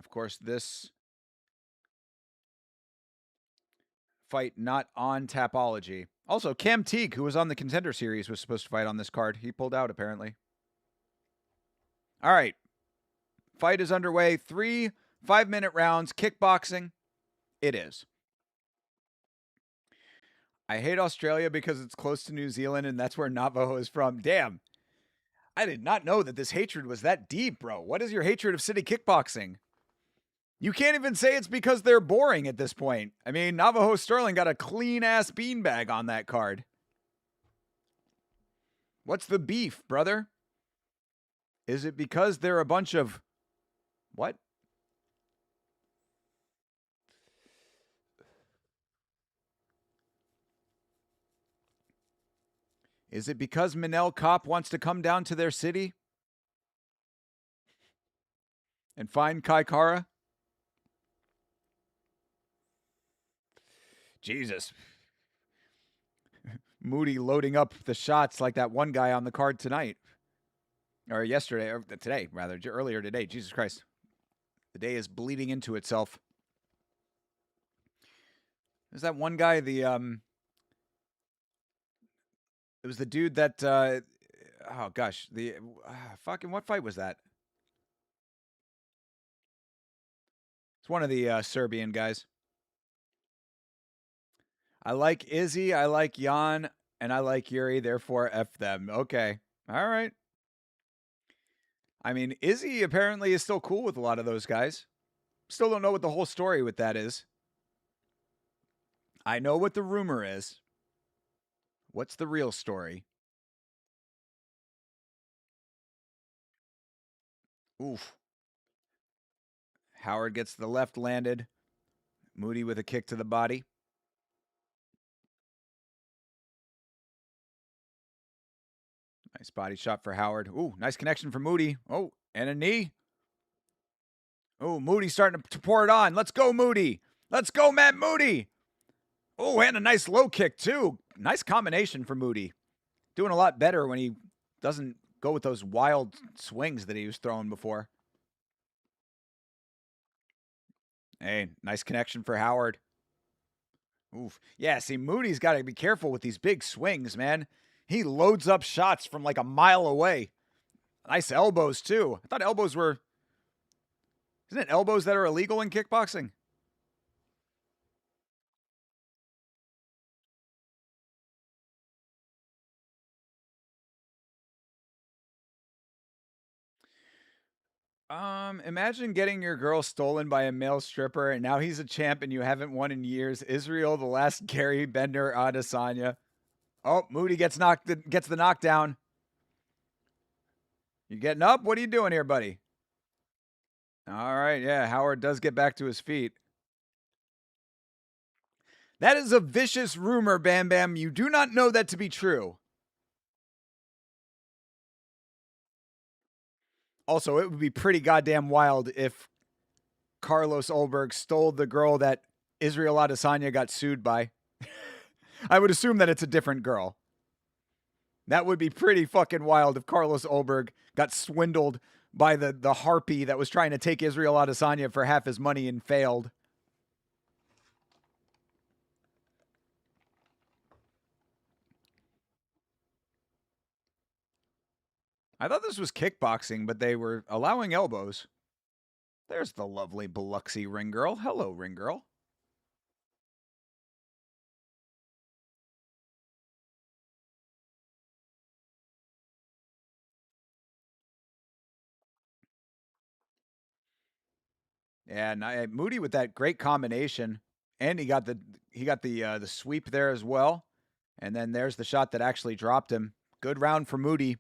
Of course, this fight not on Tapology. Also, Cam Teague, who was on the Contender Series, was supposed to fight on this card. He pulled out, apparently. All right. Fight is underway. 3 5-minute rounds. Kickboxing. It is. I hate Australia because it's close to New Zealand, and that's where Navajo is from. Damn. I did not know that this hatred was that deep, bro. What is your hatred of city kickboxing? You can't even say it's because they're boring at this point. I mean, Navajo Sterling got a clean-ass beanbag on that card. What's the beef, brother? Is it because they're a bunch of... What? Is it because Manel Kopp wants to come down to their city and find Kai Kara? Jesus. Moody loading up the shots like that one guy on the card tonight. Or yesterday, or today, rather, earlier today. Jesus Christ. The day is bleeding into itself. There's that one guy, it was the dude that, oh gosh, fucking, what fight was that? It's one of the Serbian guys. I like Izzy, I like Jan, and I like Yuri, therefore F them. Okay, all right. I mean, Izzy apparently is still cool with a lot of those guys. Still don't know what the whole story with that is. I know what the rumor is. What's the real story? Oof. Howard gets the left landed. Moody with a kick to the body. Nice body shot for Howard. Ooh, nice connection for Moody. Oh, and a knee. Oh, Moody starting to pour it on. Let's go, Moody. Let's go, Matt Moody. Oh, and a nice low kick, too. Nice combination for Moody. Doing a lot better when he doesn't go with those wild swings that he was throwing before. Hey, nice connection for Howard. Oof. Yeah, see, Moody's got to be careful with these big swings, man. He loads up shots from like a mile away. Nice elbows, too. I thought elbows were... Isn't it elbows that are illegal in kickboxing? Imagine getting your girl stolen by a male stripper and now he's a champ and you haven't won in years. Israel, the last Gary Bender Adesanya. Oh, Moody gets the knockdown. You getting up? What are you doing here, buddy? All right, yeah, Howard does get back to his feet. That is a vicious rumor, Bam Bam. You do not know that to be true. Also, it would be pretty goddamn wild if Carlos Ulberg stole the girl that Israel Adesanya got sued by. I would assume that it's a different girl. That would be pretty fucking wild if Carlos Ulberg got swindled by the harpy that was trying to take Israel Adesanya for half his money and failed. I thought this was kickboxing, but they were allowing elbows. There's the lovely Biloxi ring girl. Hello, ring girl. Yeah, Moody with that great combination, and he got the sweep there as well, and then there's the shot that actually dropped him. Good round for Moody.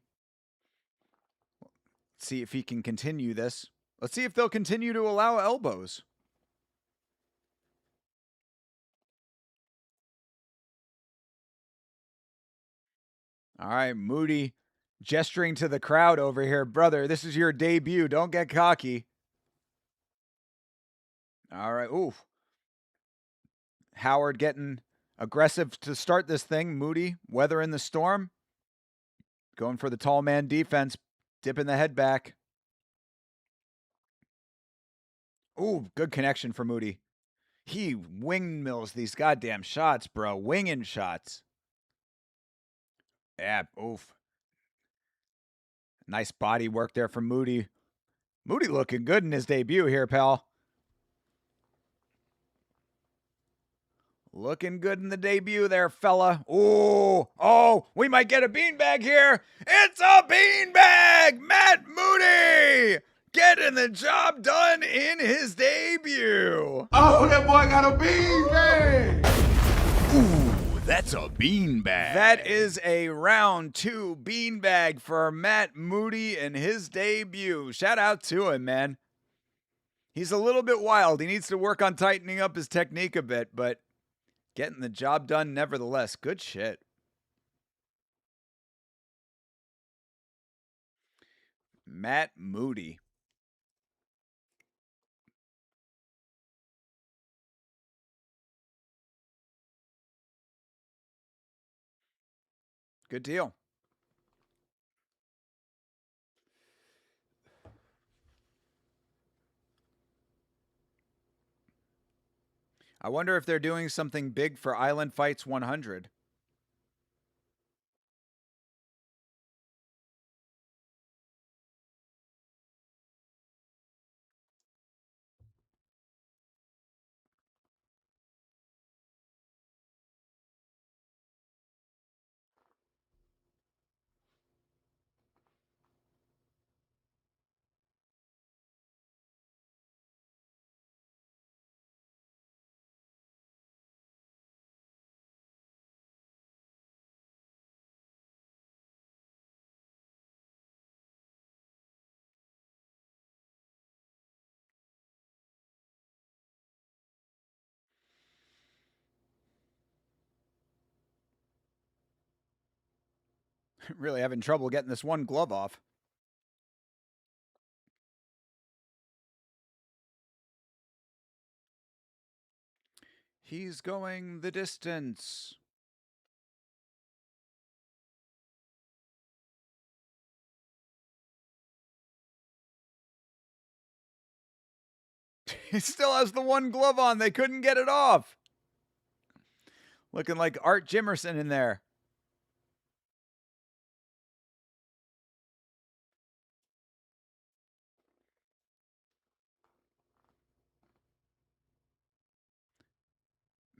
Let's see if he can continue this. Let's see if they'll continue to allow elbows. All right, Moody gesturing to the crowd over here. Brother, this is your debut. Don't get cocky. All right, oof. Howard getting aggressive to start this thing. Moody weathering the storm. Going for the tall man defense. Dipping the head back. Ooh, good connection for Moody. He windmills these goddamn shots, bro. Winging shots. Yeah, oof. Nice body work there from Moody. Moody looking good in his debut here, pal. Looking good in the debut there, fella. Ooh, oh, we might get a beanbag here. It's a beanbag! Matt Moody getting the job done in his debut. Oh, that boy got a beanbag. Ooh, that's a beanbag. That is a round 2 beanbag for Matt Moody in his debut. Shout out to him, man. He's a little bit wild. He needs to work on tightening up his technique a bit, but getting the job done nevertheless. Good shit. Matt Moody. Good deal. I wonder if they're doing something big for Island Fights 100. Really having trouble getting this one glove off. He's going the distance. He still has the one glove on. They couldn't get it off. Looking like Art Jimerson in there.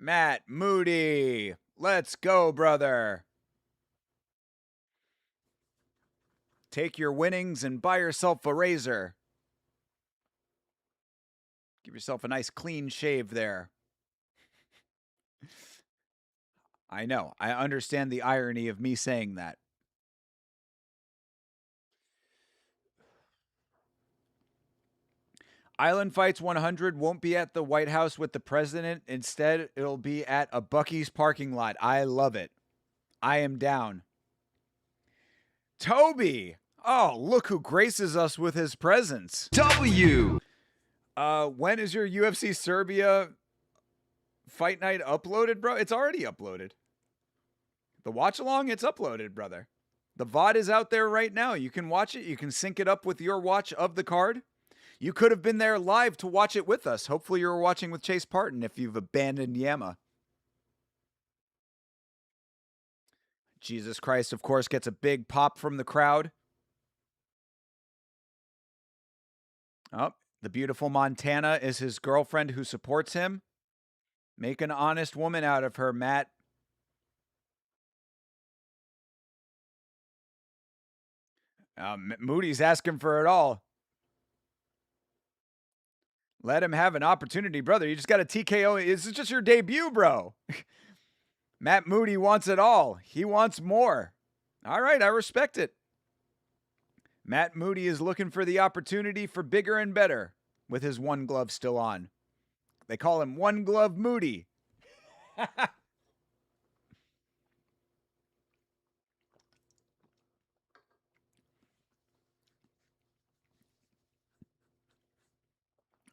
Matt Moody. Let's go, brother. Take your winnings and buy yourself a razor. Give yourself a nice clean shave there. I know. I understand the irony of me saying that. Island Fights 100 won't be at the White House with the president. Instead, it'll be at a Buc-ee's parking lot. I love it. I am down. Toby! Oh, look who graces us with his presence. W. When is your UFC Serbia fight night uploaded, bro? It's already uploaded. The watch along, it's uploaded, brother. The VOD is out there right now. You can watch it. You can sync it up with your watch of the card. You could have been there live to watch it with us. Hopefully you were watching with Chase Parton if you've abandoned Yama. Jesus Christ, of course, gets a big pop from the crowd. Oh, the beautiful Montana is his girlfriend who supports him. Make an honest woman out of her, Matt. Moody's asking for it all. Let him have an opportunity, brother. You just got a TKO. This is just your debut, bro. Matt Moody wants it all. He wants more. All right, I respect it. Matt Moody is looking for the opportunity for bigger and better with his one glove still on. They call him One Glove Moody.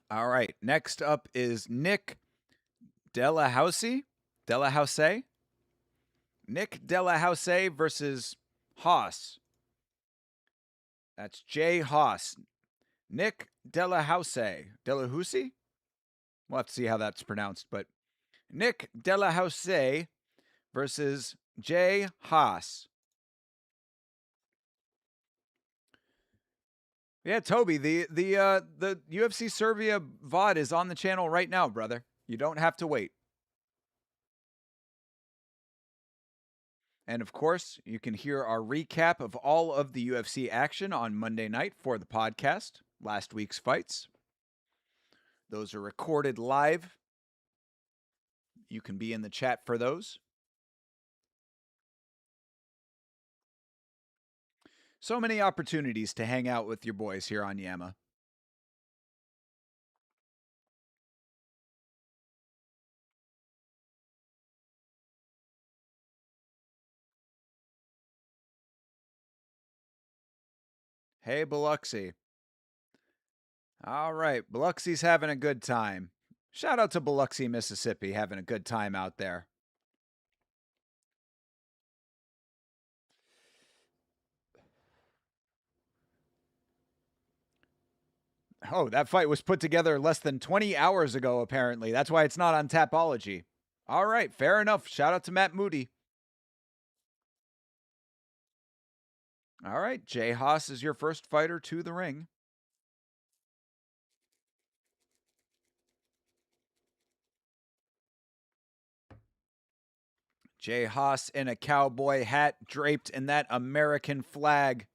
All right, next up is Nick Delahoussaye. Nick Delahoussaye versus Haas. That's Jay Haas. Nick Delahoussaye. We'll have to see how that's pronounced. But Nick Delahoussaye versus Jay Haas. Yeah, Toby, the UFC Serbia VOD is on the channel right now, brother. You don't have to wait. And of course, you can hear our recap of all of the UFC action on Monday night for the podcast, last week's fights. Those are recorded live. You can be in the chat for those. So many opportunities to hang out with your boys here on Yama. Hey, Biloxi. All right, Biloxi's having a good time. Shout out to Biloxi, Mississippi, having a good time out there. Oh, that fight was put together less than 20 hours ago, apparently. That's why it's not on Tapology. All right, fair enough. Shout out to Matt Moody. All right, Jay Haas is your first fighter to the ring. Jay Haas in a cowboy hat draped in that American flag.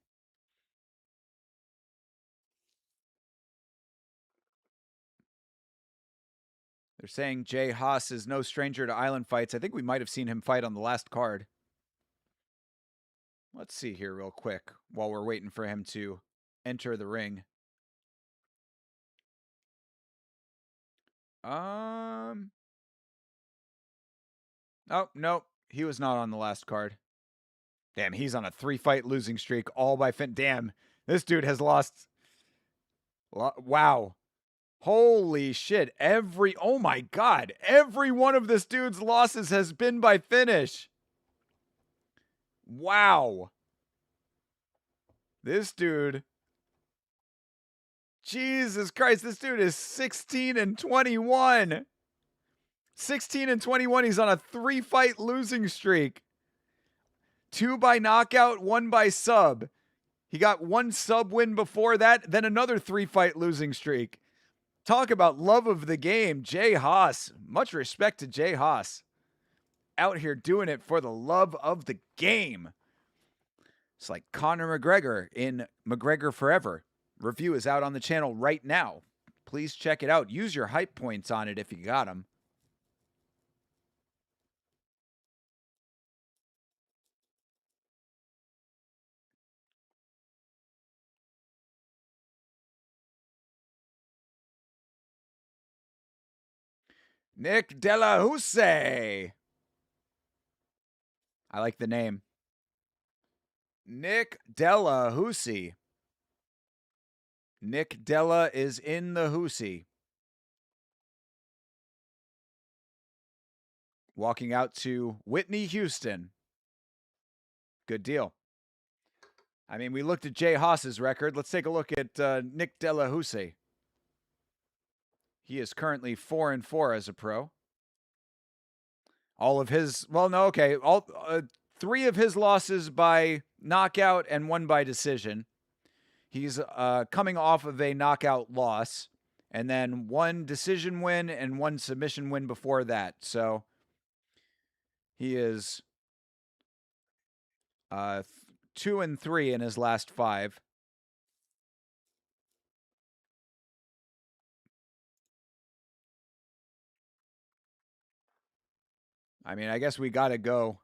They're saying Jay Haas is no stranger to island fights. I think we might have seen him fight on the last card. Let's see here real quick while we're waiting for him to enter the ring. Oh, no. He was not on the last card. Damn, he's on a 3-fight losing streak all by Finn. Damn, this dude has lost. Wow. Holy shit. Oh my God. Every one of this dude's losses has been by finish. Wow. This dude. Jesus Christ, this dude is 16-21. 16-21. He's on a 3-fight losing streak. 2 by knockout, 1 by sub. He got 1 sub win before that, then another 3-fight losing streak. Talk about love of the game. Jay Haas. Much respect to Jay Haas. Out here doing it for the love of the game. It's like Conor McGregor in McGregor Forever. Review is out on the channel right now. Please check it out. Use your hype points on it if you got them. Nick Delahoussaye. I like the name. Nick Delahoussaye. Nick Della is in the Hoossie. Walking out to Whitney Houston. Good deal. I mean, we looked at Jay Haas's record. Let's take a look at Nick Delahoussaye. He is currently 4-4 as a pro. All of his, well, no, okay. 3 of his losses by knockout and 1 by decision. He's coming off of a knockout loss, and then 1 decision win and 1 submission win before that. So he is 2-3 in his last 5. I mean, I guess we got to go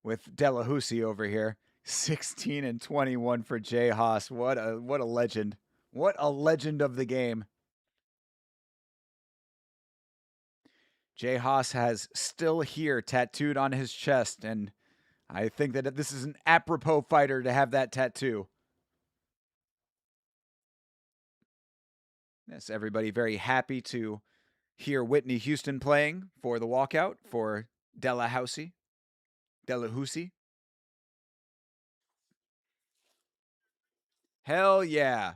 with Delahoussaye over here. 16-21 for Jay Haas. What a legend. What a legend of the game. Jay Haas has "Still Here" tattooed on his chest, and I think that this is an apropos fighter to have that tattoo. Yes, everybody very happy to hear Whitney Houston playing for the walkout for Delahoussaye. Hell yeah.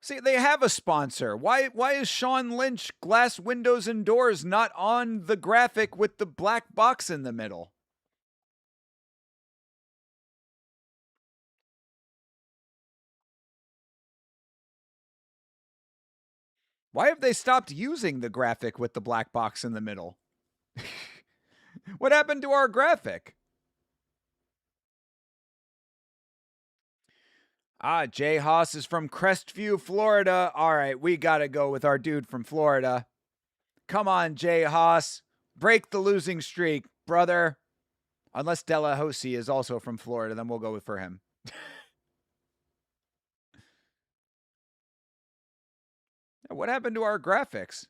See, they have a sponsor. Why is Sean Lynch Glass Windows and Doors not on the graphic with the black box in the middle? Why have they stopped using the graphic with the black box in the middle? What happened to our graphic? Ah, Jay Haas is from Crestview, Florida. All right, we got to go with our dude from Florida. Come on, Jay Haas. Break the losing streak, brother. Unless Delahoussaye is also from Florida, then we'll go for him. What happened to our graphics?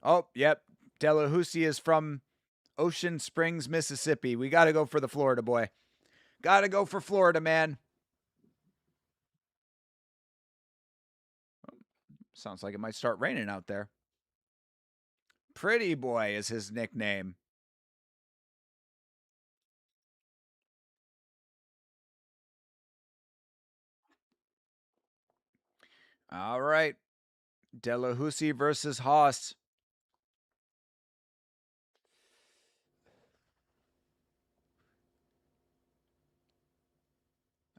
Oh, yep. Delahoussaye is from Ocean Springs, Mississippi. We got to go for the Florida boy. Got to go for Florida, man. Sounds like it might start raining out there. Pretty Boy is his nickname. All right. Delahoussaye versus Haas.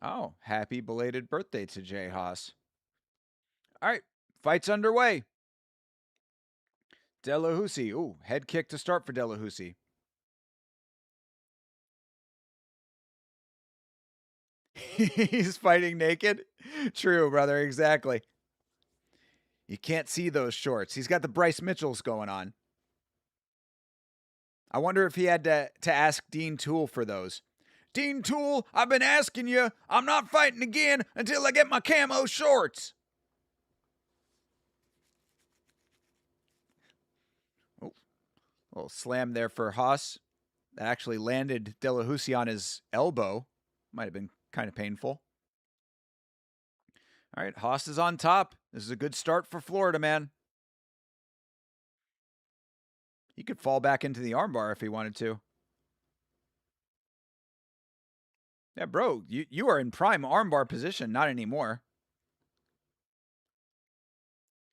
Oh, happy belated birthday to Jay Haas. All right, fight's underway. Delahoussaye. Ooh, head kick to start for Delahoussaye. He's fighting naked? True, brother, exactly. You can't see those shorts. He's got the Bryce Mitchells going on. I wonder if he had to ask Dean Toole for those. Dean Toole, I've been asking you. I'm not fighting again until I get my camo shorts. Oh, a little slam there for Haas. That actually landed Delahoussaye on his elbow. Might have been kind of painful. All right, Haas is on top. This is a good start for Florida, man. He could fall back into the armbar if he wanted to. Yeah, bro, you are in prime armbar position. Not anymore.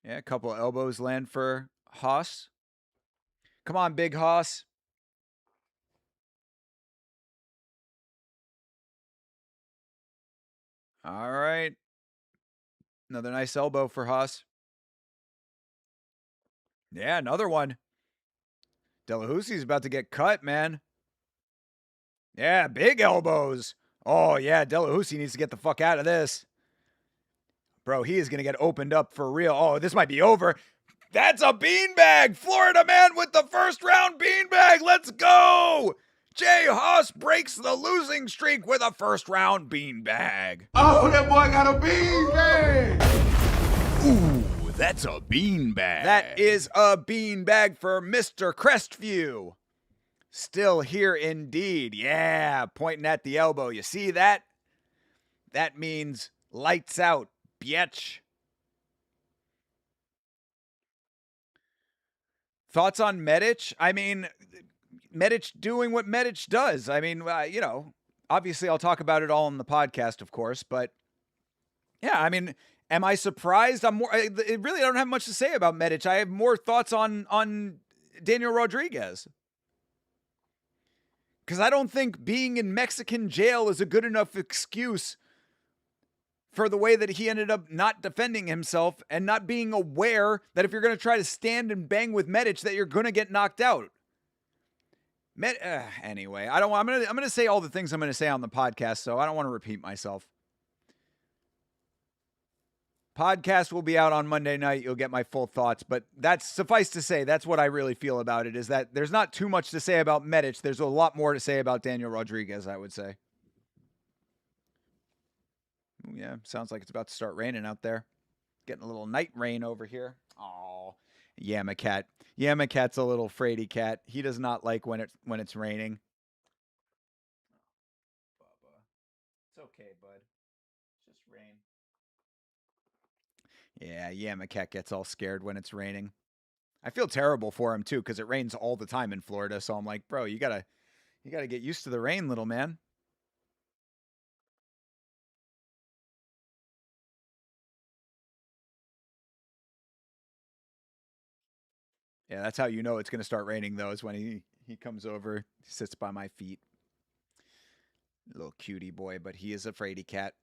Yeah, a couple of elbows land for Haas. Come on, big Haas. All right. Another nice elbow for Haas. Yeah, another one. Delahoussaye's about to get cut, man. Yeah, big elbows. Oh, yeah, Delahoussaye needs to get the fuck out of this. Bro, he is going to get opened up for real. Oh, this might be over. That's a beanbag. Florida man with the first round beanbag. Let's go. Jay Haas breaks the losing streak with a first round beanbag. Oh, that boy got a beanbag. Ooh, that's a beanbag. That is a beanbag for Mr. Crestview. Still here indeed. Yeah, pointing at the elbow. You see that? That means lights out, biatch. Thoughts on Medic? I mean, Medic doing what Medic does. I mean, you know, obviously I'll talk about it all in the podcast, of course, but yeah, I mean, am I surprised? I really don't have much to say about Medic. I have more thoughts on Daniel Rodriguez. Because I don't think being in Mexican jail is a good enough excuse for the way that he ended up not defending himself and not being aware that if you're going to try to stand and bang with Medic, that you're going to get knocked out. Anyway, I'm going to say all the things I'm going to say on the podcast, so I don't want to repeat myself. Podcast will be out on Monday night. You'll get my full thoughts, but that's suffice to say, that's what I really feel about it, is that there's not too much to say about Medic. There's a lot more to say about Daniel Rodriguez, I would say. Ooh, yeah, sounds like it's about to start raining out there. Getting a little night rain over here. Oh, Yamacat. Yamacat's a little fraidy cat. He does not like when it's raining. Bubba. It's okay, bud. It's just rain. Yeah, Yamacat gets all scared when it's raining. I feel terrible for him too, because it rains all the time in Florida. So I'm like, bro, you gotta get used to the rain, little man. Yeah, that's how you know it's going to start raining, though, is when he comes over, sits by my feet. Little cutie boy, but he is a fraidy cat.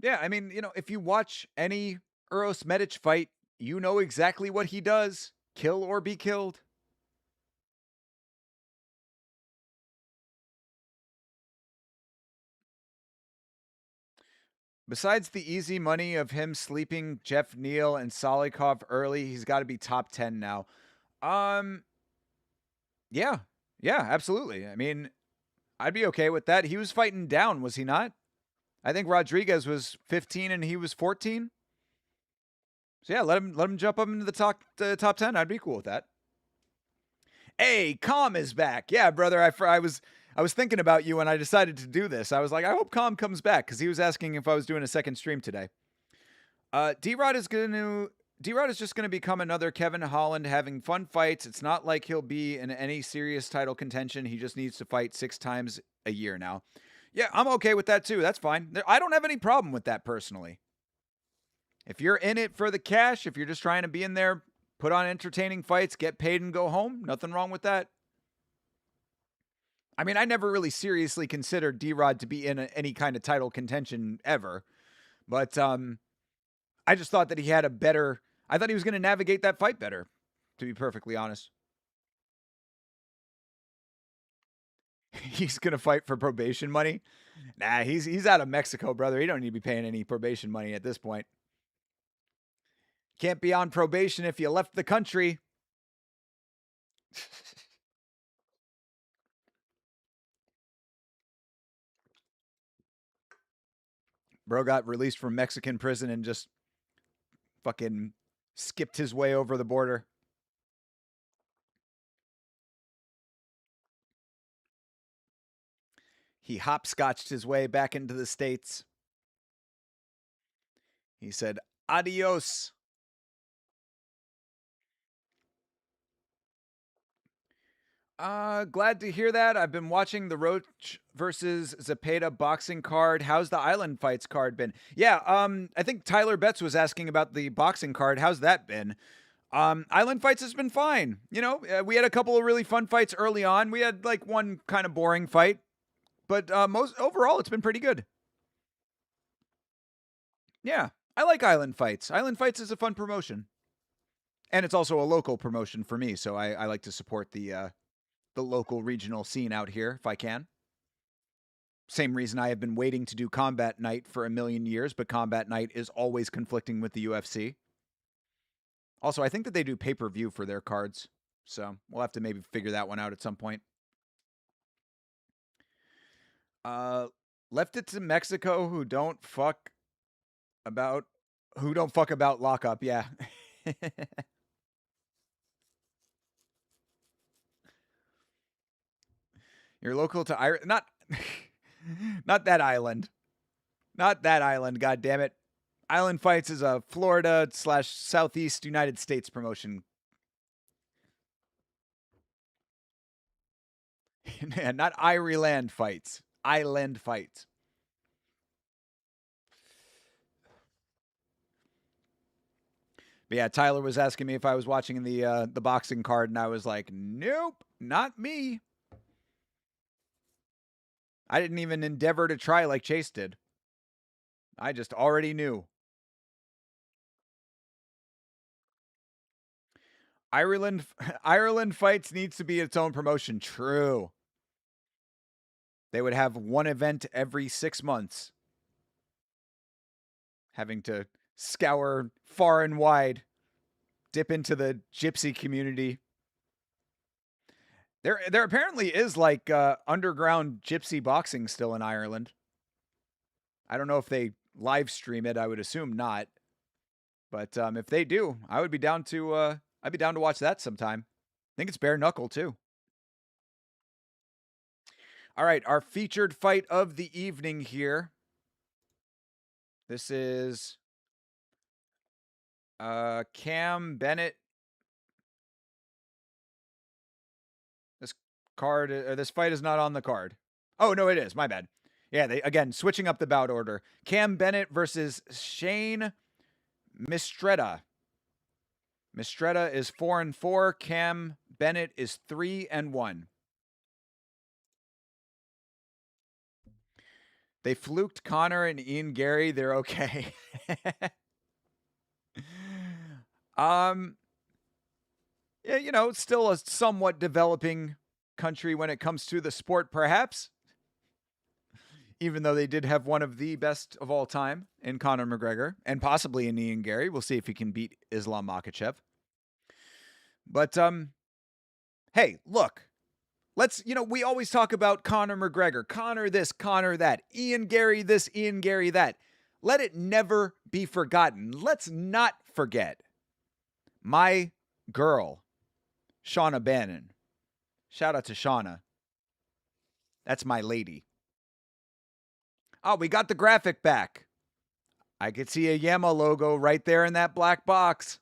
Yeah, I mean, if you watch any Uros Medic fight, you know exactly what he does. Kill or be killed. Besides the easy money of him sleeping Jeff Neal and Salikov early, he's got to be top 10 now. Yeah. Yeah, absolutely. I mean, I'd be okay with that. He was fighting down, was he not? I think Rodriguez was 15 and he was 14. So yeah, let him jump up into the top 10. I'd be cool with that. Hey, Calm is back. Yeah, brother. I was thinking about you when I decided to do this. I was like, I hope Calm comes back because he was asking if I was doing a second stream today. D-Rod is just going to become another Kevin Holland having fun fights. It's not like he'll be in any serious title contention. He just needs to fight 6 times a year now. Yeah, I'm okay with that too. That's fine. I don't have any problem with that personally. If you're in it for the cash, if you're just trying to be in there, put on entertaining fights, get paid and go home, nothing wrong with that. I mean, I never really seriously considered D-Rod to be in any kind of title contention ever. But I just thought that he had I thought he was going to navigate that fight better, to be perfectly honest. He's going to fight for probation money? Nah, he's out of Mexico, brother. He don't need to be paying any probation money at this point. Can't be on probation if you left the country. Bro got released from Mexican prison and just fucking skipped his way over the border. He hopscotched his way back into the States. He said, adios. Glad to hear that. I've been watching the Roach versus Zepeda boxing card. How's the Island Fights card been? Yeah, I think Tyler Betts was asking about the boxing card. How's that been? Island Fights has been fine. We had a couple of really fun fights early on. We had like one kind of boring fight, but overall it's been pretty good. Yeah, I like Island Fights. Island Fights is a fun promotion. And it's also a local promotion for me, so I like to support the local regional scene out here if I can. Same reason I have been waiting to do Combat Night for a million years, but Combat Night is always conflicting with the UFC. Also, I think that they do pay-per-view for their cards, so we'll have to maybe figure that one out at some point. Left it to Mexico who don't fuck about lockup, yeah. You're local to Ireland. Not that island. Not that island, god damn it. Island Fights is a Florida / Southeast United States promotion. Not Ireland Fights. Island Fights. But yeah, Tyler was asking me if I was watching the boxing card, and I was like, nope, not me. I didn't even endeavor to try like Chase did. I just already knew. Ireland Fights needs to be its own promotion. True. They would have one event every 6 months. Having to scour far and wide, dip into the gypsy community. There apparently is like underground gypsy boxing still in Ireland. I don't know if they live stream it. I would assume not. But if they do, I would be down to I'd be down to watch that sometime. I think it's bare knuckle too. All right, our featured fight of the evening here. This is Cam Bennett. This fight is not on the card. Oh, no, it is. My bad. Yeah, they again switching up the bout order. Cam Bennett versus Shane Mistretta. Mistretta is 4-4. Cam Bennett is 3-1. They fluked Connor and Ian Gary. They're okay. Yeah, you know, still a somewhat developing country when it comes to the sport, perhaps. Even though they did have one of the best of all time in Conor McGregor and possibly in Ian Gary. We'll see if he can beat Islam Makhachev. But hey, look. Let's, you know, we always talk about Conor McGregor, Conor this, Conor that, Ian Gary this, Ian Gary that. Let it never be forgotten. Let's not forget my girl, Shauna Bannon. Shout out to Shauna. That's my lady. Oh, we got the graphic back. I could see a Yama logo right there in that black box.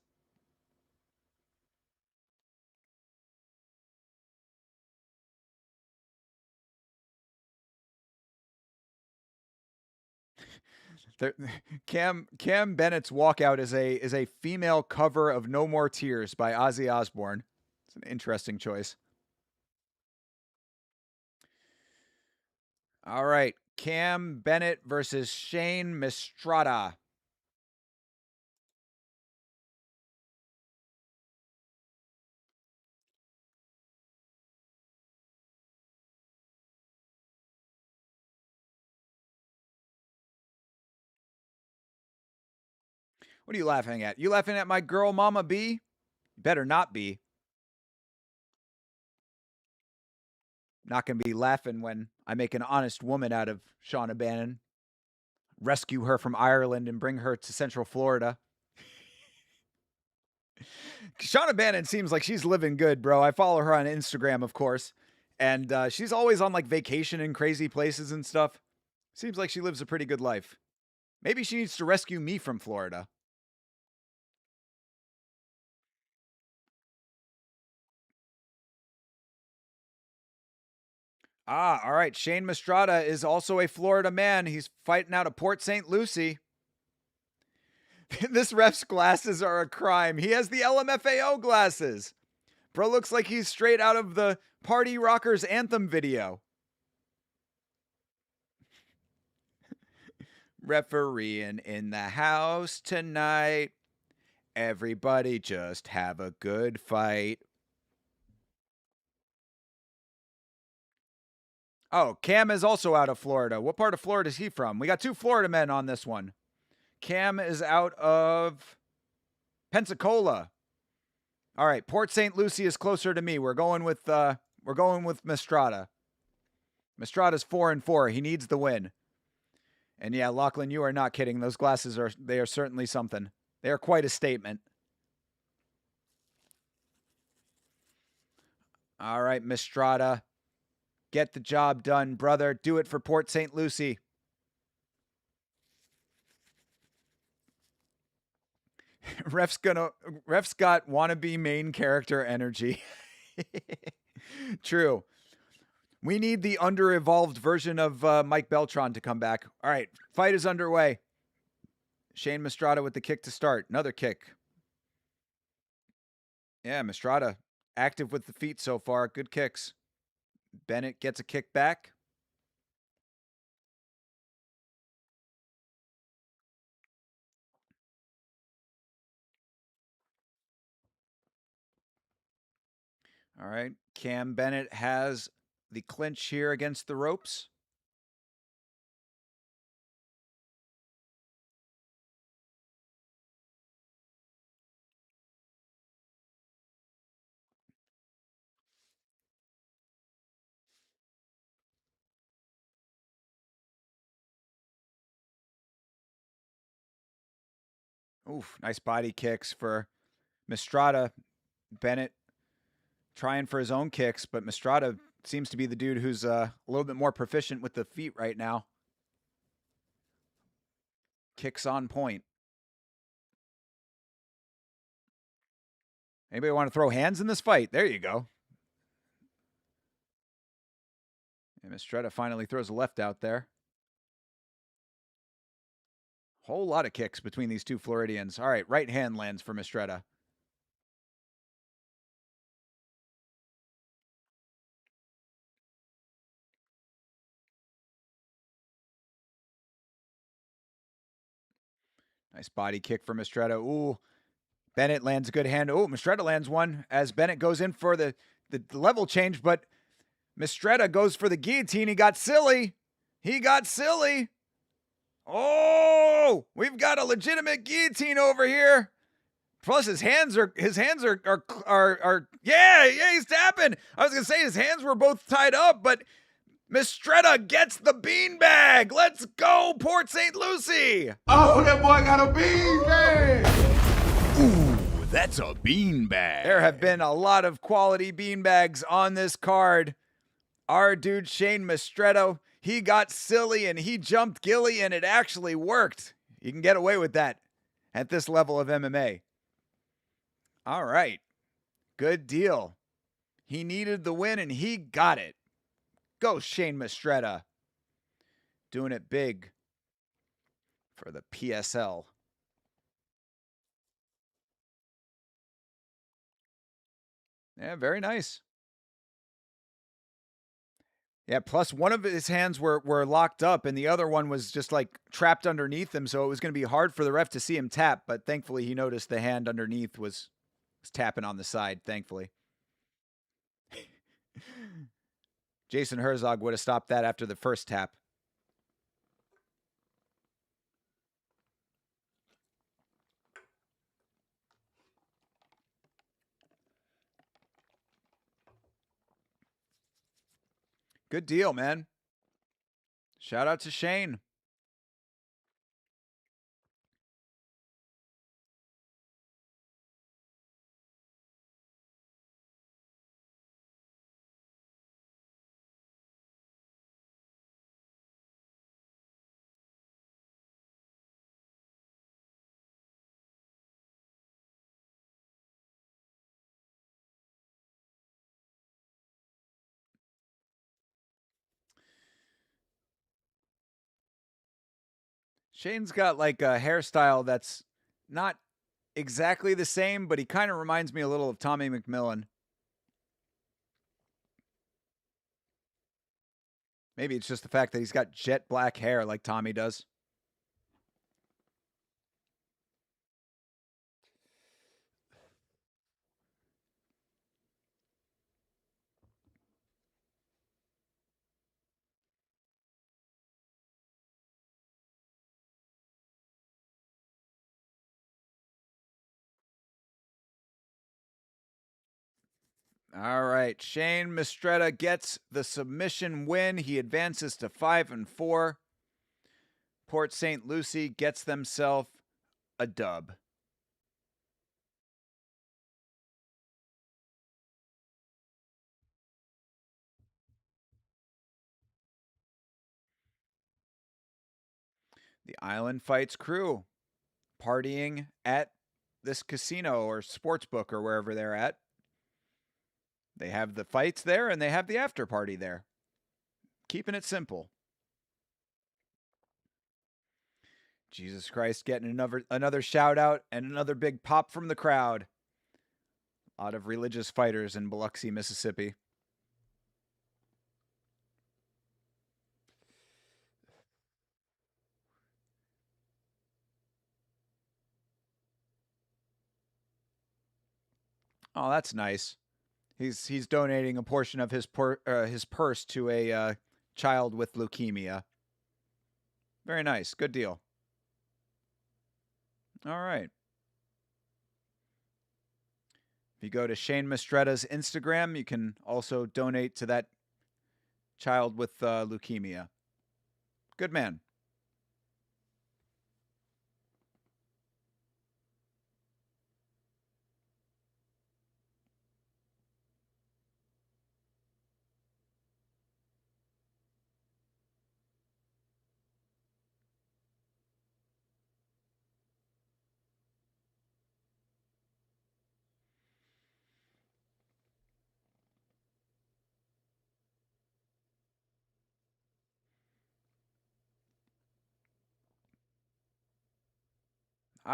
Cam Bennett's walkout is a female cover of No More Tears by Ozzy Osbourne. It's an interesting choice. All right, Cam Bennett versus Shane Mistrata. What are you laughing at? You laughing at my girl, Mama B? You better not be. Not going to be laughing when I make an honest woman out of Shauna Bannon, rescue her from Ireland and bring her to Central Florida. Shauna Bannon seems like she's living good, bro. I follow her on Instagram, of course. And she's always on like vacation in crazy places and stuff. Seems like she lives a pretty good life. Maybe she needs to rescue me from Florida. Ah, all right. Shane Mistrata is also a Florida man. He's fighting out of Port St. Lucie. This ref's glasses are a crime. He has the LMFAO glasses. Bro looks like he's straight out of the Party Rockers Anthem video. Refereeing in the house tonight. Everybody just have a good fight. Oh, Cam is also out of Florida. What part of Florida is he from? We got two Florida men on this one. Cam is out of Pensacola. All right, Port St. Lucie is closer to me. We're going with Mistrata. Mistrata's 4-4. He needs the win. And yeah, Lachlan, you are not kidding. Those glasses are certainly something. They are quite a statement. All right, Mistrata. Get the job done, brother. Do it for Port St. Lucie. Ref's got wannabe main character energy. True. We need the under-evolved version of Mike Beltran to come back. All right, fight is underway. Shane Mistrata with the kick to start. Another kick. Yeah, Mistrata active with the feet so far. Good kicks. Bennett gets a kick back. All right. Cam Bennett has the clinch here against the ropes. Oof, nice body kicks for Mistrata. Bennett trying for his own kicks, but Mistrata seems to be the dude who's a little bit more proficient with the feet right now. Kicks on point. Anybody want to throw hands in this fight? There you go. And Mistrata finally throws a left out there. Whole lot of kicks between these two Floridians. All right, right hand lands for Mistretta. Nice body kick for Mistretta. Ooh, Bennett lands a good hand. Oh, Mistretta lands one as Bennett goes in for the level change, but Mistretta goes for the guillotine. He got silly. He got silly. Oh, we've got a legitimate guillotine over here. Plus his hands are yeah, he's tapping. I was gonna say his hands were both tied up, but Mistretta gets the beanbag. Let's go, Port St. Lucie. Oh, that boy got a beanbag. Ooh, that's a beanbag. There have been a lot of quality beanbags on this card. Our dude Shane Mistretta, he got silly and he jumped Gilly and it actually worked. You can get away with that at this level of MMA. All right. Good deal. He needed the win and he got it. Go Shane Mistretta. Doing it big for the PSL. Yeah, very nice. Yeah, plus one of his hands were locked up and the other one was just like trapped underneath him, so it was going to be hard for the ref to see him tap, but thankfully he noticed the hand underneath was tapping on the side, thankfully. Jason Herzog would have stopped that after the first tap. Good deal, man. Shout out to Shane. Shane's got like a hairstyle that's not exactly the same, but he kind of reminds me a little of Tommy McMillan. Maybe it's just the fact that he's got jet black hair like Tommy does. All right, Shane Mistretta gets the submission win. He advances to 5-4. Port St. Lucie gets themselves a dub. The Island Fights crew partying at this casino or sports book or wherever they're at. They have the fights there and they have the after party there. Keeping it simple. Jesus Christ, getting another shout out and another big pop from the crowd. A lot of religious fighters in Biloxi, Mississippi. Oh, that's nice. He's donating a portion of his purse to a child with leukemia. Very nice. Good deal. All right. If you go to Shane Mistretta's Instagram, you can also donate to that child with leukemia. Good man.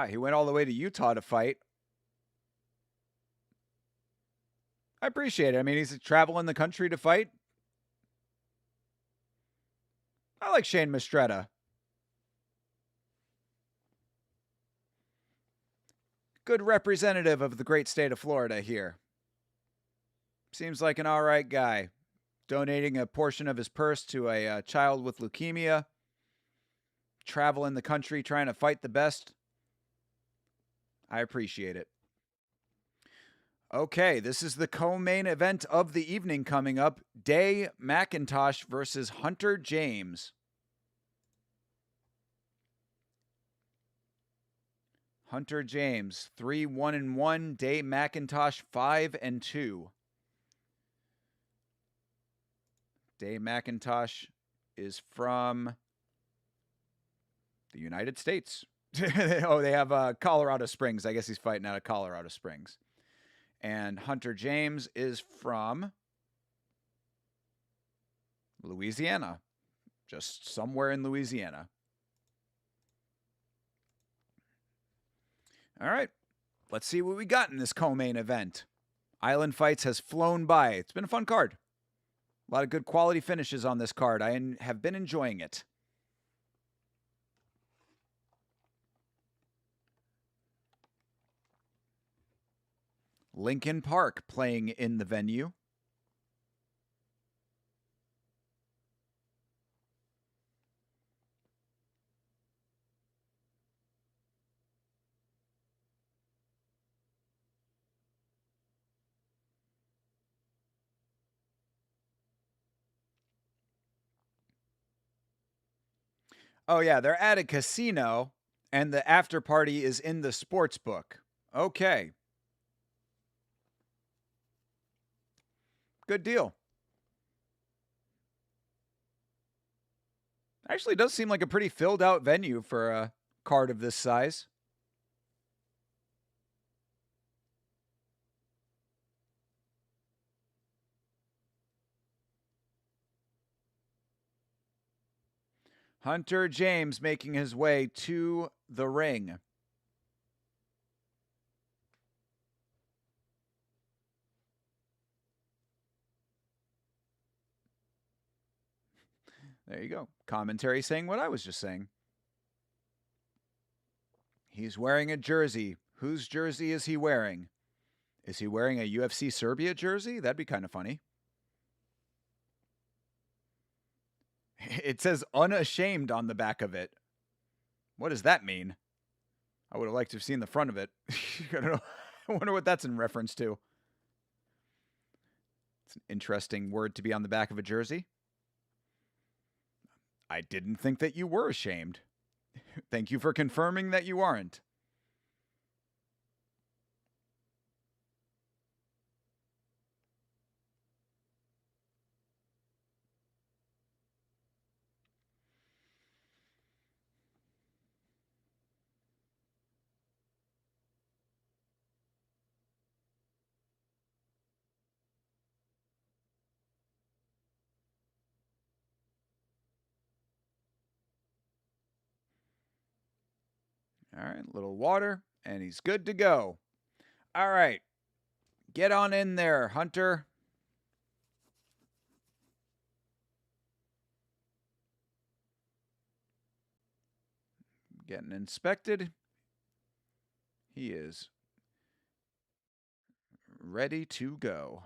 He went all the way to Utah to fight. I appreciate it. I mean, he's traveling the country to fight. I like Shane Mistretta. Good representative of the great state of Florida here. Seems like an all right guy. Donating a portion of his purse to a child with leukemia. Traveling the country trying to fight the best. I appreciate it. Okay, this is the co-main event of the evening coming up. Day McIntosh versus Hunter James. Hunter James, 3-1-1. Day McIntosh, 5-2. Day McIntosh is from the United States. Oh, they have Colorado Springs. I guess he's fighting out of Colorado Springs. And Hunter James is from Louisiana. Just somewhere in Louisiana. All right. Let's see what we got in this co-main event. Island Fights has flown by. It's been a fun card. A lot of good quality finishes on this card. I have been enjoying it. Lincoln Park playing in the venue. Oh, yeah, they're at a casino, and the after party is in the sports book. Okay. Good deal. Actually, does seem like a pretty filled out venue for a card of this size. Hunter James making his way to the ring. There you go. Commentary saying what I was just saying. He's wearing a jersey. Whose jersey is he wearing? Is he wearing a UFC Serbia jersey? That'd be kind of funny. It says unashamed on the back of it. What does that mean? I would have liked to have seen the front of it. I don't know. I wonder what that's in reference to. It's an interesting word to be on the back of a jersey. I didn't think that you were ashamed. Thank you for confirming that you aren't. All right, little water, and he's good to go. All right, get on in there, Hunter. Getting inspected. He is ready to go.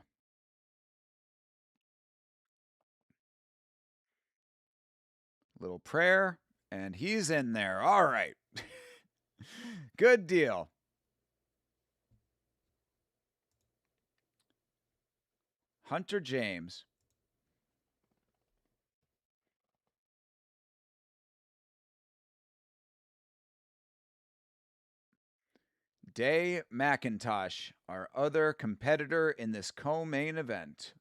Little prayer, and he's in there. All right. Good deal. Hunter James. Day McIntosh, our other competitor in this co-main event.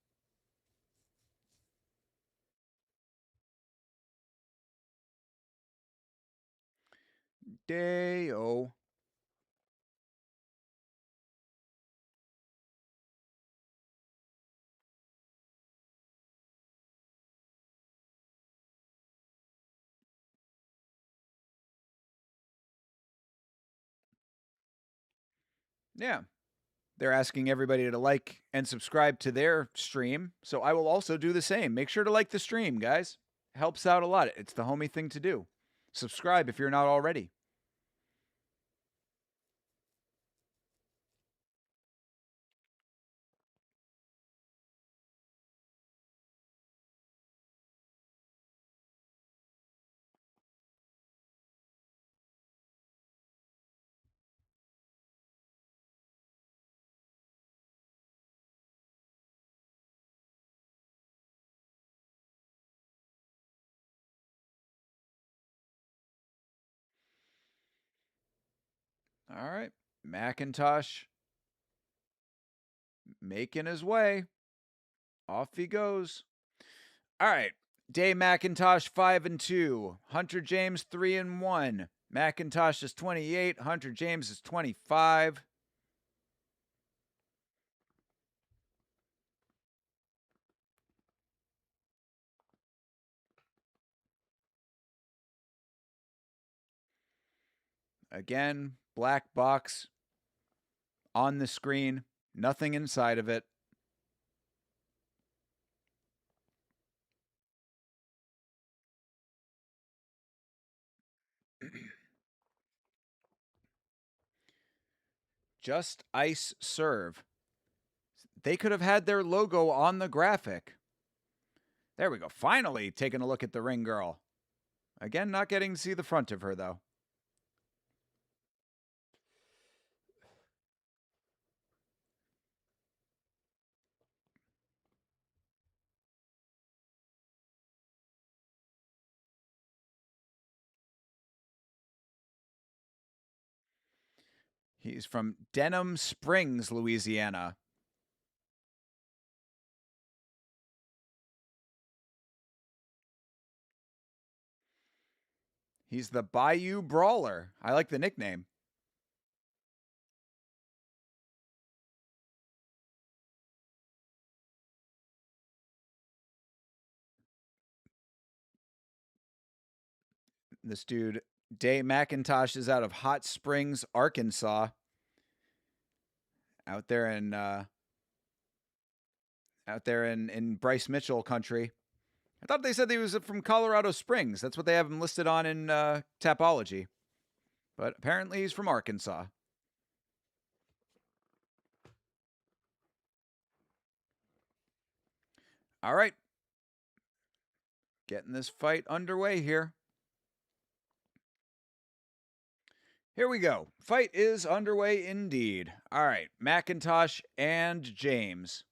Day-o. Yeah. They're asking everybody to like and subscribe to their stream, so I will also do the same. Make sure to like the stream, guys. Helps out a lot. It's the homie thing to do. Subscribe if you're not already. All right. Macintosh making his way. Off he goes. All right. Day Macintosh 5-2. Hunter James 3-1. Macintosh is 28. Hunter James is 25. Again, black box on the screen, nothing inside of it. Just ice serve. They could have had their logo on the graphic. There we go. Finally taking a look at the ring girl. Again, not getting to see the front of her, though. He's from Denham Springs, Louisiana. He's the Bayou Brawler. I like the nickname. This dude, Day McIntosh, is out of Hot Springs, Arkansas. Out there in Bryce Mitchell country. I thought they said he was from Colorado Springs. That's what they have him listed on in Tapology. But apparently he's from Arkansas. All right. Getting this fight underway here. Here we go. Fight is underway indeed. All right. McIntosh and James.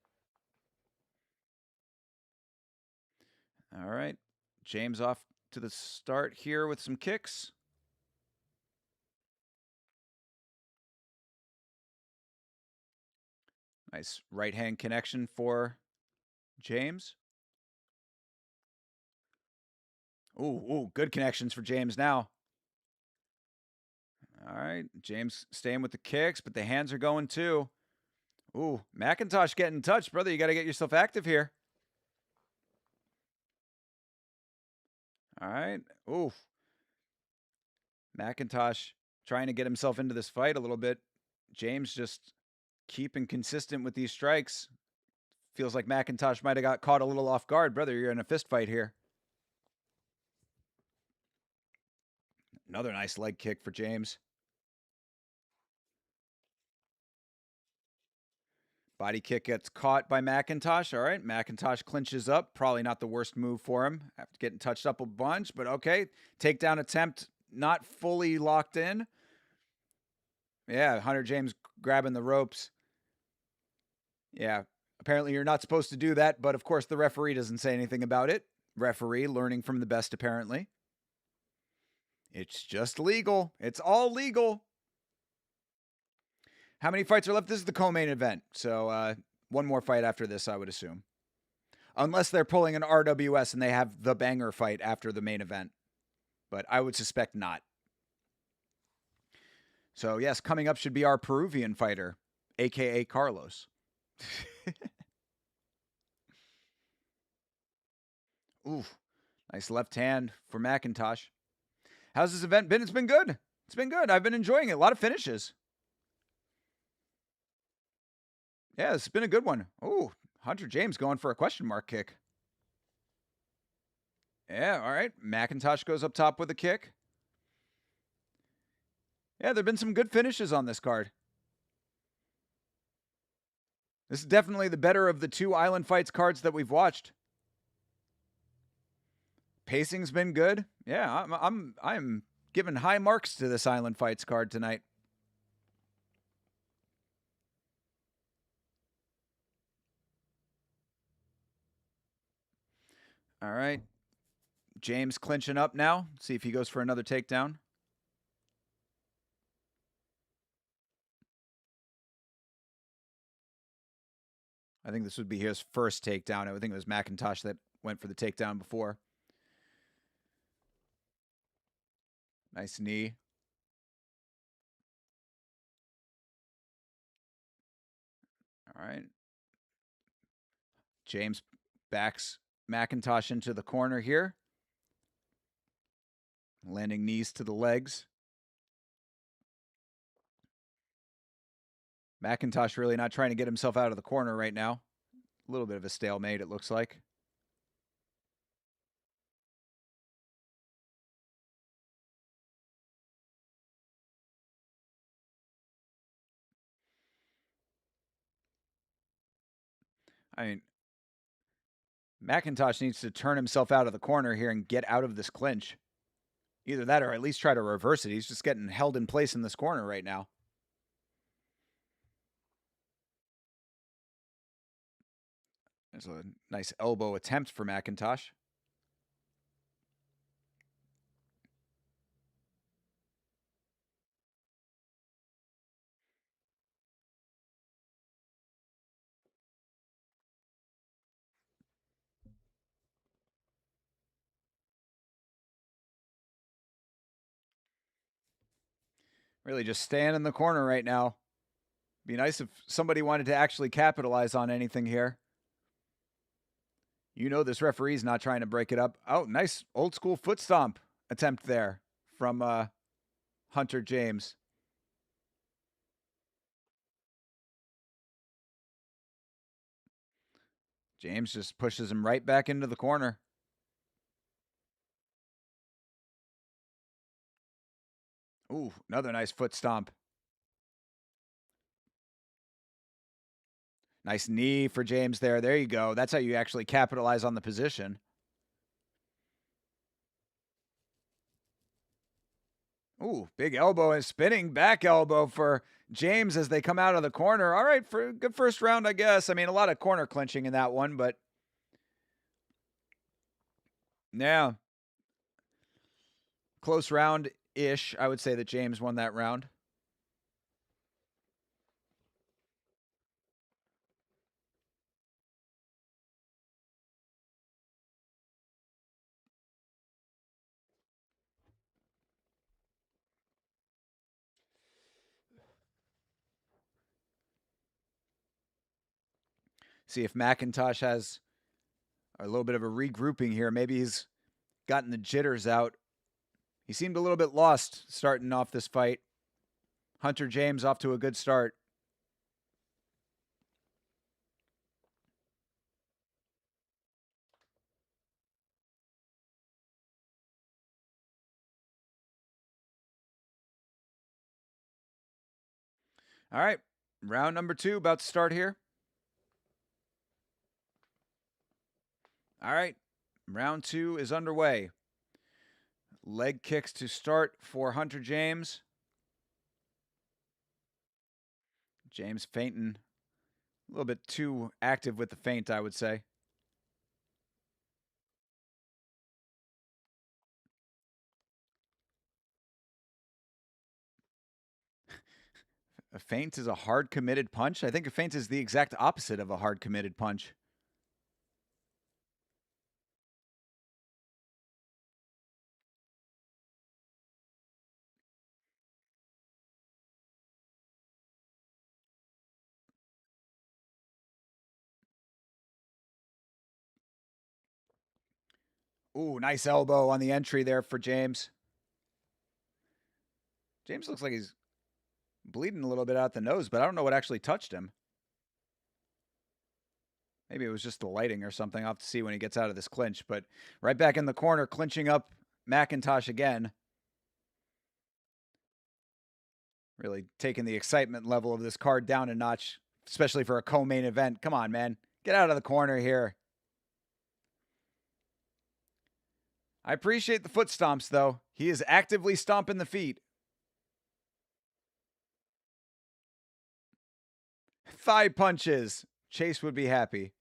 All right. James off to the start here with some kicks. Nice right hand connection for James. Ooh, good connections for James now. All right, James staying with the kicks, but the hands are going too. Ooh, McIntosh getting touched, brother. You got to get yourself active here. All right. Ooh. McIntosh trying to get himself into this fight a little bit. James just keeping consistent with these strikes. Feels like McIntosh might have got caught a little off guard. Brother, you're in a fist fight here. Another nice leg kick for James. Body kick gets caught by McIntosh. All right, McIntosh clinches up. Probably not the worst move for him after getting touched up a bunch, but okay. Takedown attempt not fully locked in. Yeah, Hunter James grabbing the ropes. Yeah, apparently you're not supposed to do that, but of course the referee doesn't say anything about it. Referee learning from the best, apparently. It's just legal. It's all legal. How many fights are left? This is the co-main event. So one more fight after this, I would assume. Unless they're pulling an RWS and they have the banger fight after the main event. But I would suspect not. So yes, coming up should be our Peruvian fighter, a.k.a. Carlos. Ooh, nice left hand for McIntosh. How's this event been? It's been good. It's been good. I've been enjoying it. A lot of finishes. Yeah, it's been a good one. Oh, Hunter James going for a question mark kick. Yeah, all right. McIntosh goes up top with a kick. Yeah, there have been some good finishes on this card. This is definitely the better of the two Island Fights cards that we've watched. Pacing's been good. Yeah, I'm giving high marks to this Island Fights card tonight. All right. James clinching up now. See if he goes for another takedown. I think this would be his first takedown. I think it was McIntosh that went for the takedown before. Nice knee. All right. James backs McIntosh into the corner here. Landing knees to the legs. McIntosh really not trying to get himself out of the corner right now. A little bit of a stalemate, it looks like. I mean, McIntosh needs to turn himself out of the corner here and get out of this clinch. Either that or at least try to reverse it. He's just getting held in place in this corner right now. There's a nice elbow attempt for McIntosh. Really just staying in the corner right now. Be nice if somebody wanted to actually capitalize on anything here. You know this referee's not trying to break it up. Oh, nice old school foot stomp attempt there from Hunter James. James just pushes him right back into the corner. Ooh, another nice foot stomp. Nice knee for James there. There you go. That's how you actually capitalize on the position. Ooh, big elbow and spinning back elbow for James as they come out of the corner. All right, for a good first round, I guess. I mean, a lot of corner clinching in that one, but yeah. Close round-ish. I would say that James won that round. See if McIntosh has a little bit of a regrouping here. Maybe he's gotten the jitters out. He seemed a little bit lost starting off this fight. Hunter James off to a good start. All right, round number 2 about to start here. All right, round 2 is underway. Leg kicks to start for Hunter James. James feinting. A little bit too active with the feint, I would say. A feint is a hard committed punch. I think a feint is the exact opposite of a hard committed punch. Ooh, nice elbow on the entry there for James. James looks like he's bleeding a little bit out the nose, but I don't know what actually touched him. Maybe it was just the lighting or something. I'll have to see when he gets out of this clinch. But right back in the corner, clinching up McIntosh again. Really taking the excitement level of this card down a notch, especially for a co-main event. Come on, man. Get out of the corner here. I appreciate the foot stomps, though. He is actively stomping the feet. Thigh punches. Chase would be happy.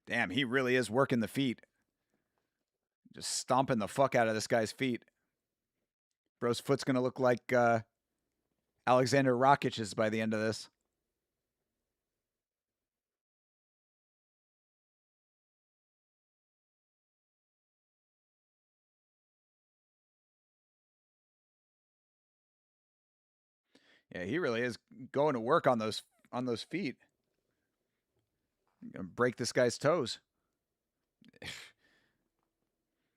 Damn, he really is working the feet. Just stomping the fuck out of this guy's feet. Bro's foot's going to look like Alexander Rakic's by the end of this. Yeah, he really is going to work on those feet. Gonna break this guy's toes.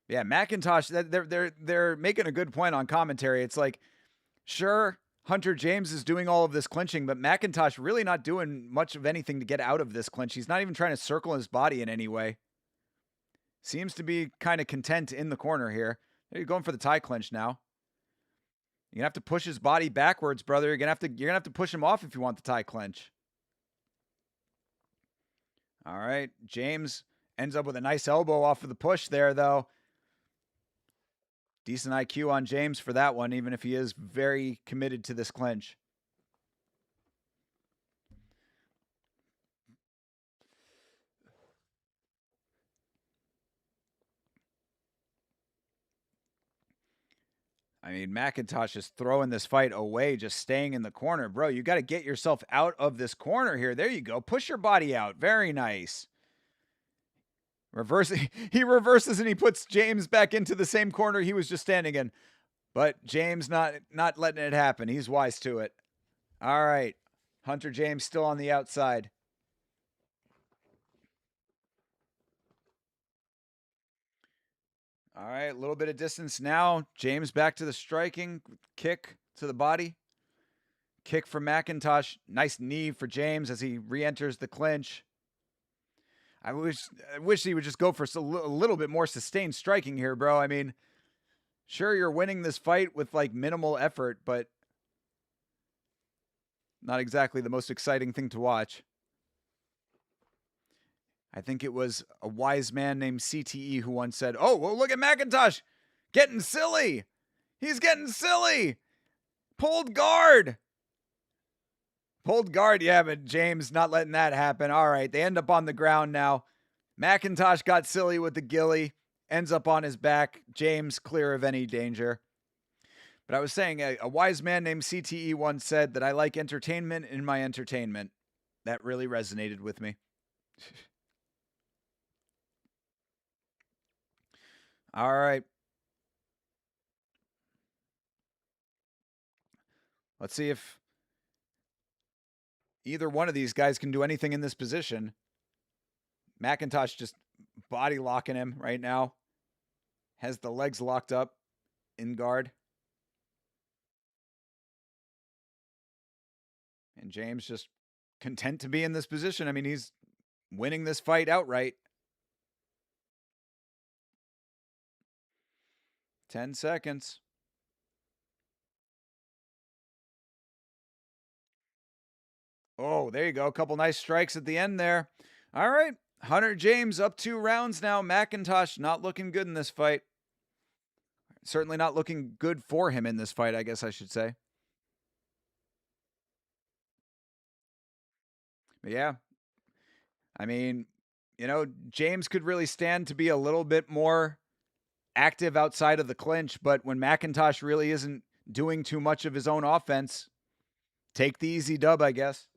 Yeah, McIntosh. They're making a good point on commentary. It's like, sure, Hunter James is doing all of this clinching, but McIntosh really not doing much of anything to get out of this clinch. He's not even trying to circle his body in any way. Seems to be kind of content in the corner here. You're going for the tie clinch now. You're gonna have to push his body backwards, brother. You're gonna have to push him off if you want the tie clinch. All right, James ends up with a nice elbow off of the push there, though. Decent IQ on James for that one, even if he is very committed to this clinch. I mean, McIntosh is throwing this fight away, just staying in the corner. Bro, you got to get yourself out of this corner here. There you go. Push your body out. Very nice. He reverses and he puts James back into the same corner he was just standing in. But James not letting it happen. He's wise to it. All right. Hunter James still on the outside. All right, a little bit of distance now. James back to the striking. Kick to the body. Kick from McIntosh. Nice knee for James as he re-enters the clinch. I wish he would just go for a little bit more sustained striking here, bro. I mean, sure, you're winning this fight with like minimal effort, but not exactly the most exciting thing to watch. I think it was a wise man named CTE who once said, "Oh, well, look at McIntosh getting silly. He's getting silly. Pulled guard." Pulled guard, yeah, but James not letting that happen. All right, they end up on the ground now. McIntosh got silly with the ghillie, ends up on his back. James clear of any danger. But I was saying, a wise man named CTE once said that I like entertainment in my entertainment. That really resonated with me. All right. Let's see if either one of these guys can do anything in this position. McIntosh just body locking him right now. Has the legs locked up in guard. And James just content to be in this position. I mean, he's winning this fight outright. 10 seconds. Oh, there you go. A couple nice strikes at the end there. All right. Hunter James up 2 rounds now. McIntosh not looking good in this fight. Certainly not looking good for him in this fight, I guess I should say. But yeah. I mean, you know, James could really stand to be a little bit more active outside of the clinch, but when McIntosh really isn't doing too much of his own offense, take the easy dub, I guess.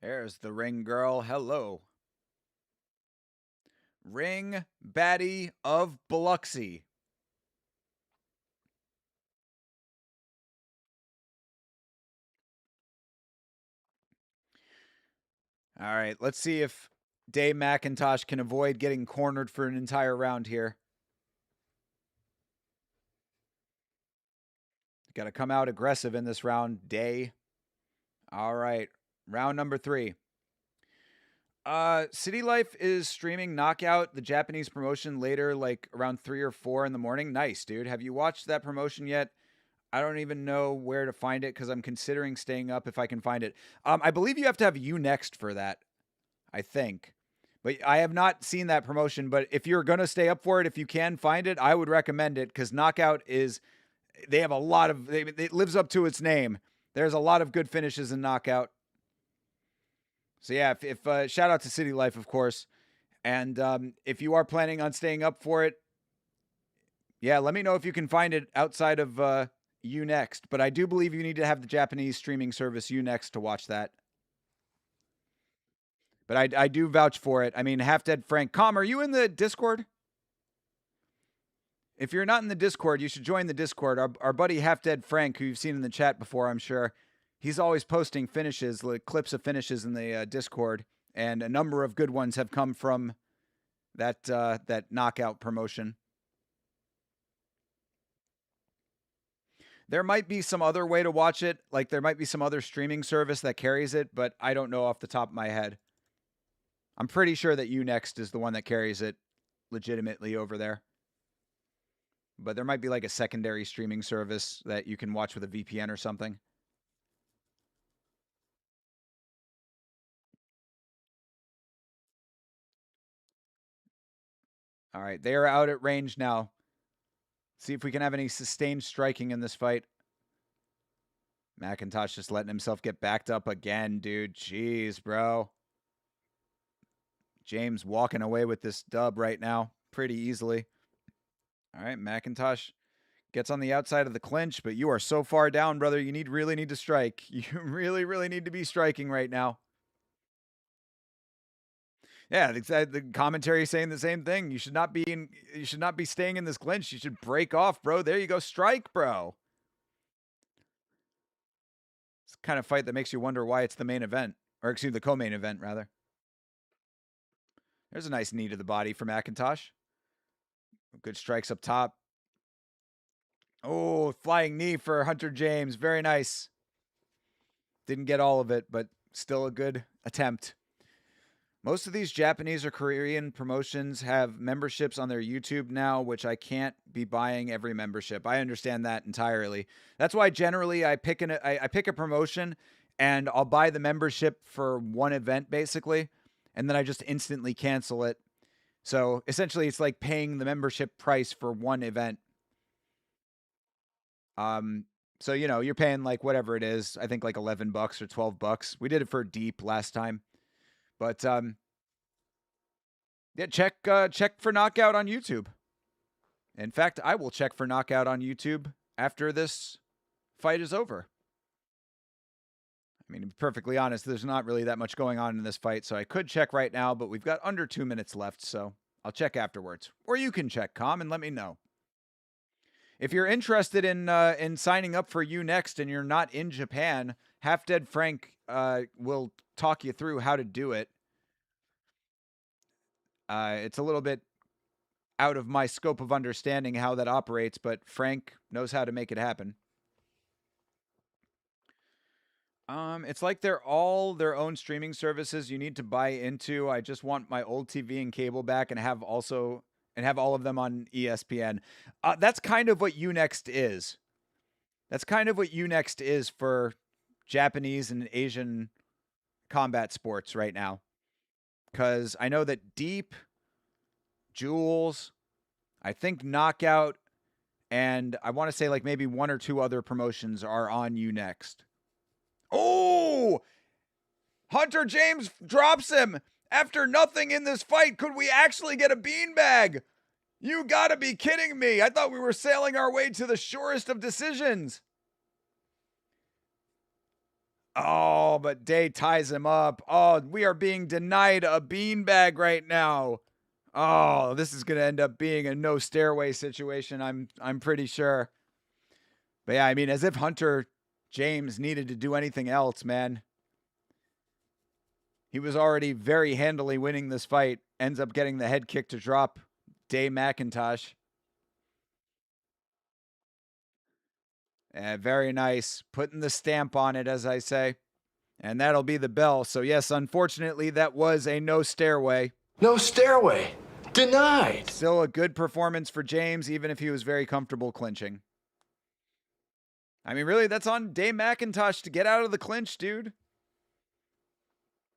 There's the ring girl. Hello. Ring baddie of Biloxi. All right, let's see if Dave McIntosh can avoid getting cornered for an entire round here. Got to come out aggressive in this round, Day. All right, round number 3. City Life is streaming Knockout, the Japanese promotion, later, like around 3 or 4 in the morning. Nice, dude. Have you watched that promotion yet? I don't even know where to find it because I'm considering staying up if I can find it. I believe you have to have YouNext for that, I think. But I have not seen that promotion. But if you're going to stay up for it, if you can find it, I would recommend it because Knockout is, they have a lot of, it lives up to its name. There's a lot of good finishes in Knockout. So yeah, if shout out to City Life, of course. And if you are planning on staying up for it, yeah, let me know if you can find it outside of YouNext. But I do believe you need to have the Japanese streaming service YouNext to watch that. But I do vouch for it. I mean, Half Dead Frank. Com, are you in the Discord? If you're not in the Discord, you should join the Discord. Our buddy Half Dead Frank, who you've seen in the chat before, I'm sure, he's always posting finishes, like clips of finishes in the Discord, and a number of good ones have come from that Knockout promotion. There might be some other way to watch it, like there might be some other streaming service that carries it, but I don't know off the top of my head. I'm pretty sure that YouNext is the one that carries it legitimately over there. But there might be like a secondary streaming service that you can watch with a VPN or something. All right, they are out at range now. See if we can have any sustained striking in this fight. McIntosh just letting himself get backed up again, dude. Jeez, bro. James walking away with this dub right now pretty easily. All right, McIntosh gets on the outside of the clinch, but you are so far down, brother. You really need to strike. You really need to be striking right now. Yeah, the commentary is saying the same thing. You should not be staying in this clinch. You should break off, bro. There you go. Strike, bro. It's the kind of fight that makes you wonder why it's the main event. Or excuse me, the co-main event, rather. There's a nice knee to the body for McIntosh. Good strikes up top. Oh, flying knee for Hunter James. Very nice. Didn't get all of it, but still a good attempt. Most of these Japanese or Korean promotions have memberships on their YouTube now, which I can't be buying every membership. I understand that entirely. That's why generally I pick a promotion and I'll buy the membership for one event basically, and then I just instantly cancel it. So essentially it's like paying the membership price for one event. So you know, you're paying like whatever it is, I think like $11 or $12. We did it for Deep last time. But yeah, check for Knockout on YouTube. In fact, I will check for Knockout on YouTube after this fight is over. I mean, to be perfectly honest, there's not really that much going on in this fight, so I could check right now, but we've got under 2 minutes left, so I'll check afterwards. Or you can check, Com, and let me know. If you're interested in signing up for YouNext and you're not in Japan, Half Dead Frank will talk you through how to do it. It's a little bit out of my scope of understanding how that operates, but Frank knows how to make it happen. It's like they're all their own streaming services you need to buy into. I just want my old TV and cable back and have all of them on ESPN. That's kind of what YouNext is. That's kind of what YouNext is for Japanese and Asian combat sports right now. Because I know that Deep, Jules, I think Knockout, and I want to say like maybe 1 or 2 other promotions are on YouNext. Oh! Hunter James drops him after nothing in this fight. Could we actually get a beanbag? You gotta be kidding me. I thought we were sailing our way to the surest of decisions. Oh, but Day ties him up. Oh, we are being denied a beanbag right now. Oh, this is going to end up being a no stairway situation, I'm pretty sure. But yeah, I mean, as if Hunter James needed to do anything else, man. He was already very handily winning this fight. Ends up getting the head kick to drop Day McIntosh. Very nice. Putting the stamp on it, as I say. And that'll be the bell. So, yes, unfortunately, that was a no stairway. No stairway. Denied. Still a good performance for James, even if he was very comfortable clinching. I mean, really, that's on Day McIntosh to get out of the clinch, dude.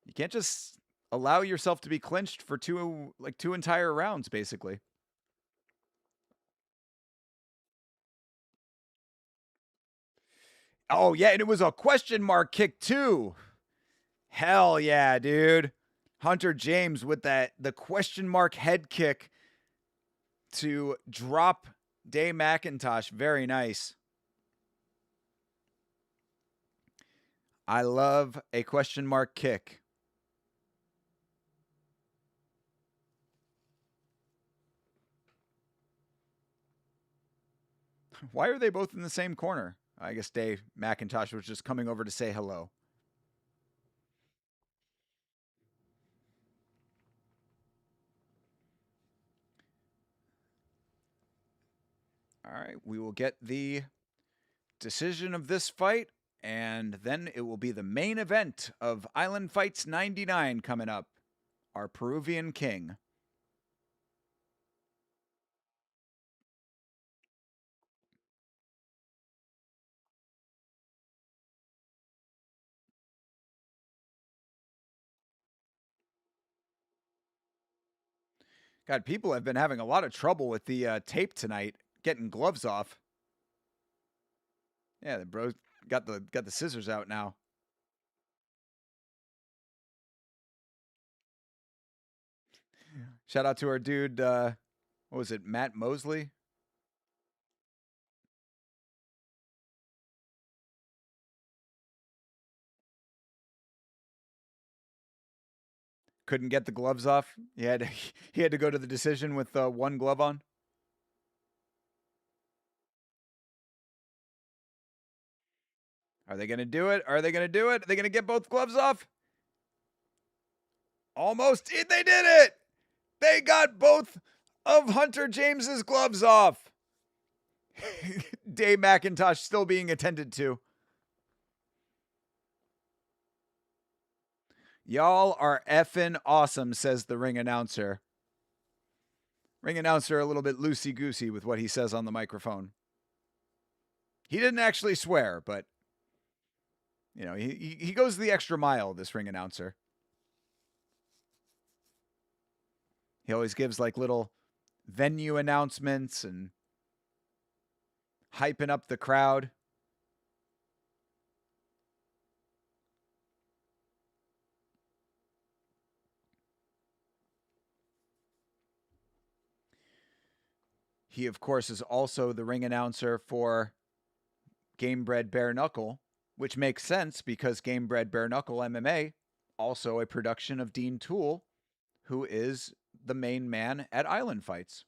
You can't just allow yourself to be clinched for two entire rounds, basically. Oh, yeah, and it was a question mark kick, too. Hell yeah, dude. Hunter James with the question mark head kick to drop Day McIntosh. Very nice. I love a question mark kick. Why are they both in the same corner? I guess Dave McIntosh was just coming over to say hello. All right, we will get the decision of this fight, and then it will be the main event of Island Fights 99 coming up. Our Peruvian King. God, people have been having a lot of trouble with the tape tonight, getting gloves off. Yeah, the bro got the scissors out now. Shout out to our dude, what was it, Matt Mosley? Couldn't get the gloves off. He had to go to the decision with one glove on. Are they going to do it? Are they going to do it? Are they going to get both gloves off? Almost. They did it. They got both of Hunter James's gloves off. Dave McIntosh still being attended to. Y'all are effing awesome, says the ring announcer. Ring announcer a little bit loosey-goosey with what he says on the microphone. He didn't actually swear, but, you know, he goes the extra mile, this ring announcer. He always gives, like, little venue announcements and hyping up the crowd. He, of course, is also the ring announcer for Gamebred Bare Knuckle, which makes sense because Gamebred Bare Knuckle MMA, also a production of Dean Toole, who is the main man at Island Fights.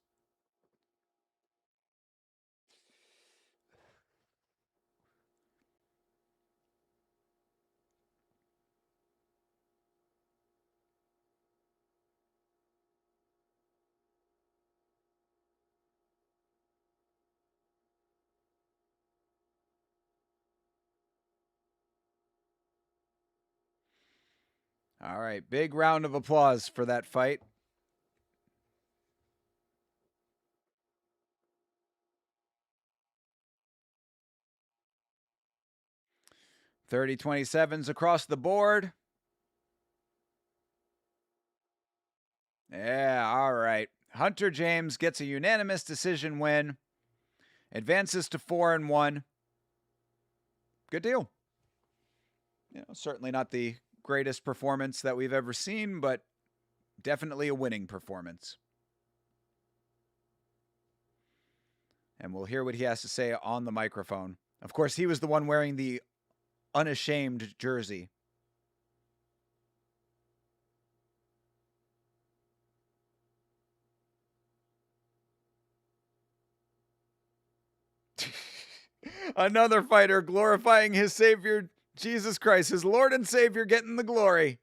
All right, big round of applause for that fight. .30-27s across the board. Yeah, all right. Hunter James gets a unanimous decision win. Advances to 4-1. Good deal. You know, certainly not the greatest performance that we've ever seen, but definitely a winning performance. And we'll hear what he has to say on the microphone. Of course, he was the one wearing the unashamed jersey. Another fighter glorifying his Savior, Jesus Christ, his Lord and Savior, getting the glory.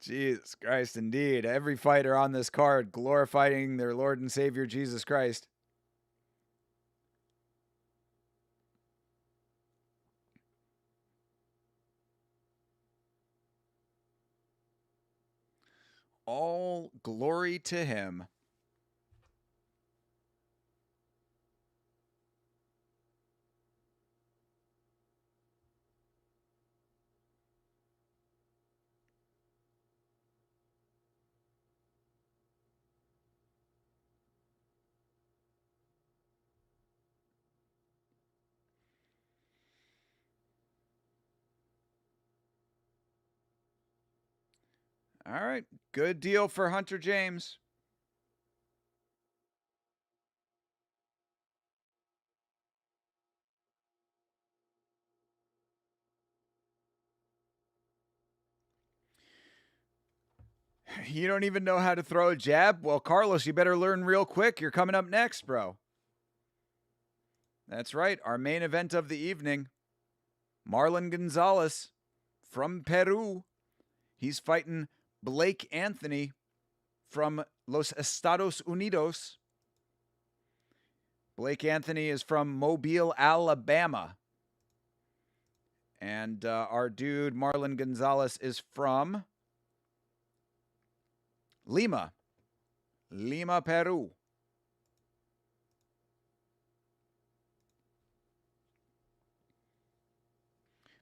Jesus Christ, indeed. Every fighter on this card glorifying their Lord and Savior Jesus Christ. All glory to him. All right. Good deal for Hunter James. You don't even know how to throw a jab? Well, Carlos, you better learn real quick. You're coming up next, bro. That's right. Our main event of the evening. Marlon Gonzalez from Peru. He's fighting Blake Anthony from Los Estados Unidos. Blake Anthony is from Mobile, Alabama. And our dude, Marlon Gonzalez, is from Lima, Peru.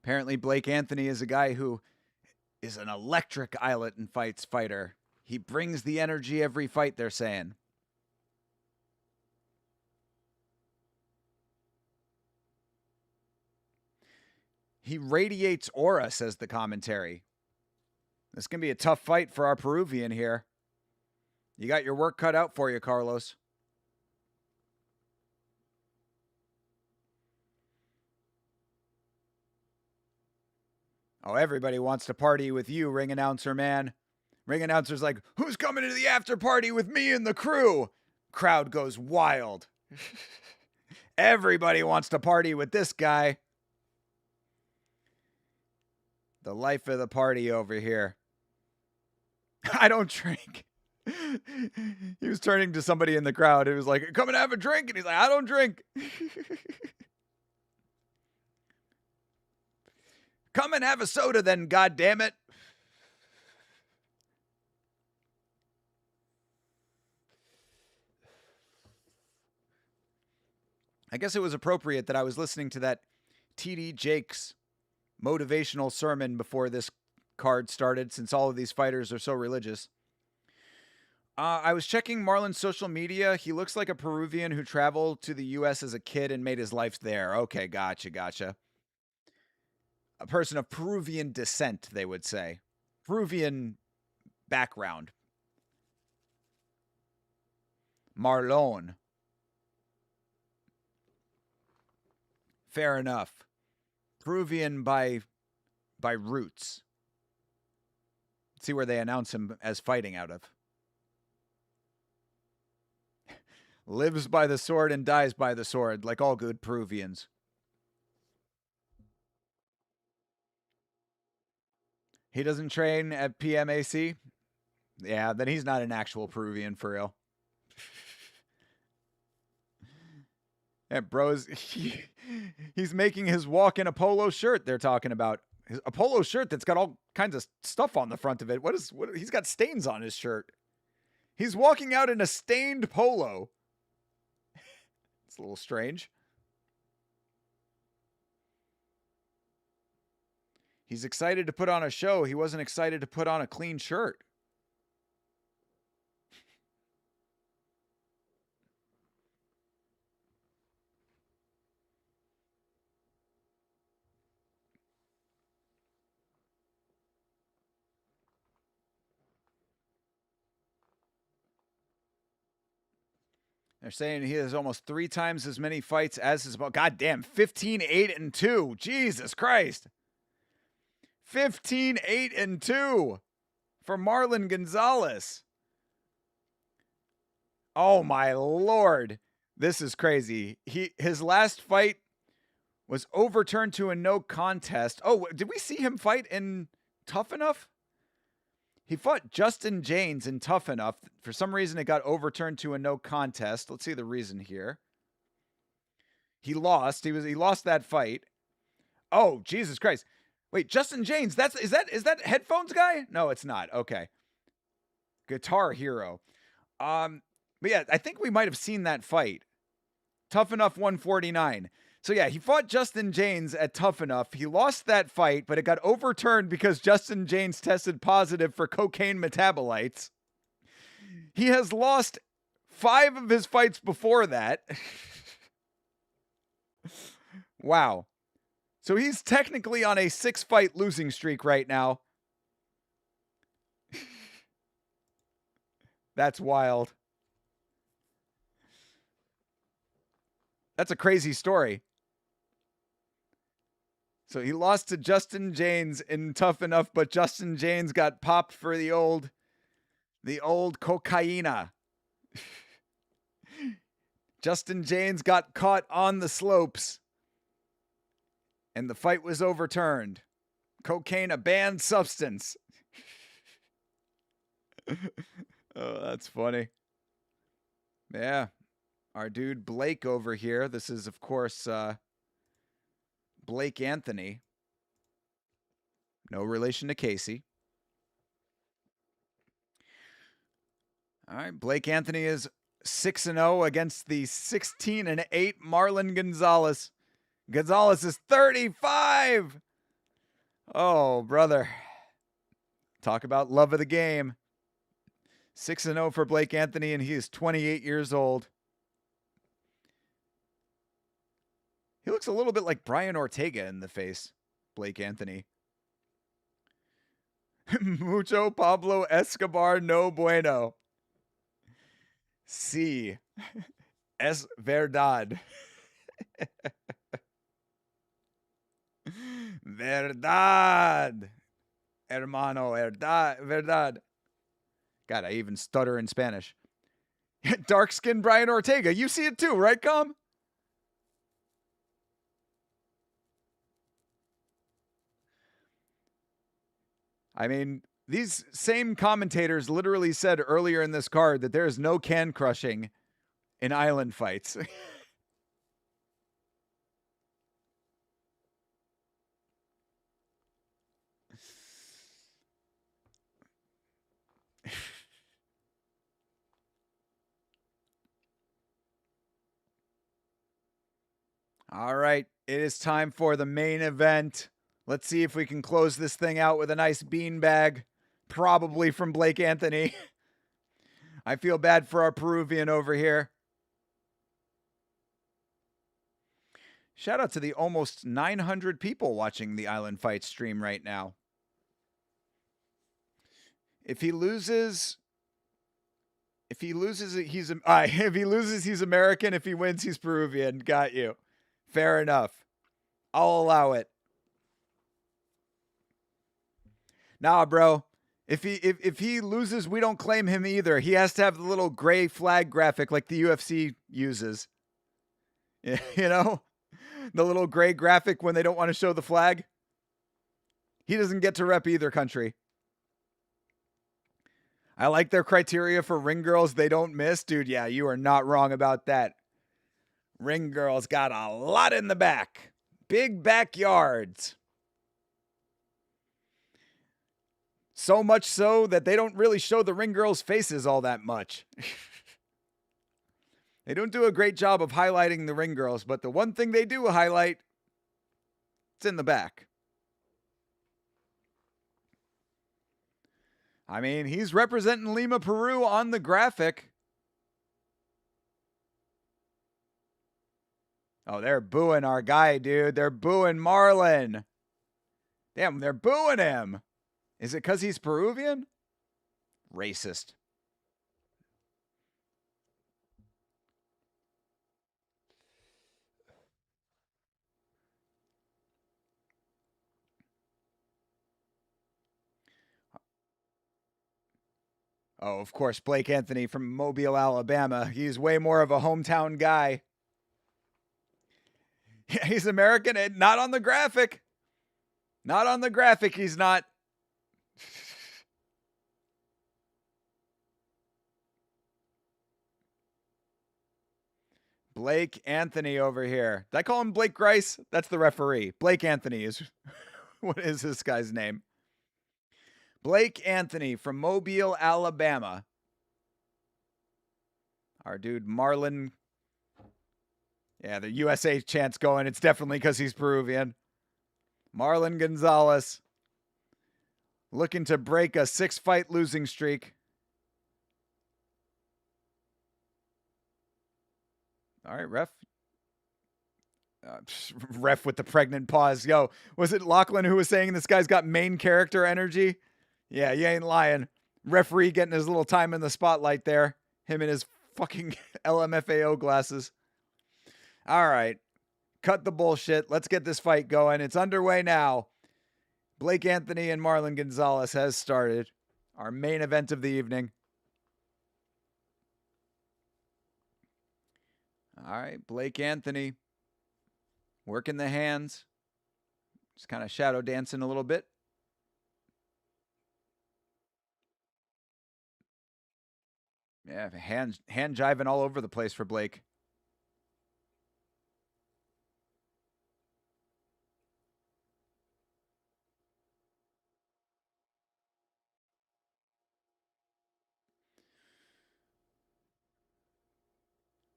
Apparently, Blake Anthony is a guy who is an electric Islet and Fights fighter. He brings the energy every fight, they're saying. He radiates aura, says the commentary. This can be a tough fight for our Peruvian here. You got your work cut out for you, Carlos. Oh, everybody wants to party with you, ring announcer man. Ring announcer's like, who's coming to the after party with me and the crew? Crowd goes wild. Everybody wants to party with this guy. The life of the party over here. I don't drink. He was turning to somebody in the crowd. He was like, come and have a drink. And he's like, I don't drink. Come and have a soda then, goddammit. I guess it was appropriate that I was listening to that T.D. Jakes motivational sermon before this card started, since all of these fighters are so religious. I was checking Marlon's social media. He looks like a Peruvian who traveled to the U.S. as a kid and made his life there. Okay, gotcha. A person of Peruvian descent, they would say. Peruvian background. Marlon. Fair enough. Peruvian by roots. Let's see where they announce him as fighting out of. Lives by the sword and dies by the sword, like all good Peruvians. He doesn't train at PMAC? Yeah, then he's not an actual Peruvian for real. Yeah, bros, he's making his walk in a polo shirt they're talking about. A polo shirt that's got all kinds of stuff on the front of it. What he's got stains on his shirt. He's walking out in a stained polo. It's a little strange. He's excited to put on a show. He wasn't excited to put on a clean shirt. They're saying he has almost 3 times as many fights as his... Goddamn, 15-8-2. Jesus Christ. 15-8-2 for Marlon Gonzalez. Oh, my Lord. This is crazy. His last fight was overturned to a no contest. Oh, did we see him fight in Tough Enough? He fought Justin James in Tough Enough. For some reason, it got overturned to a no contest. Let's see the reason here. He lost. He lost that fight. Oh, Jesus Christ. Wait, Justin James, is that Headphones guy? No, it's not. Okay. Guitar Hero. But yeah, I think we might have seen that fight. Tough Enough 149. So yeah, he fought Justin James at Tough Enough. He lost that fight, but it got overturned because Justin James tested positive for cocaine metabolites. He has lost 5 of his fights before that. Wow. So he's technically on a 6-fight losing streak right now. That's wild. That's a crazy story. So he lost to Justin James in Tough Enough, but Justin James got popped for the old cocaina. Justin James got caught on the slopes, and the fight was overturned. Cocaine, a banned substance. Oh, that's funny. Yeah. Our dude Blake over here. This is, of course, Blake Anthony. No relation to Casey. All right, Blake Anthony is 6-0 against the 16-8 Marlon Gonzalez. Gonzalez is 35. Oh, brother. Talk about love of the game. 6-0 for Blake Anthony, and he is 28 years old. He looks a little bit like Brian Ortega in the face, Blake Anthony. Mucho Pablo Escobar no bueno. Sí. Es verdad. Verdad. Hermano, verdad. God, I even stutter in Spanish. Dark-skinned Brian Ortega. You see it too, right, Com? I mean, these same commentators literally said earlier in this card that there is no can crushing in island fights. All right, it is time for the main event. Let's see if we can close this thing out with a nice beanbag, probably from Blake Anthony. I feel bad for our Peruvian over here. Shout out to the almost 900 people watching the Island Fight stream right now. If he loses, he's American. If he wins, he's Peruvian. Got you. Fair enough. I'll allow it. Nah, bro. If he loses, we don't claim him either. He has to have the little gray flag graphic like the UFC uses. You know? The little gray graphic when they don't want to show the flag. He doesn't get to rep either country. I like their criteria for ring girls they don't miss. Dude, yeah, you are not wrong about that. Ring girls got a lot in the back. Big backyards. So much so that they don't really show the ring girls' faces all that much. They don't do a great job of highlighting the ring girls, but the one thing they do highlight, it's in the back. I mean, he's representing Lima, Peru on the graphic. Oh, they're booing our guy, dude. They're booing Marlon. Damn, they're booing him. Is it because he's Peruvian? Racist. Oh, of course, Blake Anthony from Mobile, Alabama. He's way more of a hometown guy. Yeah, he's American and not on the graphic. Not on the graphic, he's not. Blake Anthony over here. Did I call him Blake Grice? That's the referee. Blake Anthony is what is this guy's name? Blake Anthony from Mobile, Alabama. Our dude Marlon. Yeah, the USA chant's going. It's definitely because he's Peruvian. Marlon Gonzalez looking to break a 6-fight losing streak. All right, ref. Ref with the pregnant pause. Yo, was it Lachlan who was saying this guy's got main character energy? Yeah, you ain't lying. Referee getting his little time in the spotlight there. Him and his fucking LMFAO glasses. All right. Cut the bullshit. Let's get this fight going. It's underway now. Blake Anthony and Marlon Gonzalez has started. Our main event of the evening. All right, Blake Anthony working the hands. Just kind of shadow dancing a little bit. Yeah, hand jiving all over the place for Blake.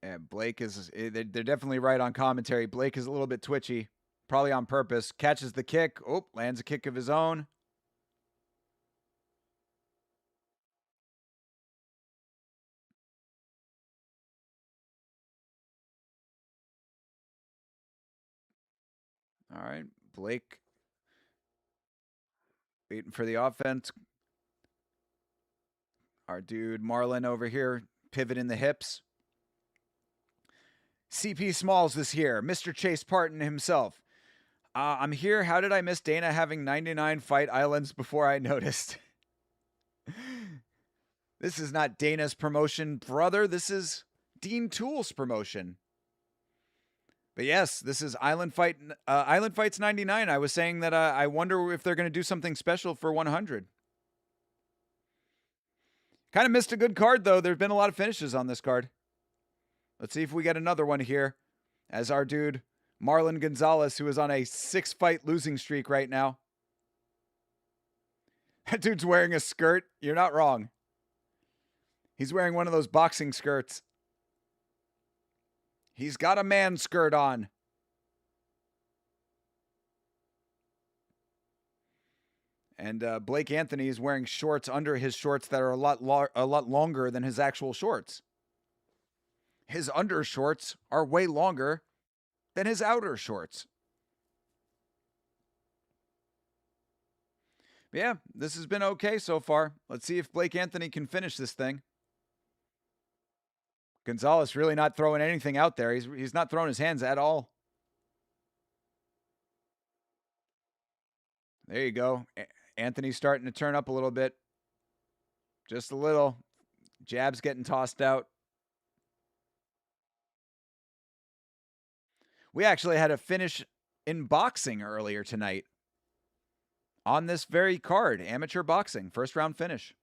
Yeah, Blake is, they're definitely right on commentary. Blake is a little bit twitchy, probably on purpose. Catches the kick. Oh, lands a kick of his own. All right, Blake waiting for the offense. Our dude Marlon over here pivoting the hips. CP Smalls is here. Mr. Chase Parton himself. I'm here. How did I miss Dana having 99 fight islands before I noticed? This is not Dana's promotion, brother. This is Dean Toole's promotion. But yes, this is Island Fights 99. I was saying that I wonder if they're going to do something special for 100. Kind of missed a good card, though. There's been a lot of finishes on this card. Let's see if we get another one here. As our dude, Marlon Gonzalez, who is on a 6-fight losing streak right now. That dude's wearing a skirt. You're not wrong. He's wearing one of those boxing skirts. He's got a man skirt on. And Blake Anthony is wearing shorts under his shorts that are a lot longer than his actual shorts. His undershorts are way longer than his outer shorts. But yeah, this has been okay so far. Let's see if Blake Anthony can finish this thing. Gonzalez really not throwing anything out there. He's not throwing his hands at all. There you go. Anthony's starting to turn up a little bit. Just a little. Jabs getting tossed out. We actually had a finish in boxing earlier tonight. On this very card, amateur boxing, first round finish.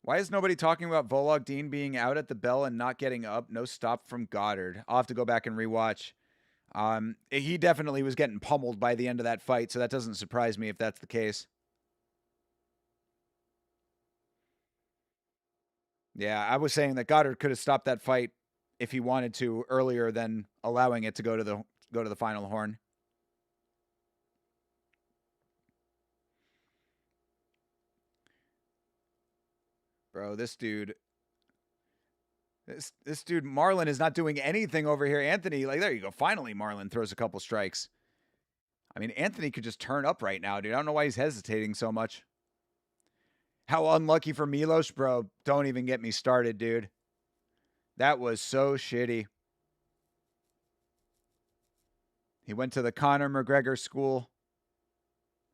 Why is nobody talking about Volog Dean being out at the bell and not getting up? No stop from Goddard. I'll have to go back and rewatch. He definitely was getting pummeled by the end of that fight, so that doesn't surprise me if that's the case. Yeah, I was saying that Goddard could have stopped that fight if he wanted to earlier than allowing it to go to the final horn. Bro, this dude Marlon is not doing anything over here. Anthony, like, there you go. Finally, Marlon throws a couple strikes. I mean, Anthony could just turn up right now, dude. I don't know why he's hesitating so much. How unlucky for Milos, bro. Don't even get me started, dude. That was so shitty. He went to the Conor McGregor school,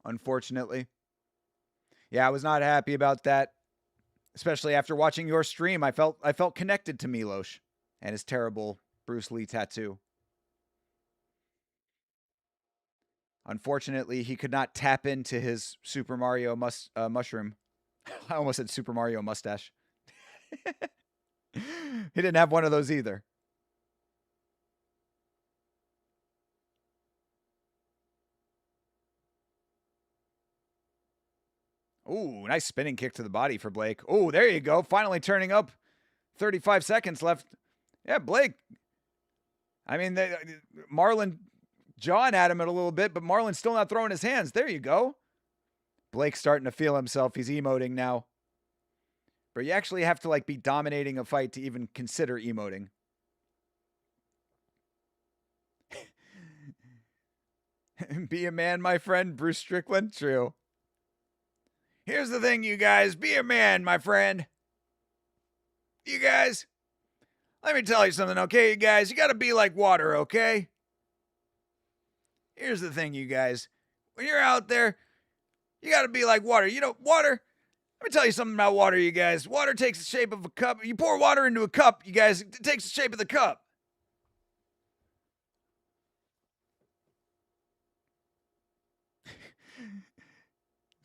unfortunately. Yeah, I was not happy about that. Especially after watching your stream, I felt connected to Milos and his terrible Bruce Lee tattoo. Unfortunately, he could not tap into his Super Mario mushroom. I almost said Super Mario mustache. He didn't have one of those either. Ooh, nice spinning kick to the body for Blake. Ooh, there you go. Finally turning up. 35 seconds left. Yeah, Blake. I mean, Marlon jawing at him a little bit, but Marlon's still not throwing his hands. There you go. Blake's starting to feel himself. He's emoting now. But you actually have to be dominating a fight to even consider emoting. Be a man, my friend. Bruce Strickland. True. Here's the thing, you guys. Be a man, my friend. You guys, let me tell you something, okay, you guys? You got to be like water, okay? Here's the thing, you guys. When you're out there, you got to be like water. You know, water, let me tell you something about water, you guys. Water takes the shape of a cup. You pour water into a cup, you guys, it takes the shape of the cup.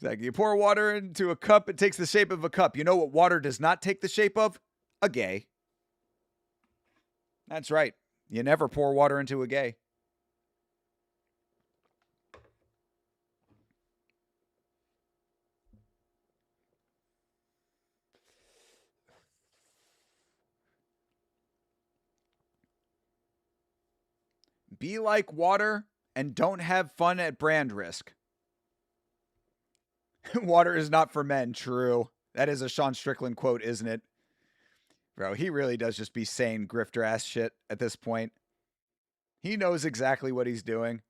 Exactly. You pour water into a cup, it takes the shape of a cup. You know what water does not take the shape of? A gay. That's right. You never pour water into a gay. Be like water and don't have fun at brand risk. Water is not for men. True. That is a Sean Strickland quote, isn't it? Bro, he really does just be saying grifter ass shit at this point. He knows exactly what he's doing.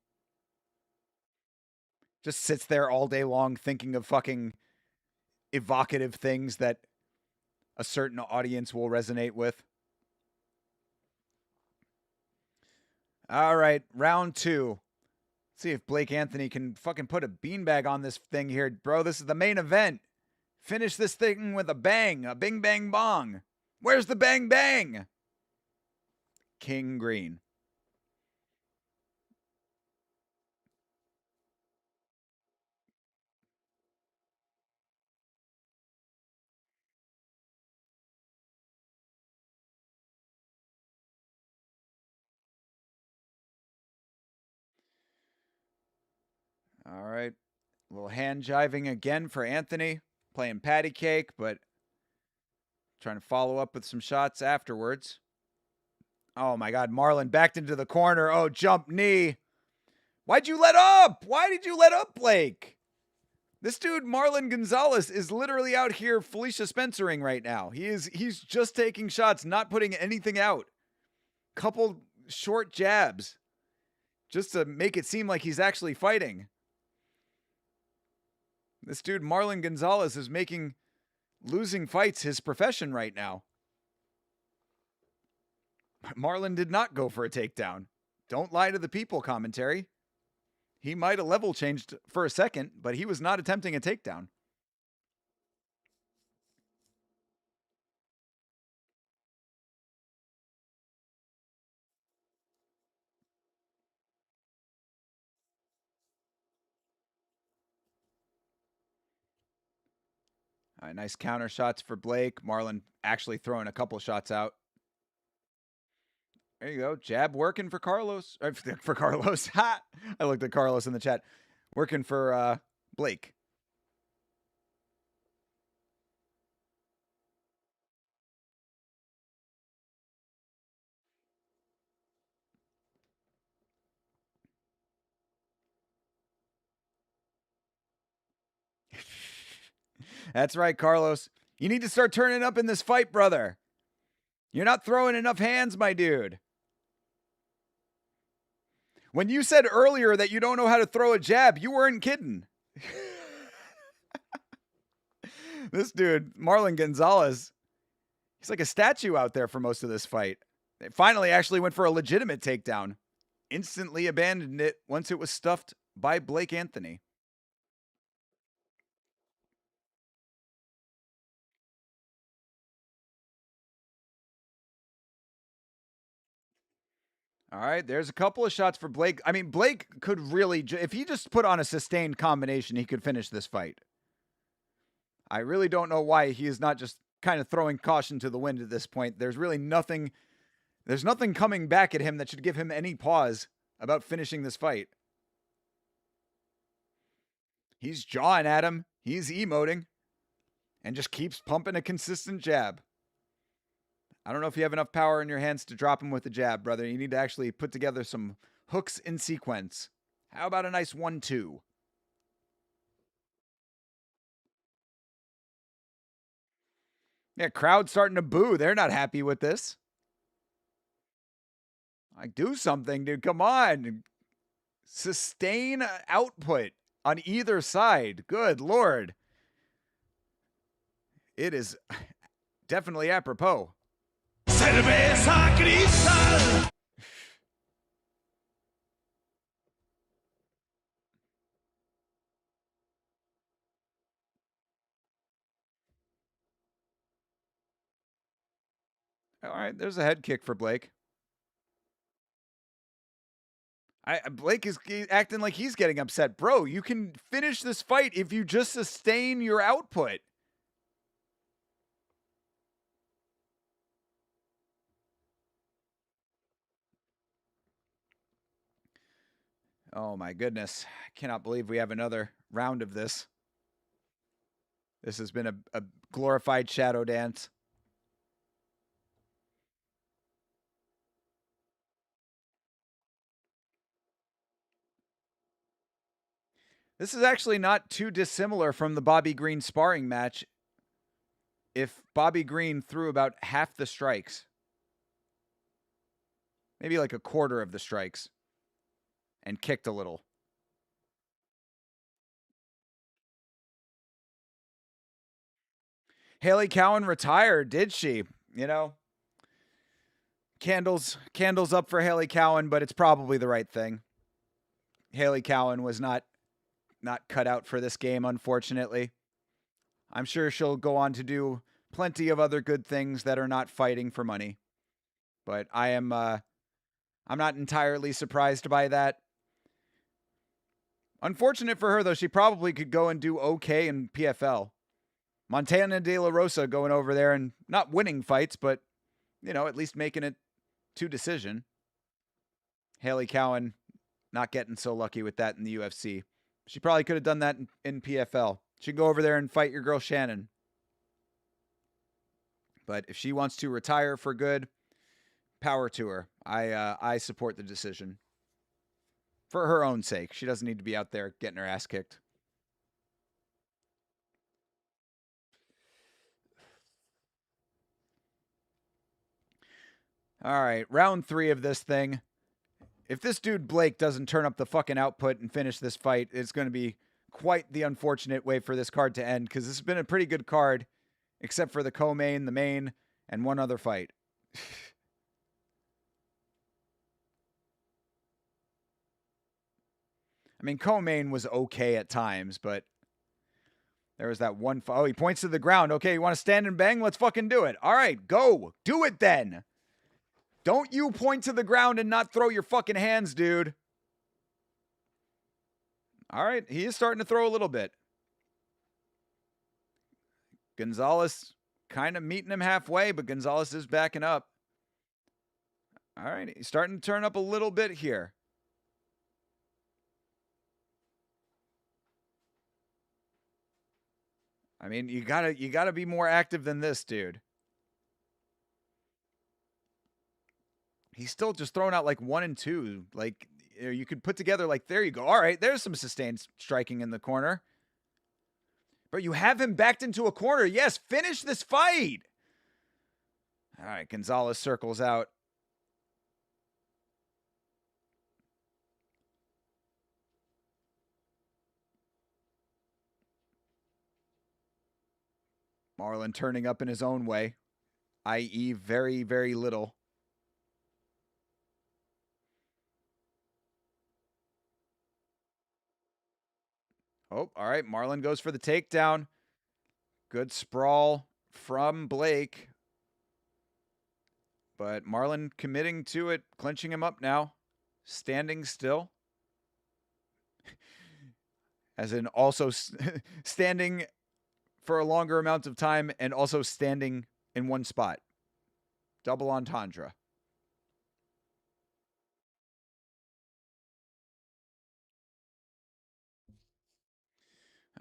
Just sits there all day long thinking of fucking evocative things that a certain audience will resonate with. All right, round 2. See if Blake Anthony can fucking put a beanbag on this thing here. Bro, this is the main event. Finish this thing with a bang. A bing, bang, bong. Where's the bang, bang? King Green. All right. A little hand jiving again for Anthony. Playing patty cake, but trying to follow up with some shots afterwards. Oh my God, Marlon backed into the corner. Oh, jump knee. Why'd you let up? Why did you let up, Blake? This dude, Marlon Gonzalez, is literally out here Felicia Spencering right now. He's just taking shots, not putting anything out. Couple short jabs. Just to make it seem like he's actually fighting. This dude, Marlon Gonzalez, is making losing fights his profession right now. Marlon did not go for a takedown. Don't lie to the people, commentary. He might have level changed for a second, but he was not attempting a takedown. All right, nice counter shots for Blake. Marlon actually throwing a couple shots out. There you go. Jab working for Carlos. For Carlos. Ha! I looked at Carlos in the chat. Working for Blake. That's right, Carlos. You need to start turning up in this fight, brother. You're not throwing enough hands, my dude. When you said earlier that you don't know how to throw a jab, you weren't kidding. This dude, Marlon Gonzalez, he's like a statue out there for most of this fight. They finally actually went for a legitimate takedown. Instantly abandoned it once it was stuffed by Blake Anthony. All right, there's a couple of shots for Blake. I mean, Blake could really, if he just put on a sustained combination, he could finish this fight. I really don't know why he is not just kind of throwing caution to the wind at this point. There's really nothing. There's nothing coming back at him that should give him any pause about finishing this fight. He's jawing at him. He's emoting. And just keeps pumping a consistent jab. I don't know if you have enough power in your hands to drop him with a jab, brother. You need to actually put together some hooks in sequence. How about a nice 1-2? Yeah, crowd starting to boo. They're not happy with this. Like, do something, dude. Come on. Sustain output on either side. Good Lord. It is definitely apropos. Cerveza Cristal. All right, there's a head kick for Blake. Blake is acting like he's getting upset. Bro, you can finish this fight if you just sustain your output. Oh my goodness. I cannot believe we have another round of this. This has been a glorified shadow dance. This is actually not too dissimilar from the Bobby Green sparring match if Bobby Green threw about half the strikes. Maybe like a quarter of the strikes. And kicked a little. Haley Cowan retired, did she? You know, candles up for Haley Cowan, but it's probably the right thing. Haley Cowan was not cut out for this game, unfortunately. I'm sure she'll go on to do plenty of other good things that are not fighting for money. But I'm not entirely surprised by that. Unfortunate for her, though, she probably could go and do okay in PFL. Montana De La Rosa going over there and not winning fights, but, you know, at least making it to decision. Haley Cowan not getting so lucky with that in the UFC. She probably could have done that in PFL. She can go over there and fight your girl Shannon. But if she wants to retire for good, power to her. I support the decision. For her own sake. She doesn't need to be out there getting her ass kicked. All right, round 3 of this thing. If this dude Blake doesn't turn up the fucking output and finish this fight, it's going to be quite the unfortunate way for this card to end, because this has been a pretty good card, except for the co-main, the main, and one other fight. I mean, co-main was okay at times, but there was that one. Oh, he points to the ground. Okay, you want to stand and bang? Let's fucking do it. All right, go. Do it then. Don't you point to the ground and not throw your fucking hands, dude. All right, he is starting to throw a little bit. Gonzalez kind of meeting him halfway, but Gonzalez is backing up. All right, he's starting to turn up a little bit here. I mean, you gotta be more active than this, dude. He's still just throwing out like 1 and 2. Like, you could put together like, there you go. All right, there's some sustained striking in the corner. But you have him backed into a corner. Yes, finish this fight. All right, Gonzalez circles out. Marlon turning up in his own way, i.e. very, very little. Oh, all right. Marlon goes for the takedown. Good sprawl from Blake. But Marlon committing to it, clinching him up now. Standing still. As in also standing for a longer amount of time and also standing in one spot. Double entendre.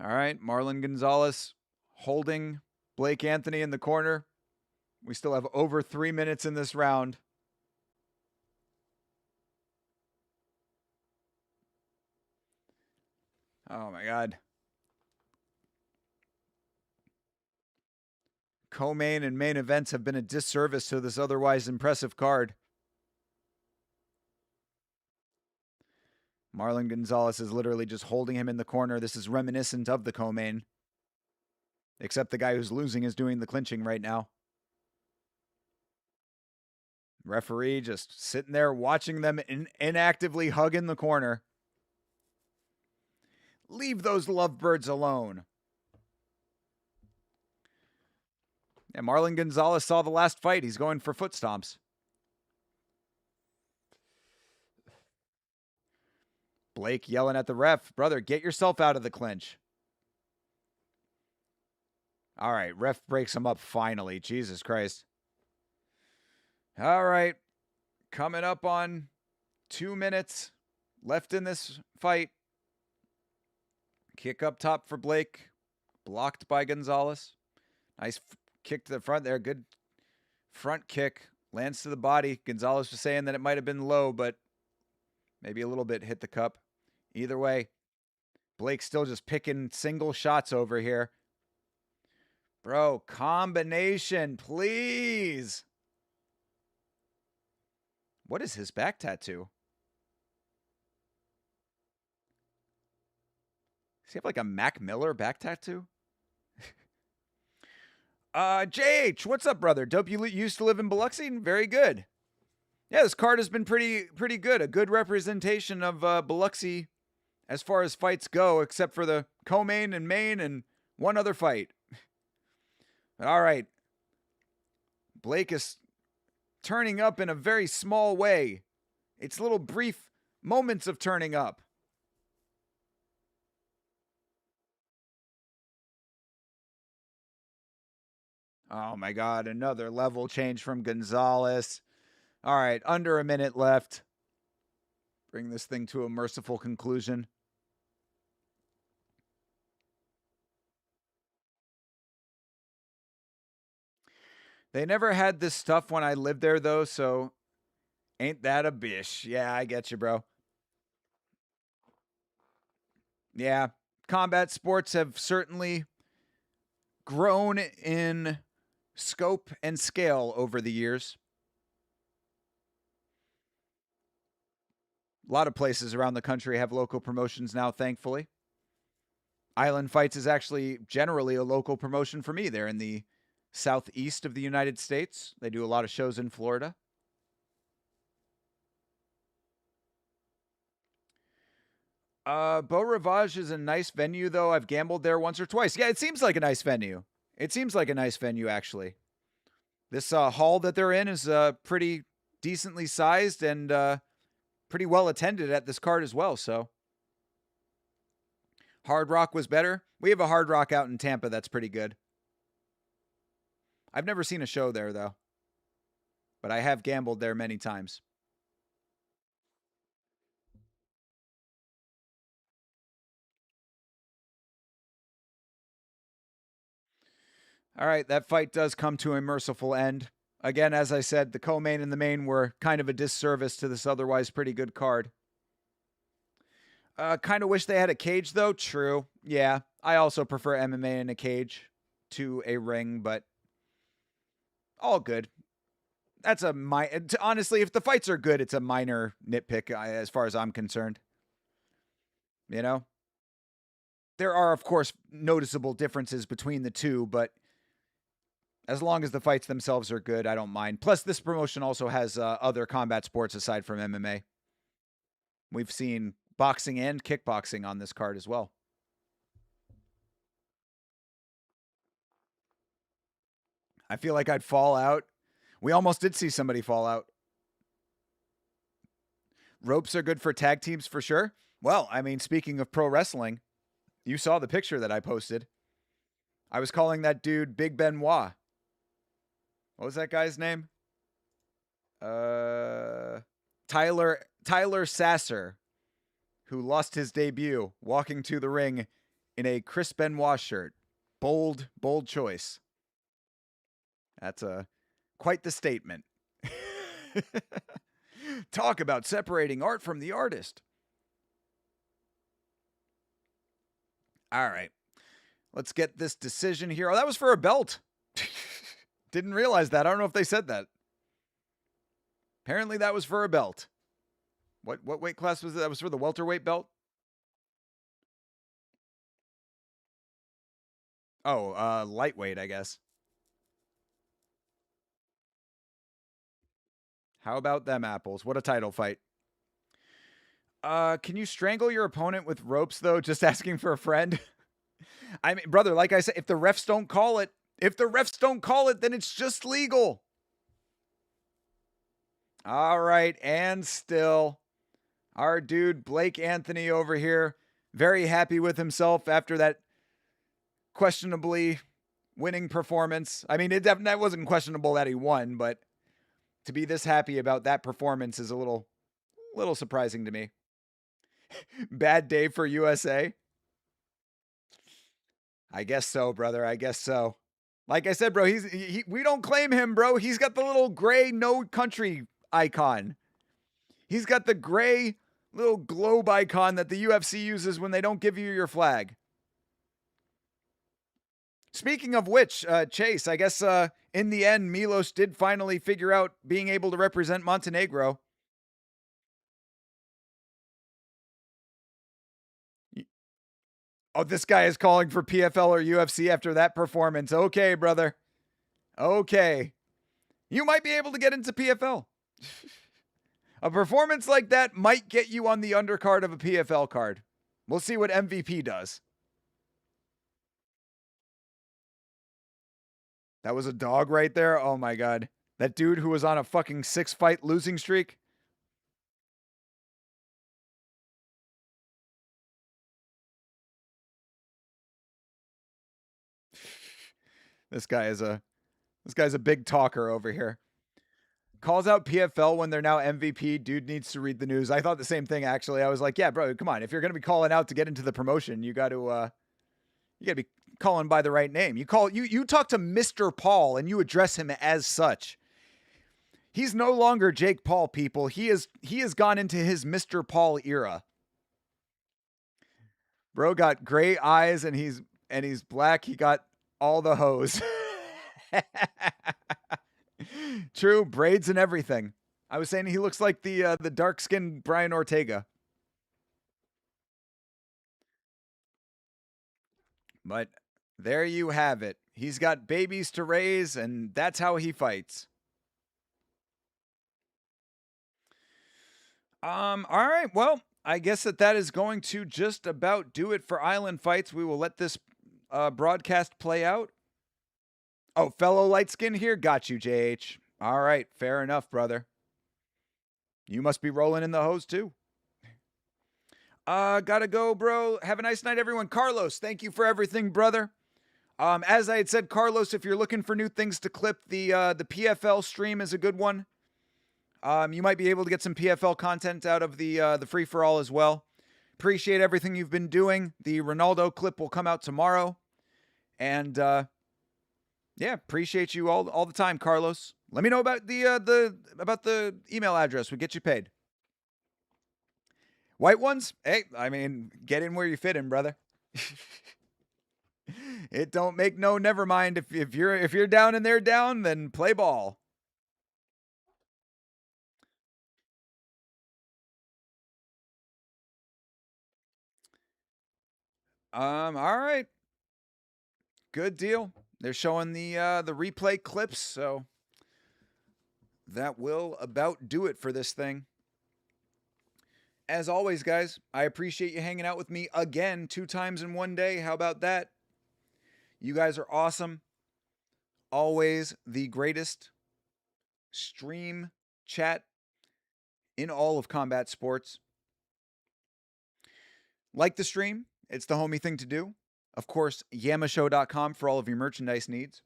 All right, Marlon Gonzalez holding Blake Anthony in the corner. We still have over 3 minutes in this round. Oh my God. Co-main and main events have been a disservice to this otherwise impressive card. Marlon Gonzalez is literally just holding him in the corner. This is reminiscent of the co-main. Except the guy who's losing is doing the clinching right now. Referee just sitting there watching them inactively hug in the corner. Leave those lovebirds alone. And Marlon Gonzalez saw the last fight. He's going for foot stomps. Blake yelling at the ref, brother, get yourself out of the clinch. All right, ref breaks him up finally. Jesus Christ. All right, coming up on 2 minutes left in this fight. Kick up top for Blake, blocked by Gonzalez. Nice kick to the front there. Good front kick. Lands to the body. Gonzalez was saying that it might have been low, but maybe a little bit hit the cup. Either way, Blake's still just picking single shots over here. Bro, combination, please. What is his back tattoo? Does he have like a Mac Miller back tattoo? JH, what's up, brother? Dope, you used to live in Biloxi? Very good. Yeah, this card has been pretty good. A good representation of Biloxi as far as fights go, except for the co-main and main and one other fight. All right. Blake is turning up in a very small way. It's little brief moments of turning up. Oh my God, another level change from Gonzalez. All right, under a minute left. Bring this thing to a merciful conclusion. They never had this stuff when I lived there, though, so ain't that a bish. Yeah, I get you, bro. Yeah, combat sports have certainly grown in scope and scale over the years. A lot of places around the country have local promotions now, thankfully. Island Fights is actually generally a local promotion for me. They're in the southeast of the United States. They do a lot of shows in Florida. Beau Rivage is a nice venue, though. I've gambled there once or twice. Yeah, it seems like a nice venue. It seems like a nice venue, actually. This hall that they're in is pretty decently sized and pretty well attended at this card as well, so. Hard Rock was better. We have a Hard Rock out in Tampa that's pretty good. I've never seen a show there, though. But I have gambled there many times. All right, that fight does come to a merciful end. Again, as I said, the co-main and the main were kind of a disservice to this otherwise pretty good card. Kind of wish they had a cage, though. True. Yeah, I also prefer MMA in a cage to a ring, but all good. That's honestly, if the fights are good, it's a minor nitpick as far as I'm concerned. You know? There are, of course, noticeable differences between the two, but as long as the fights themselves are good, I don't mind. Plus, this promotion also has other combat sports aside from MMA. We've seen boxing and kickboxing on this card as well. I feel like I'd fall out. We almost did see somebody fall out. Ropes are good for tag teams for sure. Well, I mean, speaking of pro wrestling, you saw the picture that I posted. I was calling that dude Big Benoit. What was that guy's name? Tyler Sasser, who lost his debut walking to the ring in a Chris Benoit shirt. Bold choice. That's quite the statement. Talk about separating art from the artist. All right. Let's get this decision here. Oh, that was for a belt. Didn't realize that. I don't know if they said that. Apparently that was for a belt. What weight class was it? That was for the welterweight belt? Oh, lightweight, I guess. How about them apples? What a title fight. Can you strangle your opponent with ropes, though? Just asking for a friend? I mean, brother, like I said, if the refs don't call it, then it's just legal. All right, and still, our dude Blake Anthony over here, very happy with himself after that questionably winning performance. I mean, that wasn't questionable that he won, but to be this happy about that performance is a little surprising to me. Bad day for USA. I guess so, brother. I guess so. Like I said, bro, we don't claim him, bro. He's got the little gray no country icon. He's got the gray little globe icon that the UFC uses when they don't give you your flag. Speaking of which, Chase, I guess in the end, Milos did finally figure out being able to represent Montenegro. Oh, this guy is calling for PFL or UFC after that performance. Okay, brother. Okay. You might be able to get into PFL. A performance like that might get you on the undercard of a PFL card. We'll see what MVP does. That was a dog right there. Oh my God. That dude who was on a fucking 6-fight losing streak. This guy's a big talker over here. Calls out PFL when they're now MVP. Dude needs to read the news. I thought the same thing, actually. I was like, yeah, bro, come on. If you're going to be calling out to get into the promotion, you got to be calling by the right name. You talk to Mr. Paul and you address him as such. He's no longer Jake Paul, people. He has gone into his Mr. Paul era. Bro got gray eyes and he's black. He got all the hoes. True, braids and everything. I was saying he looks like the dark-skinned Brian Ortega. But there you have it. He's got babies to raise, and that's how he fights. All right. Well, I guess that is going to just about do it for Island Fights. We will let this broadcast play out. Oh, fellow light skin here? Got you, JH. All right. Fair enough, brother. You must be rolling in the hose, too. Gotta go, bro. Have a nice night, everyone. Carlos, thank you for everything, brother. As I had said, Carlos, if you're looking for new things to clip, the PFL stream is a good one. You might be able to get some PFL content out of the free-for-all as well. Appreciate everything you've been doing. The Ronaldo clip will come out tomorrow. And, yeah, appreciate you all the time, Carlos. Let me know about the email address. We get you paid. White ones? Hey, I mean, get in where you fit in, brother. It don't make no never mind. If you're down and they're down, then play ball. All right. Good deal. They're showing the replay clips, so that will about do it for this thing. As always, guys, I appreciate you hanging out with me again 2 times in one day. How about that? You guys are awesome. Always the greatest stream chat in all of combat sports. Like the stream. It's the homie thing to do. Of course, yamashow.com for all of your merchandise needs.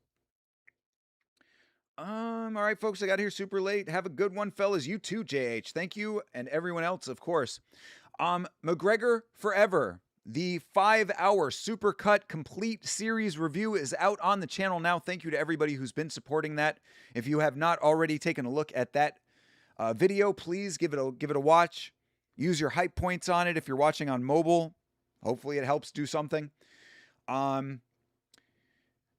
All right, folks, I got here super late. Have a good one, fellas. You too, JH. Thank you, and everyone else, of course. McGregor Forever, the 5-hour Supercut complete series review is out on the channel now. Thank you to everybody who's been supporting that. If you have not already taken a look at that video, please give it a watch. Use your hype points on it if you're watching on mobile. Hopefully it helps do something.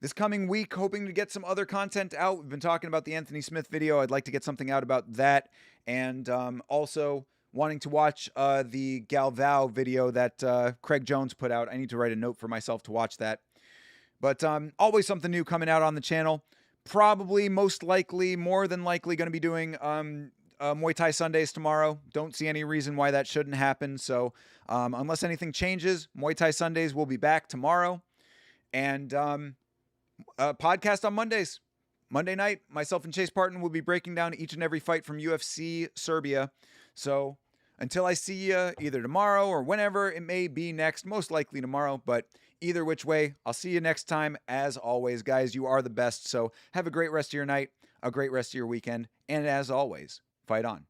This coming week, hoping to get some other content out. We've been talking about the Anthony Smith video. I'd like to get something out about that. And also wanting to watch the Galvao video that Craig Jones put out. I need to write a note for myself to watch that. But always something new coming out on the channel. Probably, most likely, more than likely going to be doing Muay Thai Sundays tomorrow. Don't see any reason why that shouldn't happen. So unless anything changes, Muay Thai Sundays will be back tomorrow. And podcast on Mondays. Monday night, myself and Chase Parton will be breaking down each and every fight from UFC Serbia. So until I see you either tomorrow or whenever it may be next, most likely tomorrow, but either which way, I'll see you next time. As always, guys, you are the best. So have a great rest of your night, a great rest of your weekend, and as always, fight on.